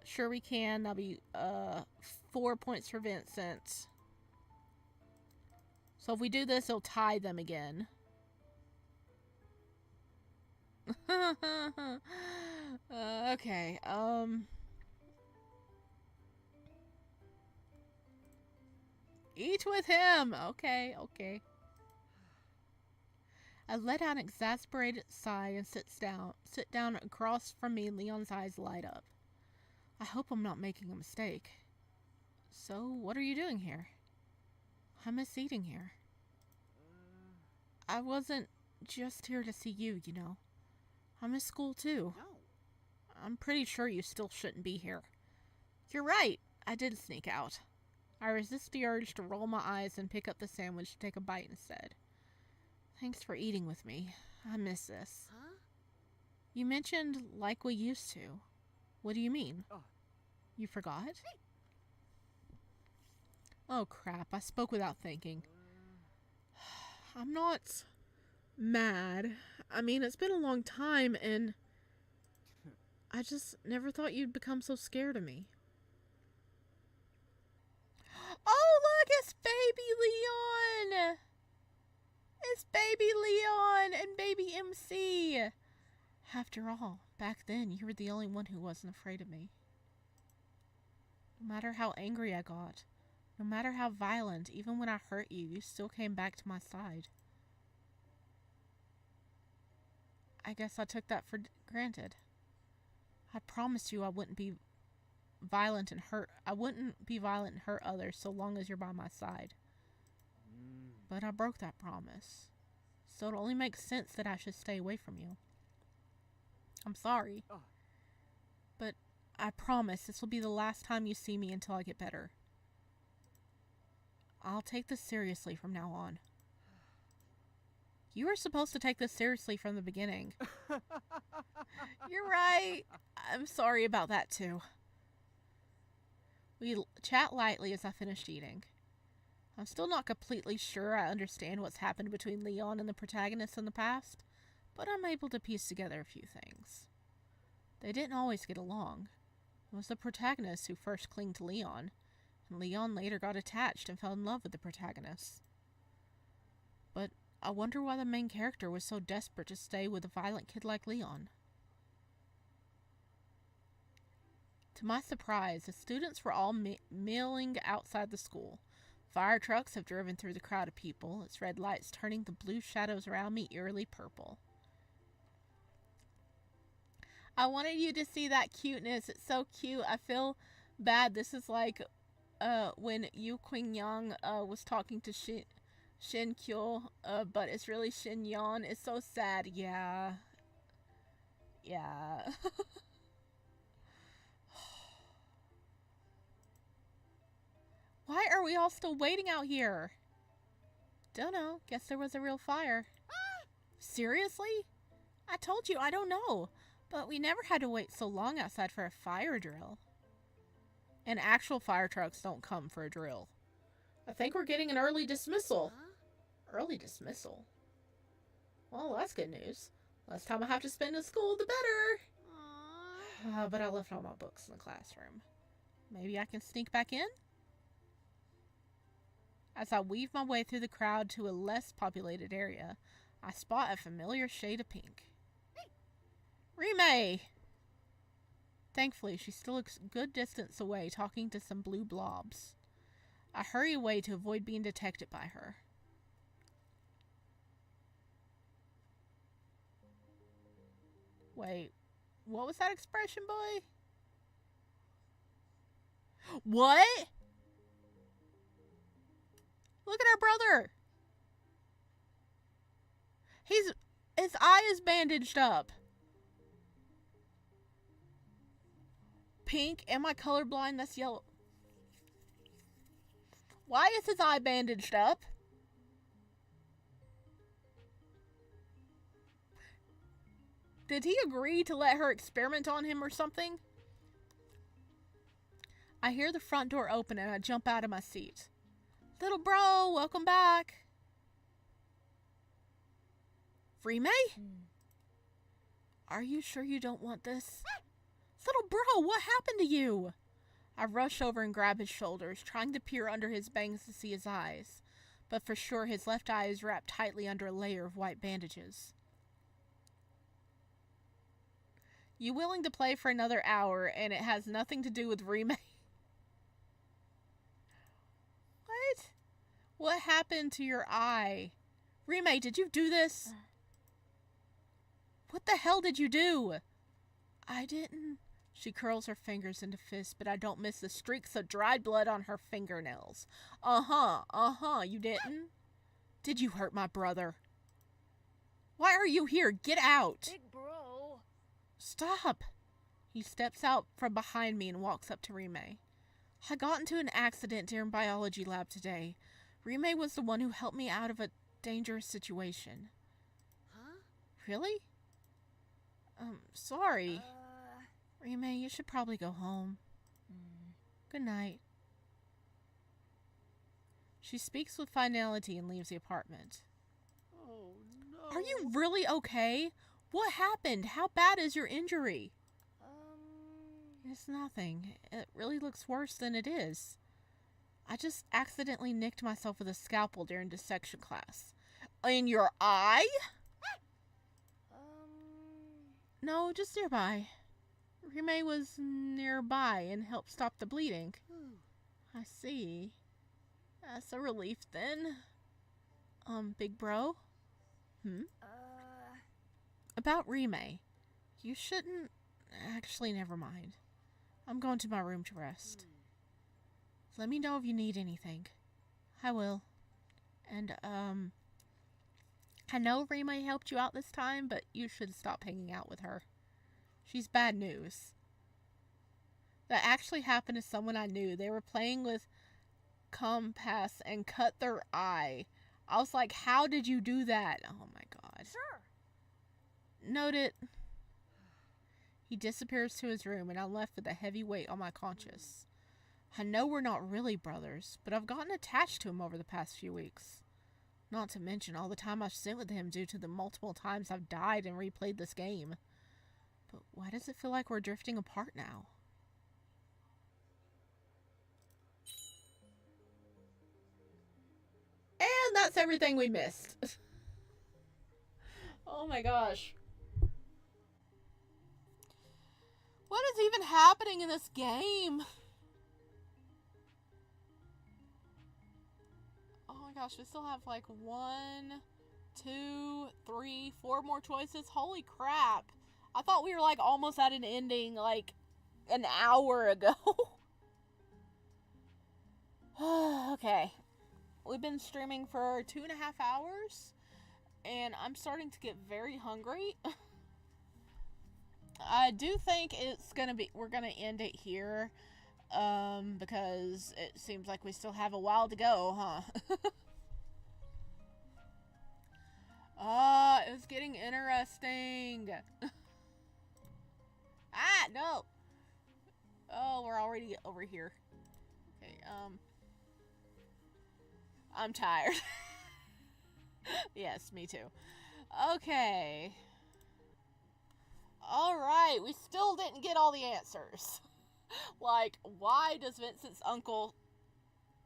Sure we can, that'll be 4 points for Vincent. So if we do this, it'll tie them again. Okay, eat with him! Okay. I let out an exasperated sigh and sit down across from me. Leon's eyes light up. I hope I'm not making a mistake. So, what are you doing here? I miss eating here. I wasn't just here to see you, you know. I miss school too. No. I'm pretty sure you still shouldn't be here. You're right. I did sneak out. I resist the urge to roll my eyes and pick up the sandwich to take a bite instead. Thanks for eating with me. I miss this. Huh? You mentioned like we used to. What do you mean? Oh. You forgot? Oh crap, I spoke without thinking. I'm not mad. I mean, it's been a long time and I just never thought you'd become so scared of me. Oh, look, it's baby Leon! It's baby Leon and baby MC! After all, back then, you were the only one who wasn't afraid of me. No matter how angry I got, no matter how violent, even when I hurt you, you still came back to my side. I guess I took that for granted. I promised you I wouldn't be violent and hurt others so long as you're by my side. But I broke that promise. So it only makes sense that I should stay away from you. I'm sorry. Oh. But I promise this will be the last time you see me until I get better. I'll take this seriously from now on. You were supposed to take this seriously from the beginning. You're right. I'm sorry about that too. We chat lightly as I finished eating. I'm still not completely sure I understand what's happened between Leon and the protagonist in the past, but I'm able to piece together a few things. They didn't always get along. It was the protagonist who first clung to Leon, and Leon later got attached and fell in love with the protagonist. But I wonder why the main character was so desperate to stay with a violent kid like Leon. To my surprise, the students were all milling outside the school. Fire trucks have driven through the crowd of people, its red lights turning the blue shadows around me eerily purple. I wanted you to see that cuteness. It's so cute. I feel bad. This is like when Yu Qingyang was talking to Shin Kyo, but it's really Shin Yan. It's so sad. Yeah. Yeah. Why are we all still waiting out here? Don't know. Guess there was a real fire. Seriously? I told you, I don't know. But we never had to wait so long outside for a fire drill. And actual fire trucks don't come for a drill. I think we're getting an early dismissal. Early dismissal? Well, that's good news. Less time I have to spend in school, the better. But I left all my books in the classroom. Maybe I can sneak back in? As I weave my way through the crowd to a less populated area, I spot a familiar shade of pink. Rime! Thankfully, she's still a good distance away talking to some blue blobs. I hurry away to avoid being detected by her. Wait, what was that expression, boy? What? Look at our brother. His eye is bandaged up. Pink? Am I colorblind? That's yellow. Why is his eye bandaged up? Did he agree to let her experiment on him or something? I hear the front door open and I jump out of my seat. Little bro, welcome back. Rime? Are you sure you don't want this? Little bro, what happened to you? I rush over and grab his shoulders, trying to peer under his bangs to see his eyes. But for sure, his left eye is wrapped tightly under a layer of white bandages. You willing to play for another hour and it has nothing to do with Rime? What? What happened to your eye? Rime, did you do this? What the hell did you do? I didn't. She curls her fingers into fists, but I don't miss the streaks of dried blood on her fingernails. You didn't? Did you hurt my brother? Why are you here? Get out! Big bro. Stop! He steps out from behind me and walks up to Rime. I got into an accident during biology lab today. Rime was the one who helped me out of a dangerous situation. Huh? Really? Sorry. Rime, you should probably go home. Good night. She speaks with finality and leaves the apartment. Oh, no. Are you really okay? What happened? How bad is your injury? It's nothing. It really looks worse than it is. I just accidentally nicked myself with a scalpel during dissection class. In your eye? No, just nearby. Rime was nearby and helped stop the bleeding. I see. That's a relief then. Big bro? About Rime. You shouldn't... Actually, never mind. I'm going to my room to rest. Let me know if you need anything. I will. And, I know Rime helped you out this time, but you should stop hanging out with her. She's bad news. That actually happened to someone I knew. They were playing with compass and cut their eye. I was like, how did you do that? Oh my god. Sure. Noted. He disappears to his room, and I'm left with a heavy weight on my conscience. I know we're not really brothers, but I've gotten attached to him over the past few weeks. Not to mention all the time I've spent with him due to the multiple times I've died and replayed this game. But why does it feel like we're drifting apart now? And that's everything we missed. Oh my gosh. What is even happening in this game? Oh my gosh, we still have like 1, 2, 3, 4 more choices. Holy crap. I thought we were like almost at an ending like an hour ago. Okay. We've been streaming for 2.5 hours, and I'm starting to get very hungry. I do think we're gonna end it here, because it seems like we still have a while to go, huh? It's getting interesting. No. Oh, we're already over here. Okay, I'm tired. Yes, me too. Okay. Alright, we still didn't get all the answers. Like, why does Vincent's uncle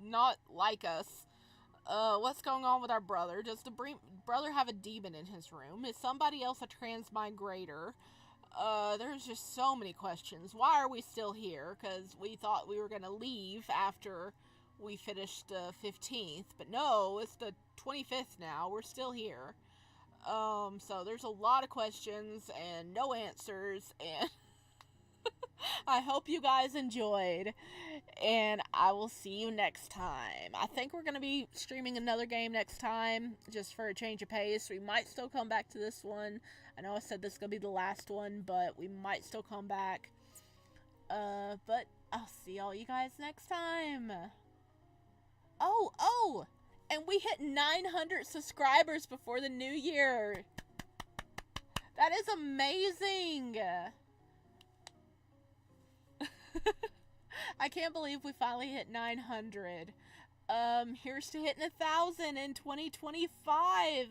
not like us? What's going on with our brother? Does the brother have a demon in his room? Is somebody else a transmigrator? There's just so many questions. Why are we still here? Because we thought we were going to leave after we finished the 15th. But no, it's the 25th now. We're still here. So there's a lot of questions and no answers. And I hope you guys enjoyed. And I will see you next time. I think we're going to be streaming another game next time, just for a change of pace. We might still come back to this one. I know I said this is going to be the last one, but we might still come back. But I'll see all you guys next time. Oh! And we hit 900 subscribers before the new year. That is amazing. I can't believe we finally hit 900. Here's to hitting 1,000 in 2025.